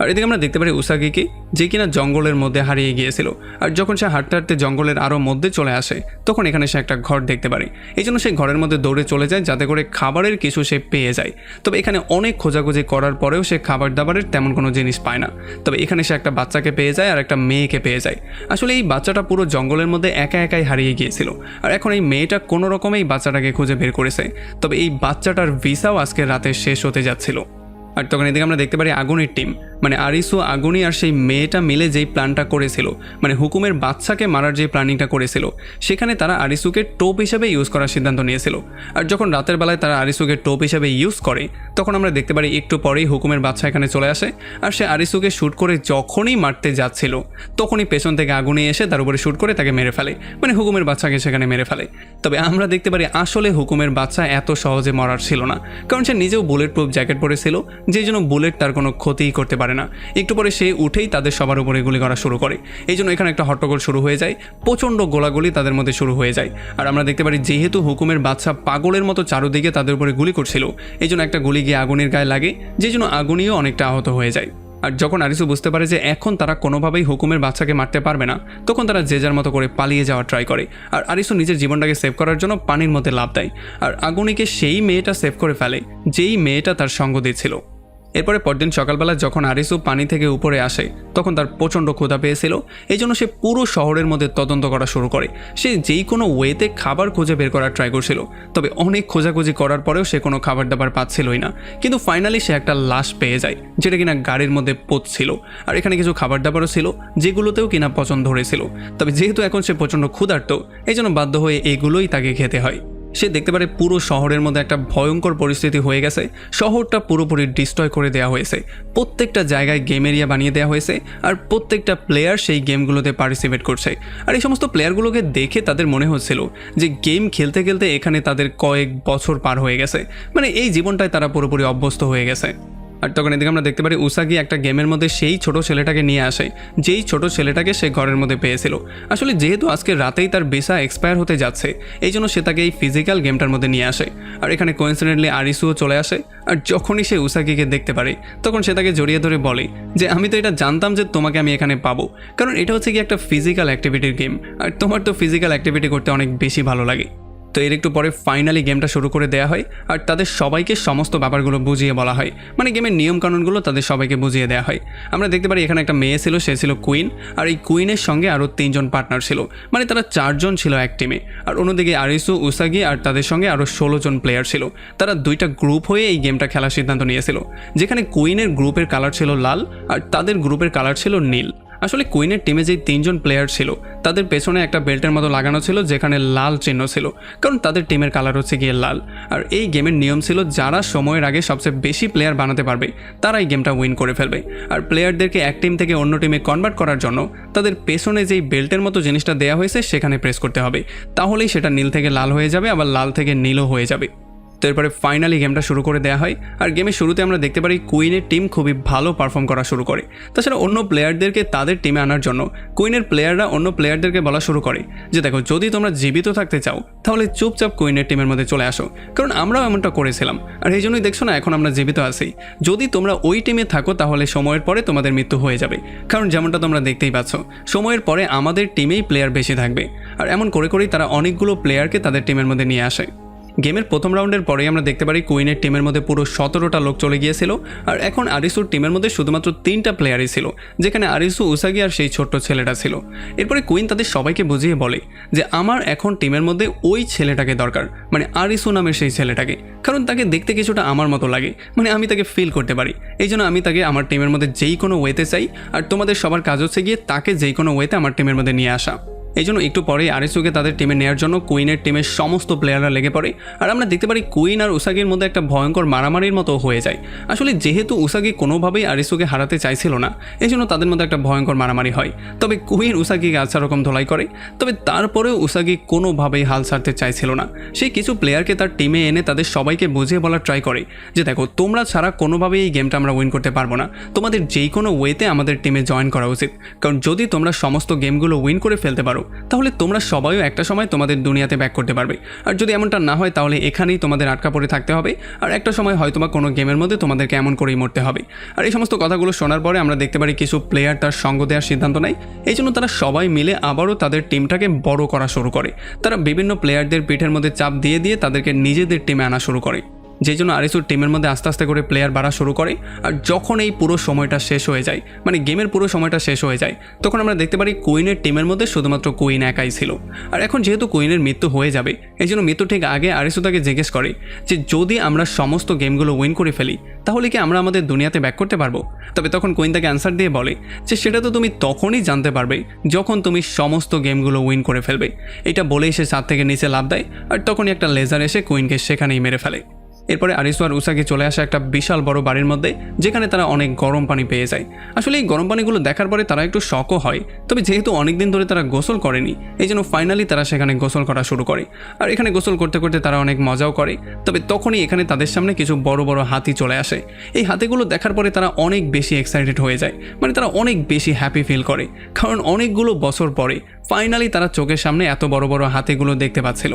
আর এদিকে আমরা দেখতে পারি উসাগিকে যে কিনা জঙ্গলের মধ্যে হারিয়ে গিয়েছিল। আর যখন সে হাঁটতে হাঁটতে জঙ্গলের আরও মধ্যে চলে আসে তখন এখানে সে একটা ঘর দেখতে পারে। এই জন্য সে ঘরের মধ্যে দৌড়ে চলে যায় যাতে করে খাবারের কিছু সে পেয়ে যায়। তবে এখানে অনেক খোঁজাখুঁজি করার পরেও সে খাবার দাবারের তেমন কোনো জিনিস পায় না। তবে এখানে সে একটা বাচ্চাকে পেয়ে যায় আর একটা মেয়েকে পেয়ে যায়। আসলে এই বাচ্চাটা পুরো জঙ্গলের মধ্যে একা একাই হারিয়ে গিয়েছিল আর এখন এই মেয়েটা কোনো রকমে এই বাচ্চাটাকে খুঁজে বের করেছে। তবে এই বাচ্চাটার ভিসাও আজকে রাতে শেষ হতে যাচ্ছিল। আর তখন এদিকে আমরা দেখতে পারি আগুনের টিম মানে আরিসু আগুনি আর সেই মেয়েটা মিলে যেই প্ল্যানটা করেছিল মানে হুকুমের বাচ্চাকে মারার যে প্ল্যানিংটা করেছিল সেখানে তারা আরিসুকে টোপ হিসেবে ইউজ করার সিদ্ধান্ত নিয়েছিল। আর যখন রাতের বেলায় তারা আরিসুকে টোপ হিসেবে ইউজ করে তখন আমরা দেখতে পারি একটু পরেই হুকুমের বাচ্চা এখানে চলে আসে আর সে আরিসুকে শ্যুট করে যখনই মারতে যাচ্ছিল তখনই পেছন থেকে আগুনে এসে তার উপরে শ্যুট করে তাকে মেরে ফেলে, মানে হুকুমের বাচ্চাকে সেখানে মেরে ফেলে। তবে আমরা দেখতে পারি আসলে হুকুমের বাচ্চা এত সহজে মরার ছিল না, কারণ সে নিজেও বুলেট প্রুফ জ্যাকেট পরেছিল যেই জন্য বুলেট তার কোনো ক্ষতিই করতে পারে না। একটু পরে সে উঠেই তাদের সবার উপরে গুলি করা শুরু করে। এই জন্য এখানে একটা হট্টগোল শুরু হয়ে যায়, প্রচণ্ড গোলাগুলি তাদের মধ্যে শুরু হয়ে যায়। আর আমরা দেখতে পারি যেহেতু হুকুমের বাচ্চা পাগলের মতো চারুদিকে তাদের উপরে গুলি করছিল এই জন্য একটা গুলি গিয়ে আগুনের গায়ে লাগে, যেই জন্য আগুনিও অনেকটা আহত হয়ে যায়। আর যখন আরিসু বুঝতে পারে যে এখন তারা কোনোভাবেই হুকুমের বাচ্চাকে মারতে পারবে না তখন তারা যে যার মতো করে পালিয়ে যাওয়ার ট্রাই করে। আর আরিসু নিজের জীবনটাকে সেভ করার জন্য পানির মধ্যে লাফ দেয় আর আগুনিকে সেই মেয়েটা সেভ করে ফেলে যেই মেয়েটা তার সঙ্গ দিয়েছিল। এরপরে পরদিন সকালবেলা যখন আরিসু পানি থেকে উপরে আসে তখন তার প্রচণ্ড ক্ষুধা পেয়েছিল, এই জন্য সে পুরো শহরের মধ্যে তদন্ত করা শুরু করে। সে যেই কোনো ওয়েতে খাবার খুঁজে বের করার ট্রাই করছিল, তবে অনেক খোঁজাখুঁজি করার পরেও সে কোনো খাবার দাবার পাচ্ছিলই না। কিন্তু ফাইনালি সে একটা লাশ পেয়ে যায় যেটা কিনা গাড়ির মধ্যে পচছিল, আর এখানে কিছু খাবার দাবারও ছিল যেগুলোতেও কিনা পচন ধরেছিল। তবে যেহেতু এখন সে প্রচণ্ড ক্ষুধার্ত, এই জন্য বাধ্য হয়ে এগুলোই তাকে খেতে হয়। সে দেখতে পারে পুরো শহরের মধ্যে একটা ভয়ঙ্কর পরিস্থিতি হয়ে গেছে। শহরটা পুরোপুরি ডিস্ট্রয় করে দেওয়া হয়েছে, প্রত্যেকটা জায়গায় গেম এরিয়া বানিয়ে দেওয়া হয়েছে, আর প্রত্যেকটা প্লেয়ার সেই গেমগুলোতে পার্টিসিপেট করছে। আর এই সমস্ত প্লেয়ারগুলোকে দেখে তাদের মনে হচ্ছিল যে গেম খেলতে খেলতে এখানে তাদের কয়েক বছর পার হয়ে গেছে, মানে এই জীবনটায় তারা পুরোপুরি অভ্যস্ত হয়ে গেছে। আর তখন এদিকে আমরা দেখতে পারি উসাগি একটা গেমের মধ্যে সেই ছোট ছেলেটাকে নিয়ে আসে, যেই ছোট ছেলেটাকে সে ঘরের মধ্যে পেয়েছিল। আসলে যেহেতু আজকে রাতেই তার ভিসা এক্সপায়ার হতে যাচ্ছে, এই জন্য সে তাকে এই ফিজিক্যাল গেমটার মধ্যে নিয়ে আসে। আর এখানে কোইন্সিডেন্টলি আরিসুও চলে আসে, আর যখনই সে উসাগিকে দেখতে পারে তখন সে তাকে জড়িয়ে ধরে বলে যে আমি তো এটা জানতাম যে তোমাকে আমি এখানে পাবো, কারণ এটা হচ্ছে কি একটা ফিজিক্যাল অ্যাক্টিভিটির গেম, আর তোমার তো ফিজিক্যাল অ্যাক্টিভিটি করতে অনেক বেশি ভালো লাগে। তো এর একটু পরে ফাইনালি গেমটা শুরু করে দেওয়া হয়, আর তাদের সবাইকে সমস্ত ব্যাপারগুলো বুঝিয়ে বলা হয়, মানে গেমের নিয়মকানুনগুলো তাদের সবাইকে বুঝিয়ে দেওয়া হয়। আমরা দেখতে পারি এখানে একটা মেয়ে ছিল, সে ছিল কুইন, আর এই কুইনের সঙ্গে আরও 3 জন পার্টনার ছিল, মানে তারা 4 জন ছিল এক টিমে। আর অন্যদিকে আরিসু, উসাগি আর তাদের সঙ্গে আরও 16 জন প্লেয়ার ছিল। তারা 2টা গ্রুপ হয়ে এই গেমটা খেলার সিদ্ধান্ত নিয়েছিল, যেখানে কুইনের গ্রুপের কালার ছিল লাল আর তাদের গ্রুপের কালার ছিল নীল। আসলে কুইনের টিমে যেই 3 জন প্লেয়ার ছিল তাদের পেছনে একটা বেল্টের মতো লাগানো ছিল যেখানে লাল চিহ্ন ছিল, কারণ তাদের টিমের কালার হচ্ছে গিয়ে লাল। আর এই গেমের নিয়ম ছিল যারা সময়ের আগে সবচেয়ে বেশি প্লেয়ার বানাতে পারবে তারা এই গেমটা উইন করে ফেলবে। আর প্লেয়ারদেরকে এক টিম থেকে অন্য টিমে কনভার্ট করার জন্য তাদের পেছনে যেই বেল্টের মতো জিনিসটা দেওয়া হয়েছে সেখানে প্রেস করতে হবে, তাহলেই সেটা নীল থেকে লাল হয়ে যাবে, আবার লাল থেকে নীলও হয়ে যাবে। তো এরপরে ফাইনালি গেমটা শুরু করে দেওয়া হয়, আর গেমের শুরুতে আমরা দেখতে পারি কুইনের টিম খুবই ভালো পারফর্ম করা শুরু করে। তাছাড়া অন্য প্লেয়ারদেরকে তাদের টিমে আনার জন্য কুইনের প্লেয়াররা অন্য প্লেয়ারদেরকে বলা শুরু করে যে দেখো, যদি তোমরা জীবিত থাকতে চাও তাহলে চুপচাপ কুইনের টিমের মধ্যে চলে আসো, কারণ আমরাও এমনটা করেছিলাম, আর এই জন্যই দেখছো না এখন আমরা জীবিত আছি। যদি তোমরা ওই টিমে থাকো তাহলে সময়ের পরে তোমাদের মৃত্যু হয়ে যাবে, কারণ যেমনটা তোমরা দেখতেই পাচ্ছ সময়ের পরে আমাদের টিমেই প্লেয়ার বেশি থাকবে। আর এমন করে করেই তারা অনেকগুলো প্লেয়ারকে তাদের টিমের মধ্যে নিয়ে আসে। গেমের প্রথম রাউন্ডের পরেই আমরা দেখতে পারি কুইনের টিমের মধ্যে পুরো 17টা লোক চলে গিয়েছিল, আর এখন আরিসুর টিমের মধ্যে শুধুমাত্র 3টা প্লেয়ারই ছিল, যেখানে আরিসু, উসাগি আর সেই ছোট্ট ছেলেটা ছিল। এরপরে কুইন তাদের সবাইকে বুঝিয়ে বলে যে আমার এখন টিমের মধ্যে ওই ছেলেটাকে দরকার, মানে আরিসু নামের সেই ছেলেটাকে, কারণ তাকে দেখতে কিছুটা আমার মতো লাগে, মানে আমি তাকে ফিল করতে পারি, এই জন্য আমি তাকে আমার টিমের মধ্যে যেই কোনো ওয়েতে চাই। আর তোমাদের সবার কাজ হচ্ছে গিয়ে তাকে যেই কোনো ওয়েতে আমার টিমের মধ্যে নিয়ে আসা। এই জন্য একটু পরেই আরিসুকে তাদের টিমে নেওয়ার জন্য কুইনের টিমের সমস্ত প্লেয়াররা লেগে পড়ে, আর আমরা দেখতে পারি কুইন আর উসাগির মধ্যে একটা ভয়ঙ্কর মারামারির মতো হয়ে যায়। আসলে যেহেতু উসাগি কোনোভাবেই আরিসুকে হারাতে চাইছিল না, এই জন্য তাদের মধ্যে একটা ভয়ঙ্কর মারামারি হয়। তবে কুইন উসাগিকে আচ্ছা রকম ধোলাই করে, তবে তারপরেও উসাগি কোনোভাবেই হাল ছাড়তে চাইছিল না। সেই কিছু প্লেয়ারকে তার টিমে এনে তাদের সবাইকে বুঝিয়ে বলার ট্রাই করে যে দেখো, তোমরা ছাড়া কোনোভাবেই এই গেমটা আমরা উইন করতে পারবো না, তোমাদের যেই কোনো ওয়েতে আমাদের টিমে জয়েন করা উচিত, কারণ যদি তোমরা সমস্ত গেমগুলো উইন করে ফেলতে পারো তাহলে তোমরা সবাইও একটা সময় তোমাদের দুনিয়াতে ব্যাক করতে পারবে। আর যদি এমনটা না হয় তাহলে এখানেই তোমাদের আটকা পড়ে থাকতে হবে, আর একটা সময় হয়তো বা কোনো গেমের মধ্যে তোমাদেরকে এমন করেই মরতে হবে। আর এই সমস্ত কথাগুলো শোনার পরে আমরা দেখতে পারি কিছু প্লেয়ার তার সঙ্গ দেওয়ার সিদ্ধান্ত নেয়। এই জন্য তারা সবাই মিলে আবারও তাদের টিমটাকে বড় করা শুরু করে। তারা বিভিন্ন প্লেয়ারদের পিঠের মধ্যে চাপ দিয়ে দিয়ে তাদেরকে নিজেদের টিমে আনা শুরু করে, যেই জন্য আরিসুর টিমের মধ্যে আস্তে আস্তে করে প্লেয়ার বাড়া শুরু করে। আর যখন এই পুরো সময়টা শেষ হয়ে যায়, মানে গেমের পুরো সময়টা শেষ হয়ে যায়, তখন আমরা দেখতে পারি কুইনের টিমের মধ্যে শুধুমাত্র কুইন একাই ছিল। আর এখন যেহেতু কুইনের মৃত্যু হয়ে যাবে, এই জন্য মৃত্যু ঠিক আগে আরিসু তাকে জিজ্ঞেস করে যে যদি আমরা সমস্ত গেমগুলো উইন করে ফেলি তাহলে কি আমরা আমাদের দুনিয়াতে ব্যাক করতে পারবো? তবে তখন কুইন তাকে অ্যান্সার দিয়ে বলে যে সেটা তো তুমি তখনই জানতে পারবে যখন তুমি সমস্ত গেমগুলো উইন করে ফেলবে। এটা বলেই সে ছাদ থেকে নিচে লাফ দেয়, আর তখনই একটা লেজার এসে কুইনকে সেখানেই মেরে ফেলে। এরপরে আরিসু আর উসাগি চলে আসে একটা বিশাল বড় বাড়ির মধ্যে, যেখানে তারা অনেক গরম পানি পেয়ে যায়। আসলে এই গরম পানিগুলো দেখার পরে তারা একটু শকও হয়, তবে যেহেতু অনেকদিন ধরে তারা গোসল করেনি এই জন্য ফাইনালি তারা সেখানে গোসল করা শুরু করে। আর এখানে গোসল করতে করতে তারা অনেক মজাও করে। তবে তখনই এখানে তাদের সামনে কিছু বড় বড় হাতি চলে আসে। এই হাতিগুলো দেখার পরে তারা অনেক বেশি এক্সাইটেড হয়ে যায়, মানে তারা অনেক বেশি হ্যাপি ফিল করে, কারণ অনেকগুলো বছর পরে ফাইনালি তারা চোখের সামনে এত বড় বড় হাতিগুলো দেখতে পাচ্ছিল।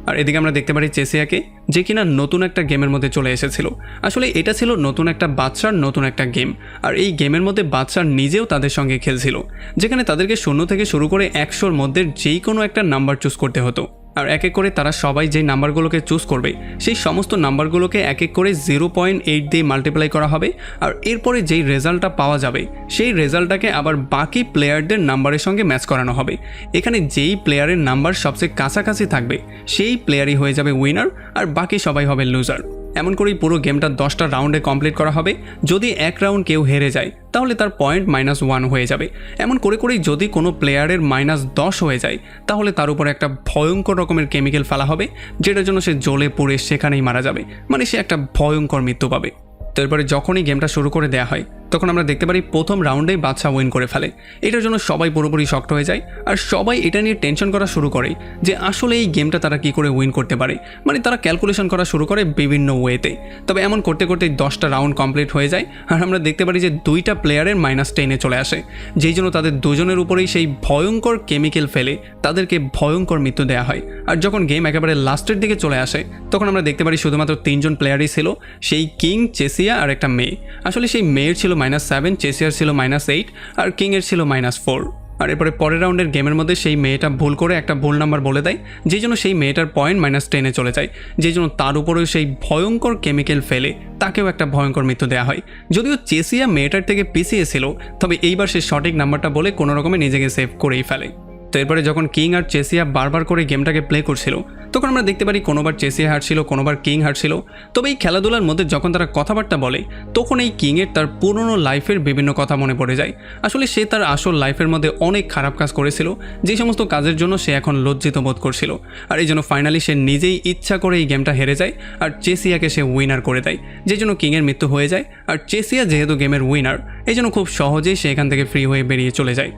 আর এদিকে আমরা দেখতে পারি চেসিয়াকে, যে কিনা নতুন একটা গেমের মধ্যে চলে এসেছিল। আসলে এটা ছিল নতুন একটা বাচ্চার নতুন একটা গেম, আর এই গেমের মধ্যে বাচ্চার নিজেও তাদের সঙ্গে খেলছিল, যেখানে তাদেরকে 0 থেকে শুরু করে 100-র মধ্যে যেই কোনো একটা নাম্বার চুজ করতে হতো। আর এক এক করে তারা সবাই যেই নাম্বারগুলোকে চুজ করবে সেই সমস্ত নাম্বারগুলোকে এক এক করে 0.8 দিয়ে মাল্টিপ্লাই করা হবে। আর এরপরে যেই রেজাল্টটা পাওয়া যাবে সেই রেজাল্টটাকে আবার বাকি প্লেয়ারদের নাম্বারের সঙ্গে ম্যাচ করানো হবে। এখানে যেই প্লেয়ারের নাম্বার সবচেয়ে কাছাকাছি থাকবে সেই প্লেয়ারই হয়ে যাবে উইনার, আর বাকি সবাই হবে লুজার। এমন করেই পুরো গেমটা 10টা রাউন্ডে কমপ্লিট করা হবে। যদি এক রাউন্ড কেউ হেরে যায় তাহলে তার পয়েন্ট -1 হয়ে যাবে। এমন করে করেই যদি কোনো প্লেয়ারের -10 হয়ে যায় তাহলে তার উপরে একটা ভয়ঙ্কর রকমের কেমিক্যাল ফেলা হবে, যেটার জন্য সে জ্বলে পুড়ে সেখানেই মারা যাবে, মানে সে একটা ভয়ঙ্কর মৃত্যু পাবে। তো এরপরে যখনই গেমটা শুরু করে দেওয়া হয় তখন আমরা দেখতে পারি প্রথম রাউন্ডেই বাদশা উইন করে ফেলে। এটার জন্য সবাই পুরোপুরি শক্ট হয়ে যায়, আর সবাই এটা নিয়ে টেনশন করা শুরু করে যে আসলে এই গেমটা তারা কি করে উইন করতে পারে। মানে তারা ক্যালকুলেশন করা শুরু করে বিভিন্ন ওয়েতে। তবে এমন করতে করতে 10টা রাউন্ড কমপ্লিট হয়ে যায়, আর আমরা দেখতে পারি যে 2টা প্লেয়ারের -10-এ চলে আসে, যেই জন্য তাদের দুজনের উপরেই সেই ভয়ঙ্কর কেমিক্যাল ফেলে তাদেরকে ভয়ঙ্কর মৃত্যু দেওয়া হয়। আর যখন গেম একেবারে লাস্টের দিকে চলে আসে তখন আমরা দেখতে পারি শুধুমাত্র 3জন প্লেয়ারই ছিল, সেই কিং, চেসিয়া আর একটা মেয়ে। আসলে সেই মেয়ের ছিল -7, চেসিয়ার ছিল -8 আর কিংয়ের ছিল -4। আর এরপরে পরের রাউন্ডের গেমের মধ্যে সেই মেয়েটা ভুল করে একটা ভুল নাম্বার বলে দেয়, যেই জন্য সেই মেয়েটার পয়েন্ট -10-এ চলে যায়, যেই জন্য তার উপরেও সেই ভয়ঙ্কর কেমিক্যাল ফেলে তাকেও একটা ভয়ঙ্কর মৃত্যু দেওয়া হয়। যদিও চেসিয়া মেয়েটার থেকে পিছিয়ে ছিল, তবে এইবার সে সঠিক নাম্বারটা বলে কোনো রকমে নিজেকে সেভ করেই ফেলে। তো এরপরে যখন কিং আর চেসিয়া বারবার করে গেমটাকে প্লে করছিল তখন আমরা দেখতে পারি কোনোবার চেসিয়া হারছিল, কোনোবার কিং হারছিল। তবে এই খেলাধুলার মধ্যে যখন তারা কথাবার্তা বলে তখন এই কিংয়ের তার পুরনো লাইফের বিভিন্ন কথা মনে পড়ে যায়। আসলে সে তার আসল লাইফের মধ্যে অনেক খারাপ কাজ করেছিল, যে সমস্ত কাজের জন্য সে এখন লজ্জিত বোধ করছিল। আর এই জন্য ফাইনালি সে নিজেই ইচ্ছা করে এই গেমটা হেরে যায়, আর চেসিয়াকে সে উইনার করে দেয়, যে জন্য কিংয়ের মৃত্যু হয়ে যায়। আর চেসিয়া যেহেতু গেমের উইনার, এই জন্য খুব সহজেই সে এখান থেকে ফ্রি হয়ে বেরিয়ে চলে যায়।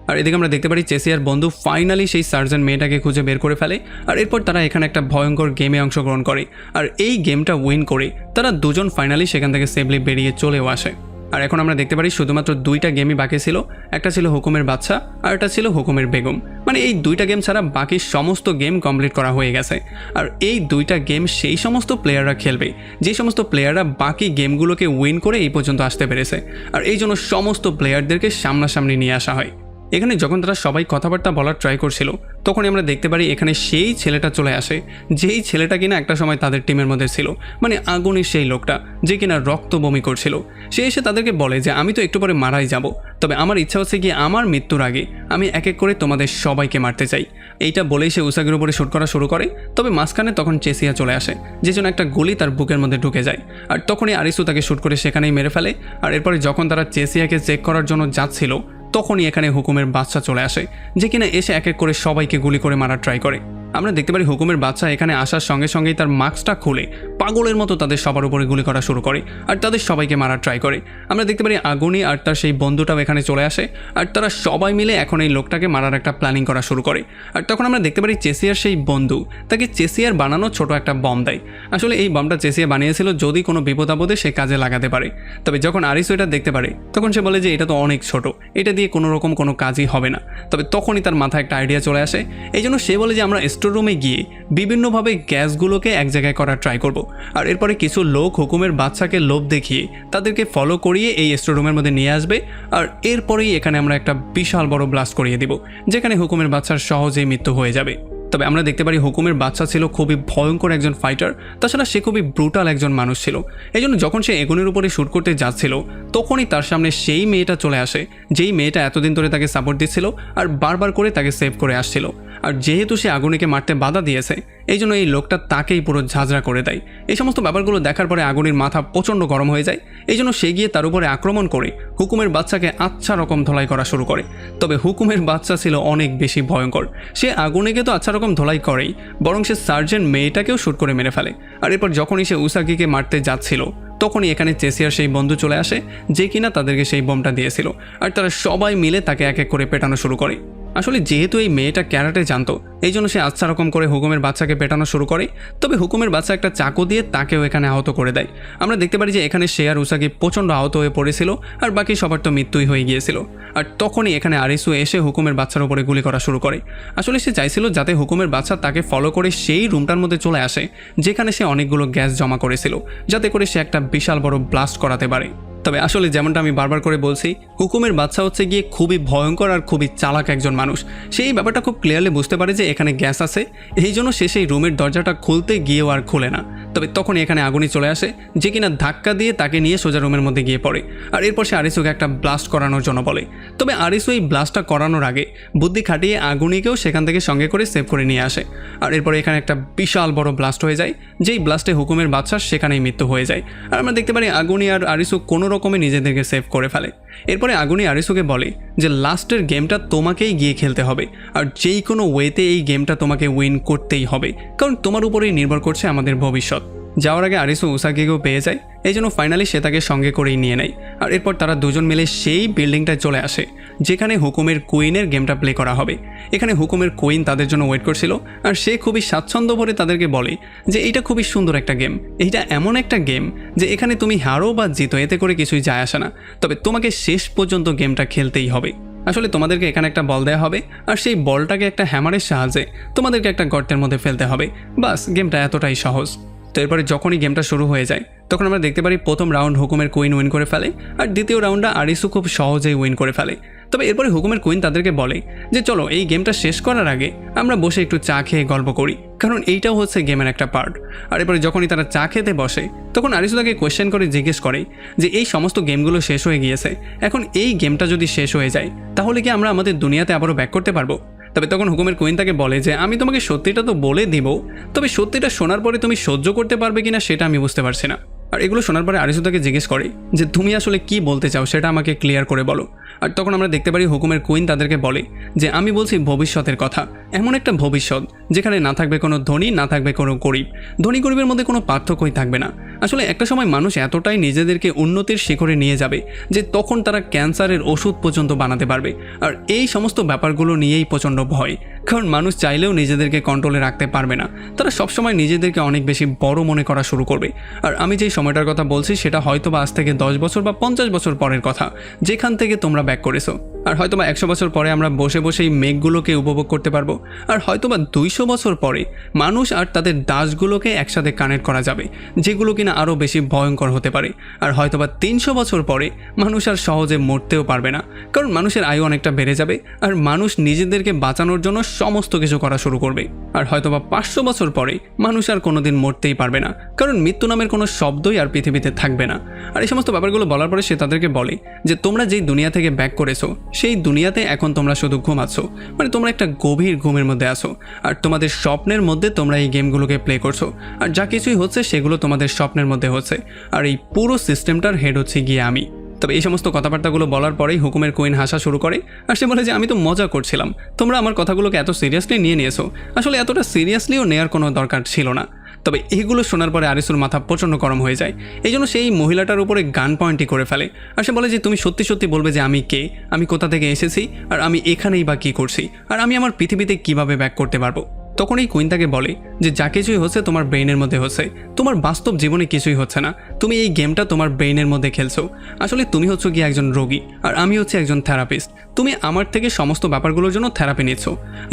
আর এদিকে আমরা দেখতে পারি চেসিয়ার বন্ধু ফাইনালি সেই সার্জন মেয়েটাকে খুঁজে বের করে ফেলে, আর এরপর তারা এখানে একটা ভয়ঙ্কর গেমে অংশগ্রহণ করে। আর এই গেমটা উইন করে তারা দুজন ফাইনালি সেখান থেকে সেফলি বেরিয়ে চলেও আসে। আর এখন আমরা দেখতে পারি শুধুমাত্র 2টা গেমই বাকি ছিল, একটা ছিল হুকুমের বাচ্চা আর একটা ছিল হুকুমের বেগম। মানে এই 2টা গেম ছাড়া বাকি সমস্ত গেম কমপ্লিট করা হয়ে গেছে। আর এই 2টা গেম সেই সমস্ত প্লেয়াররা খেলবে যে সমস্ত প্লেয়াররা বাকি গেমগুলোকে উইন করে এই পর্যন্ত আসতে পেরেছে, আর এই জন্য সমস্ত প্লেয়ারদেরকে সামনাসামনি নিয়ে আসা হয়। এখানে যখন তারা সবাই কথাবার্তা বলার ট্রাই করছিল তখনই আমরা দেখতে পারি এখানে সেই ছেলেটা চলে আসে, যেই ছেলেটা কিনা একটা সময় তাদের টিমের মধ্যে ছিল, মানে আগুনের সেই লোকটা যে কিনা রক্ত বমি করছিল। সে এসে তাদেরকে বলে যে আমি তো একটু পরে মারাই যাব, তবে আমার ইচ্ছা হচ্ছে কি আমার মৃত্যুর আগে আমি এক এক করে তোমাদের সবাইকে মারতে চাই। এইটা বলেই সে উসাগির উপরে শুট করা শুরু করে। তবে মাঝখানে তখন চেসিয়া চলে আসে, যে জন্য একটা গুলি তার বুকের মধ্যে ঢুকে যায়, আর তখনই আরিসু তাকে শুট করে সেখানেই মেরে ফেলে। আর এরপরে যখন তারা চেসিয়াকে চেক করার জন্য যাচ্ছিল তখনই এখানে হুকুমের বাচ্চা চলে আসে, যে কিনা এসে এক এক করে সবাইকে গুলি করে মারার ট্রাই করে। আমরা দেখতে পারি হুকুমের বাচ্চা এখানে আসার সঙ্গে সঙ্গেই তার মাস্কটা খুলে পাগলের মতো তাদের সবার উপরে গুলি করা শুরু করে, আর তাদের সবাইকে মারার ট্রাই করে। আমরা দেখতে পারি আগুনি আর তার সেই বন্ধুটাও এখানে চলে আসে, আর তারা সবাই মিলে এখন এই লোকটাকে মারার একটা প্ল্যানিং করা শুরু করে। আর তখন আমরা দেখতে পারি চেসিয়ার সেই বন্ধু তাকে চেসিয়ার বানানো ছোট একটা বম দেয়। আসলে এই বমটা চেসিয়া বানিয়েছিল যদি কোনো বিপদ আপদে সে কাজে লাগাতে পারে। তবে যখন আরিসু এটা দেখতে পারে তখন সে বলে যে এটা তো অনেক ছোট, এটা দিয়ে কোনো রকম কোনো কাজই হবে না। তবে তখনই তার মাথায় একটা আইডিয়া চলে আসে, এই জন্য সে বলে যে আমরা স্টোর রুমে গিয়ে বিভিন্নভাবে গ্যাসগুলোকে এক জায়গায় করার ট্রাই করব। আর এরপরে কিছু লোক হুকুমের বাচ্চাকে লোভ দেখিয়ে তাদেরকে ফলো করিয়ে এই স্টোর রুমের মধ্যে নিয়ে আসবে, আর এরপরেই এখানে আমরা একটা বিশাল বড় ব্লাস্ট করিয়ে দিব, যেখানে হুকুমের বাচ্চার সহজেই মৃত্যু হয়ে যাবে। তবে আমরা দেখতে পারি হুকুমের বাচ্চা ছিল খুবই ভয়ঙ্কর একজন ফাইটার, তাছাড়া সে খুবই ব্রুটাল একজন মানুষ ছিল। এই জন্য যখন সে এগুনের উপরে শ্যুট করতে যাচ্ছিল তখনই তার সামনে সেই মেয়েটা চলে আসে, যেই মেয়েটা এতদিন ধরে তাকে সাপোর্ট দিচ্ছিল আর বারবার করে তাকে সেভ করে আসছিল। আর যেহেতু সে আগুনিকে মারতে বাধা দিয়েছে এই জন্য এই লোকটা তাকেই পুরো ঝাঁঝরা করে দেয়। এই সমস্ত ব্যাপারগুলো দেখার পরে আগুনের মাথা প্রচণ্ড গরম হয়ে যায়, এই জন্য সে গিয়ে তার উপরে আক্রমণ করে হুকুমের বাচ্চাকে আচ্ছা রকম ধোলাই করা শুরু করে। তবে হুকুমের বাচ্চা ছিল অনেক বেশি ভয়ঙ্কর, সে আগুনিকে তো আচ্ছা রকম ধোলাই করেই, বরং সে সার্জেন্ট মেয়েটাকেও শ্যুট করে মেরে ফেলে। আর এরপর যখনই সে উসাগিকে মারতে যাচ্ছিল তখনই এখানে চেসিয়ার সেই বন্ধু চলে আসে, যে কিনা তাদেরকে সেই বোমটা দিয়েছিল, আর তারা সবাই মিলে তাকে এক এক করে পেটানো শুরু করে। আসলে যেহেতু এই মেয়েটা ক্যারাটে জানতো এই জন্য সে আচ্ছা রকম করে হুকুমের বাচ্চাকে পেটানো শুরু করে। তবে হুকুমের বাচ্চা একটা চাকু দিয়ে তাকেও এখানে আহত করে দেয়। আমরা দেখতে পারি যে এখানে সে আর উসাগি প্রচণ্ড আহত হয়ে পড়েছিল, আর বাকি সবার তো মৃত্যুই হয়ে গিয়েছিল। আর তখনই এখানে আরিসু এসে হুকুমের বাচ্চার উপরে গুলি করা শুরু করে। আসলে সে চাইছিল যাতে হুকুমের বাচ্চা তাকে ফলো করে সেই রুমটার মধ্যে চলে আসে যেখানে সে অনেকগুলো গ্যাস জমা করেছিল, যাতে করে সে একটা বিশাল বড় ব্লাস্ট করাতে পারে। তবে আসলে যেমনটা আমি বারবার করে বলছি, হুকুমের বাচ্চা হচ্ছে গিয়ে খুবই ভয়ঙ্কর আর খুবই চালাক একজন মানুষ। সেই ব্যাপারটা খুব ক্লিয়ারলি বুঝতে পারে যে এখানে গ্যাস আছে, এই জন্য সে সেই রুমের দরজাটা খুলতে গিয়েও আর খুলে না। তবে তখনই এখানে আগুনই চলে আসে, যে কিনা ধাক্কা দিয়ে তাকে নিয়ে সোজা রুমের মধ্যে গিয়ে পড়ে। আর এরপর সে আরিসুকে একটা ব্লাস্ট করানোর জন্য বলে। তবে আরিসু এই ব্লাস্টটা করানোর আগে বুদ্ধি খাটিয়ে আগুনিকেও সেখান থেকে সঙ্গে করে সেভ করে নিয়ে আসে। আর এরপরে এখানে একটা বিশাল বড় ব্লাস্ট হয়ে যায়, যেই ব্লাস্টে হুকুমের বাচ্চার সেখানেই মৃত্যু হয়ে যায়। আর আমরা দেখতে পারি আগুনি আর আরিসু কোনো রকমে নিজেদেরকে সেভ করে ফেলে। এরপরে আগুনি আরিসুকে বলে যে লাস্টের গেমটা তোমাকেই গিয়ে খেলতে হবে, আর যেই কোনো ওয়েতে এই গেমটা তোমাকে উইন করতেই হবে, কারণ তোমার উপরেই নির্ভর করছে আমাদের ভবিষ্যৎ। যাওয়ার আগে আরিসু উসাগিকেও পেয়ে যায়, এই জন্য ফাইনালি সে তাকে সঙ্গে করেই নিয়ে নেয়। আর এরপর তারা দুজন মিলে সেই বিল্ডিংটায় চলে আসে যেখানে হুকুমের কুইনের গেমটা প্লে করা হবে। এখানে হুকুমের কুইন তাদের জন্য ওয়েট করছিল, আর সে খুবই স্বাচ্ছন্দ্য ভরে তাদেরকে বলে যে এইটা খুবই সুন্দর একটা গেম, এইটা এমন একটা গেম যে এখানে তুমি হারো বা জিতো এতে করে কিছুই যায় আসে না, তবে তোমাকে শেষ পর্যন্ত গেমটা খেলতেই হবে। আসলে তোমাদেরকে এখানে একটা বল দেওয়া হবে, আর সেই বলটাকে একটা হ্যামারের সাহায্যে তোমাদেরকে একটা গর্তের মধ্যে ফেলতে হবে। বাস, গেমটা এতটাই সহজ। তো এরপরে যখনই গেমটা শুরু হয়ে যায় তখন আমরা দেখতে পারি প্রথম রাউন্ড হুকুমের কুইন উইন করে ফেলে, আর দ্বিতীয় রাউন্ডটা আরিসু খুব সহজেই উইন করে ফেলে। তবে এরপরে হুকুমের কুইন তাদেরকে বলে যে চলো এই গেমটা শেষ করার আগে আমরা বসে একটু চা খেয়ে গল্প করি, কারণ এইটাও হচ্ছে গেমের একটা পার্ট। আর এরপরে যখনই তারা চা খেতে বসে তখন আরিসু তাকে কোয়েশ্চেন করে জিজ্ঞেস করে যে এই সমস্ত গেমগুলো শেষ হয়ে গিয়েছে, এখন এই গেমটা যদি শেষ হয়ে যায় তাহলে কি আমরা আমাদের দুনিয়াতে আবারও ব্যাক করতে পারবো? তবে তখন হুকুমের কুইন তাকে বলে যে আমি তোমাকে সত্যিটা তো বলে দিব, তবে সত্যিটা শোনার পরে তুমি সহ্য করতে পারবে কিনা সেটা আমি বুঝতে পারছি না। আর এগুলো শোনার পরে আরিসু তাকে জিজ্ঞেস করে যে তুমি আসলে কি বলতে চাও সেটা আমাকে ক্লিয়ার করে বলো। আর তখন আমরা দেখতে পারি হুকুমের কুইন তাদেরকে বলে যে আমি বলছি ভবিষ্যতের কথা, এমন একটা ভবিষ্যৎ যেখানে না থাকবে কোনো ধনী, না থাকবে কোনো গরিব, ধনী গরিবের মধ্যে কোনো পার্থক্যই থাকবে না। আসলে একটা সময় মানুষ এতটাই নিজেদেরকে উন্নতির শিখরে নিয়ে যাবে যে তখন তারা ক্যান্সারের ওষুধ পর্যন্ত বানাতে পারবে। আর এই সমস্ত ব্যাপারগুলো নিয়েই প্রচণ্ড ভয়, কারণ মানুষ চাইলেও নিজেদেরকে কন্ট্রোলে রাখতে পারবে না, তারা সবসময় নিজেদেরকে অনেক বেশি বড় মনে করা শুরু করবে। আর আমি যেই সময়টার কথা বলছি সেটা হয়তো বা আজ থেকে 10 বছর বা 50 বছর পরের কথা, যেখান থেকে তোমরা ব্যাক করেছো। আর হয়তো বা 100 বছর পরে আমরা বসে বসেই মেঘগুলোকে উপভোগ করতে পারবো। আর হয়তো বা 200 বছর পরে মানুষ আর তাদের দাসগুলোকে একসাথে কানেক্ট করা যাবে, যেগুলো কিনা আরও বেশি ভয়ঙ্কর হতে পারে। আর হয়তো বা 300 বছর পরে মানুষ আর সহজে মরতেও পারবে না, কারণ মানুষের আয়ু অনেকটা বেড়ে যাবে, আর মানুষ নিজেদেরকে বাঁচানোর জন্য সমস্ত কিছু করা শুরু করবে। আর হয়তো বা 500 বছর পরে মানুষ আর কোনোদিন মরতেই পারবে না, কারণ মৃত্যু নামের কোনো শব্দই আর পৃথিবীতে থাকবে না। আর এই সমস্ত ব্যাপারগুলো বলার পরে সে তাদেরকে বলে যে তোমরা যেই দুনিয়া থেকে ব্যাক করেছো সেই দুনিয়াতে এখন তোমরা শুধু ঘুমাচ্ছ, মানে তোমরা একটা গভীর ঘুমের মধ্যে আসো, আর তোমাদের স্বপ্নের মধ্যে তোমরা এই গেমগুলোকে প্লে করছো, আর যা কিছুই হচ্ছে সেগুলো তোমাদের স্বপ্নের মধ্যে হচ্ছে, আর এই পুরো সিস্টেমটার হেড হচ্ছে গিয়ে আমি। তবে এই সমস্ত কথাবার্তাগুলো বলার পরেই হুকুমের কুইন হাসা শুরু করে, আর সে বলে যে আমি তো মজা করছিলাম, তোমরা আমার কথাগুলোকে এত সিরিয়াসলি নিয়ে নিয়েছো, আসলে এতটা সিরিয়াসলিও নেওয়ার কোনো দরকার ছিল না। তবে এগুলো শোনার পরে আরিসুর মাথা প্রচণ্ড গরম হয়ে যায়, এই জন্য সেই মহিলাটার উপরে গান পয়েন্টই করে ফেলে। আর সে বলে যে তুমি সত্যি সত্যি বলবে যে আমি কে, আমি কোথা থেকে এসেছি, আর আমি এখানেই বা কী করছি, আর আমি আমার পৃথিবীতে কিভাবে ব্যাক করতে পারবো। তখন এই কুইন তাকে বলে যে যা কিছুই হচ্ছে তোমার ব্রেইনের মধ্যে হচ্ছে, তোমার বাস্তব জীবনে কিছুই হচ্ছে না, তুমি এই গেমটা তোমার ব্রেইনের মধ্যে খেলছো। আসলে তুমি হচ্ছে গিয়ে একজন রোগী, আর আমি হচ্ছে একজন থেরাপিস্ট, তুমি আমার থেকে সমস্ত ব্যাপারগুলোর জন্য থেরাপি নিচ্ছ।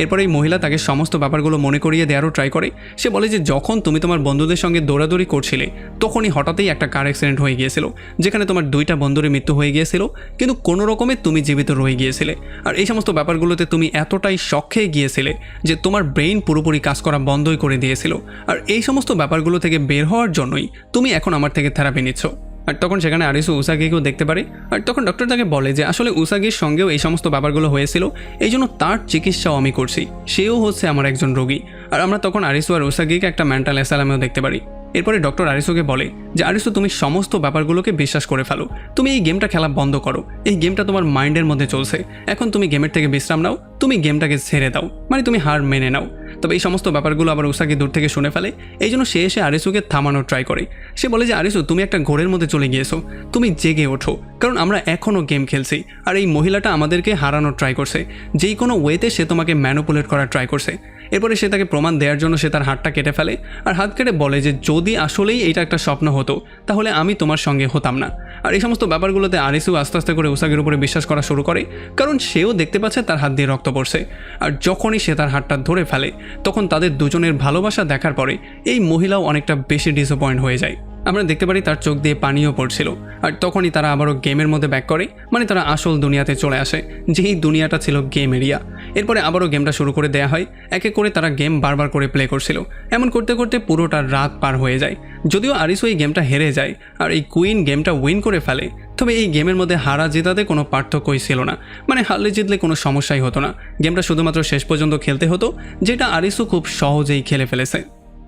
এরপর এই মহিলা তাকে সমস্ত ব্যাপারগুলো মনে করিয়ে দেওয়ারও ট্রাই করে। সে বলে যে যখন তুমি তোমার বন্ধুদের সঙ্গে দৌড়াদৌড়ি করছিলে তখনই হঠাৎই একটা কার অ্যাক্সিডেন্ট হয়ে গিয়েছিল, যেখানে তোমার 2টা বন্ধুর মৃত্যু হয়ে গিয়েছিল, কিন্তু কোনো রকমে তুমি জীবিত রয়ে গিয়েছিলে। আর এই সমস্ত ব্যাপারগুলোতে তুমি এতটাই শক খেয়ে গিয়েছিলে যে তোমার ব্রেইন পুরোপুরি কাজ করা বন্ধই করে দিয়েছিল, আর এই সমস্ত ব্যাপারগুলো থেকে বের হওয়ার জন্যই তুমি এখন আমার থেকে থেরাপি নিচ্ছ। আর তখন সেখানে আরিসু উসাগিকেও দেখতে পারে, আর তখন ডক্টর তাকে বলে যে আসলে উসাগির সঙ্গেও এই সমস্ত ব্যাপারগুলো হয়েছিল, এই জন্য তার চিকিৎসাও আমি করছি, সেও হচ্ছে আমার একজন রোগী। আর আমরা তখন আরিসু আর উসাগিকে একটা মেন্টাল অ্যাসাইলামেও দেখতে পারি। এরপরে ডক্টর আরিসুকে বলে যে আরিসু তুমি সমস্ত ব্যাপারগুলোকে বিশ্বাস করে ফেলো, তুমি এই গেমটা খেলা বন্ধ করো, এই গেমটা তোমার মাইন্ডের মধ্যে চলছে, এখন তুমি গেমের থেকে বিশ্রাম নাও, তুমি গেমটাকে ছেড়ে দাও, মানে তুমি হার মেনে নাও। তবে এই সমস্ত ব্যাপারগুলো আবার উসাগি দূর থেকে শুনে ফেলে, এই জন্য সে এসে আরিসুকে থামানোর ট্রাই করে। সে বলে যে আরিসু তুমি একটা ঘোরের মধ্যে চলে গিয়েছো, তুমি জেগে ওঠো, কারণ আমরা এখনও গেম খেলছি, আর এই মহিলাটা আমাদেরকে হারানোর ট্রাই করছে, যেই কোনো ওয়েতে সে তোমাকে ম্যানিপুলেট করার ট্রাই করছে। এরপরে সে তাকে প্রমাণ দেওয়ার জন্য সে তার হাতটা কেটে ফেলে, আর হাত কেটে বলে যে যদি আসলেই এটা একটা স্বপ্ন হতো তাহলে আমি তোমার সঙ্গে হতাম না। আর এই সমস্ত ব্যাপারগুলোতে আরিসু আস্তে আস্তে করে উসাগির উপরে বিশ্বাস করা শুরু করে, কারণ সেও দেখতে পাচ্ছে তার হাত দিয়ে রক্ত পড়ছে। আর যখনই সে তার হাতটা ধরে ফেলে তখন তাদের দুজনের ভালোবাসা দেখার পরে এই মহিলাও অনেকটা বেশি ডিসঅ্যাপয়েন্ট হয়ে যায়। আমরা দেখতে পারি তার চোখ দিয়ে পানিও পড়ছিল। আর তখনই তারা আবারও গেমের মধ্যে ব্যাক করে, মানে তারা আসল দুনিয়াতে চলে আসে, যেই দুনিয়াটা ছিল গেম এরিয়া। এরপরে আবারও গেমটা শুরু করে দেওয়া হয়। একে করে তারা গেম বারবার করে প্লে করছিল। এমন করতে করতে পুরোটা রাত পার হয়ে যায়। যদিও আরিসু এই গেমটা হেরে যায় আর এই কুইন গেমটা উইন করে ফেলে, তবে এই গেমের মধ্যে হারা জেতাতে কোনো পার্থক্যই ছিল না। মানে হারলে জিতলে কোনো সমস্যাই হতো না, গেমটা শুধুমাত্র শেষ পর্যন্ত খেলতে হতো, যেটা আরিসু খুব সহজেই খেলে ফেলেছে।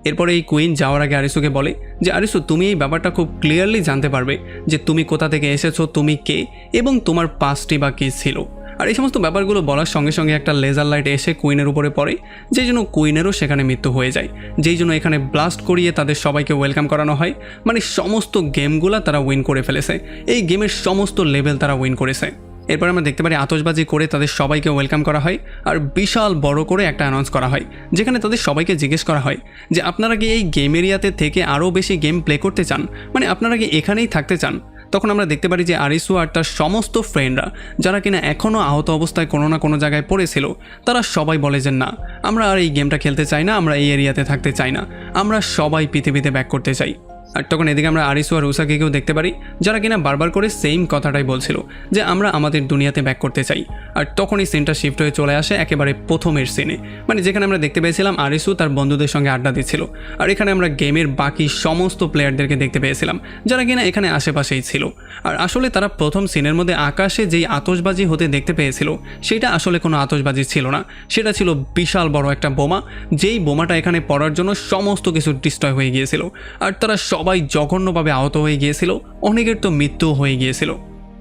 এরপরে এই কুইন যাওয়ার আগে আরিসুকে বলে যে আরিসু, তুমি এই ব্যাপারটা খুব ক্লিয়ারলি জানতে পারবে যে তুমি কোথা থেকে এসেছো, তুমি কে এবং তোমার পাস্টই বা কী ছিল। আর এই সমস্ত ব্যাপারগুলো বলার সঙ্গে সঙ্গে একটা লেজার লাইট এসে কুইনের উপরে পড়ে, যেই জন্য কুইনেরও সেখানে মৃত্যু হয়ে যায়। যেই জন্য এখানে ব্লাস্ট করিয়ে তাদের সবাইকে ওয়েলকাম করানো হয়। মানে সমস্ত গেমগুলো তারা উইন করে ফেলেছে, এই গেমের সমস্ত লেভেল তারা উইন করেছে। এরপর আমরা দেখতে পারি আতশবাজি করে তাদের সবাইকে ওয়েলকাম করা হয় আর বিশাল বড় করে একটা অ্যানাউন্স করা হয়, যেখানে তাদের সবাইকে জিজ্ঞেস করা হয় যে আপনারা কি এই গেম এরিয়াতে থেকে আরও বেশি গেম প্লে করতে চান, মানে আপনারা কি এখানেই থাকতে চান। তখন আমরা দেখতে পারি যে আরিসু আর তার সমস্ত ফ্রেন্ডরা, যারা কিনা এখনও আহত অবস্থায় কোনো না কোনো জায়গায় পড়েছিল, তারা সবাই বলে যে না, আমরা আর এই গেমটা খেলতে চাই না, আমরা এই এরিয়াতে থাকতে চাই না, আমরা সবাই পৃথিবীতে ব্যাক করতে চাই। আর তখন এদিকে আমরা আরিসু আর উসাকিকেও দেখতে পারি, যারা কিনা বারবার করে সেম কথাটাই বলছিল যে আমরা আমাদের দুনিয়াতে ব্যাক করতে চাই। আর তখনই সিনটা শিফট হয়ে চলে আসে একেবারে প্রথমের সিনে, মানে যেখানে আমরা দেখতে পেয়েছিলাম আরিসু তার বন্ধুদের সঙ্গে আড্ডা দিচ্ছিল। আর এখানে আমরা গেমের বাকি সমস্ত প্লেয়ারদেরকে দেখতে পেয়েছিলাম, যারা কিনা এখানে আশেপাশেই ছিল। আর আসলে তারা প্রথম সিনের মধ্যে আকাশে যেই আতশবাজি হতে দেখতে পেয়েছিল, সেটা আসলে কোনো আতশবাজি ছিল না, সেটা ছিল বিশাল বড় একটা বোমা, যেই বোমাটা এখানে পড়ার জন্য সমস্ত কিছু ডিস্ট্রয় হয়ে গিয়েছিল। আর তারা সবাই জঘন্যভাবে আহত হয়ে গিয়েছিল, অনেকের তো মৃত্যু হয়ে গিয়েছিল।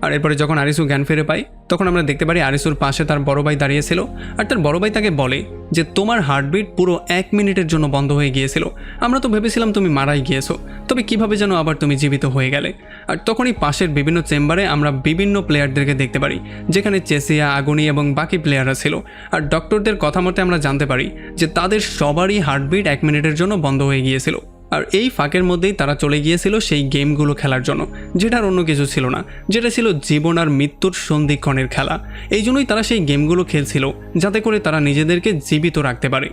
আর এরপরে যখন আরিসু জ্ঞান ফিরে পায়, তখন আমরা দেখতে পারি আরিসুর পাশে তার বড় ভাই দাঁড়িয়েছিল। আর তার বড় ভাই তাকে বলে যে তোমার হার্টবিট পুরো 1 মিনিটের জন্য বন্ধ হয়ে গিয়েছিল, আমরা তো ভেবেছিলাম তুমি মারাই গিয়েছো, তবে কিভাবে যেন আবার তুমি জীবিত হয়ে গেলে। আর তখনই পাশের বিভিন্ন চেম্বারে আমরা বিভিন্ন প্লেয়ারদেরকে দেখতে পারি, যেখানে চেসিয়া, আগুনি এবং বাকি প্লেয়াররা ছিল। আর ডক্টরদের কথা মতে আমরা জানতে পারি যে তাদের সবারই হার্টবিট 1 মিনিটের জন্য বন্ধ হয়ে গিয়েছিল। আর এই ফাঁকের মধ্যেই তারা চলে গিয়েছিল সেই গেমগুলো খেলার জন্য, যেটার অন্য কিছু ছিল না, যেটা ছিল জীবন আর মৃত্যুর সন্ধিক্ষণের খেলা। এই জন্যই তারা সেই গেমগুলো খেলছিল, যাতে করে তারা নিজেদেরকে জীবিত রাখতে পারে।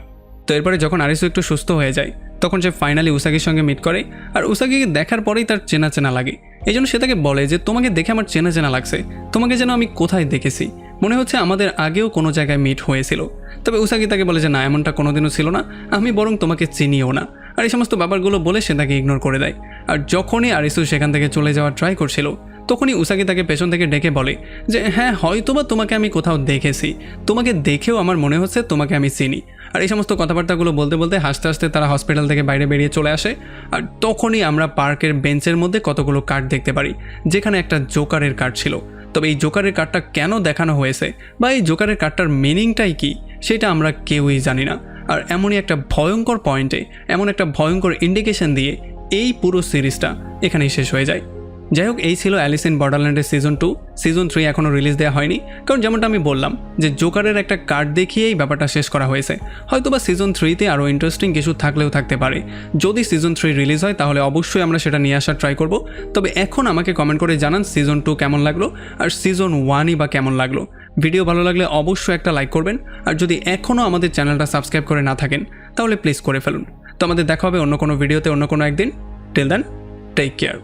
তো এরপরে যখন আরিসু একটু সুস্থ হয়ে যায়, তখন সে ফাইনালি উসাকির সঙ্গে মিট করে। আর উসাকিকে দেখার পরেই তার চেনা চেনা লাগে, এই জন্য সে তাকে বলে যে তোমাকে দেখে আমার চেনা চেনা লাগছে, তোমাকে যেন আমি কোথায় দেখেছি, মনে হচ্ছে আমাদের আগেও কোনো জায়গায় মিট হয়েছিল। তবে উসাকি তাকে বলে যে না, এমনটা কোনোদিনও ছিল না, আমি বরং তোমাকে চিনিও না। আর এই সমস্ত ব্যাপারগুলো বলে সে তাকে ইগনোর করে দেয়। আর যখনই আরিসু সেখান থেকে চলে যাওয়ার ট্রাই করছিল, তখনই উসাকি তাকে পেছন থেকে ডেকে বলে যে হ্যাঁ, হয়তোবা তোমাকে আমি কোথাও দেখেছি, তোমাকে দেখেও আমার মনে হচ্ছে তোমাকে আমি চিনি। আর এই সমস্ত কথাবার্তাগুলো বলতে বলতে হাসতে হাসতে তারা হসপিটাল থেকে বাইরে বেরিয়ে চলে আসে। আর তখনই আমরা পার্কের বেঞ্চের মধ্যে কতগুলো কার্ড দেখতে পারি, যেখানে একটা জোকারের কার্ড ছিল। তবে এই জোকারের কার্ডটা কেন দেখানো হয়েছে বা এই জোকারের কার্ডটার মিনিংটাই কি, সেটা আমরা কেউই জানি না। আর এমনই একটা ভয়ঙ্কর পয়েন্টে, এমন একটা ভয়ঙ্কর ইন্ডিকেশন দিয়ে এই পুরো সিরিজটা এখানেই শেষ হয়ে যায়। যাই হোক, এই ছিল অ্যালিস ইন বর্ডারল্যান্ডের সিজন 2। সিজন 3 এখনও রিলিজ দেওয়া হয়নি, কারণ যেমনটা আমি বললাম যে জোকারের একটা কার্ড দেখিয়েই ব্যাপারটা শেষ করা হয়েছে। হয়তোবা সিজন 3তে আরও ইন্টারেস্টিং কিছু থাকলেও থাকতে পারে। যদি সিজন 3 রিলিজ হয় তাহলে অবশ্যই আমরা সেটা নিয়ে আসার ট্রাই করব। তবে এখন আমাকে কমেন্ট করে জানান সিজন 2 কেমন লাগলো আর সিজন 1ই বা কেমন লাগলো। ভিডিও ভালো লাগলে অবশ্যই একটা লাইক করবেন, আর যদি এখনও আমাদের চ্যানেলটা সাবস্ক্রাইব করে না থাকেন তাহলে প্লিজ করে ফেলুন। তো আমাদের দেখা হবে অন্য কোনো ভিডিওতে অন্য কোনো একদিন। Till then, take care.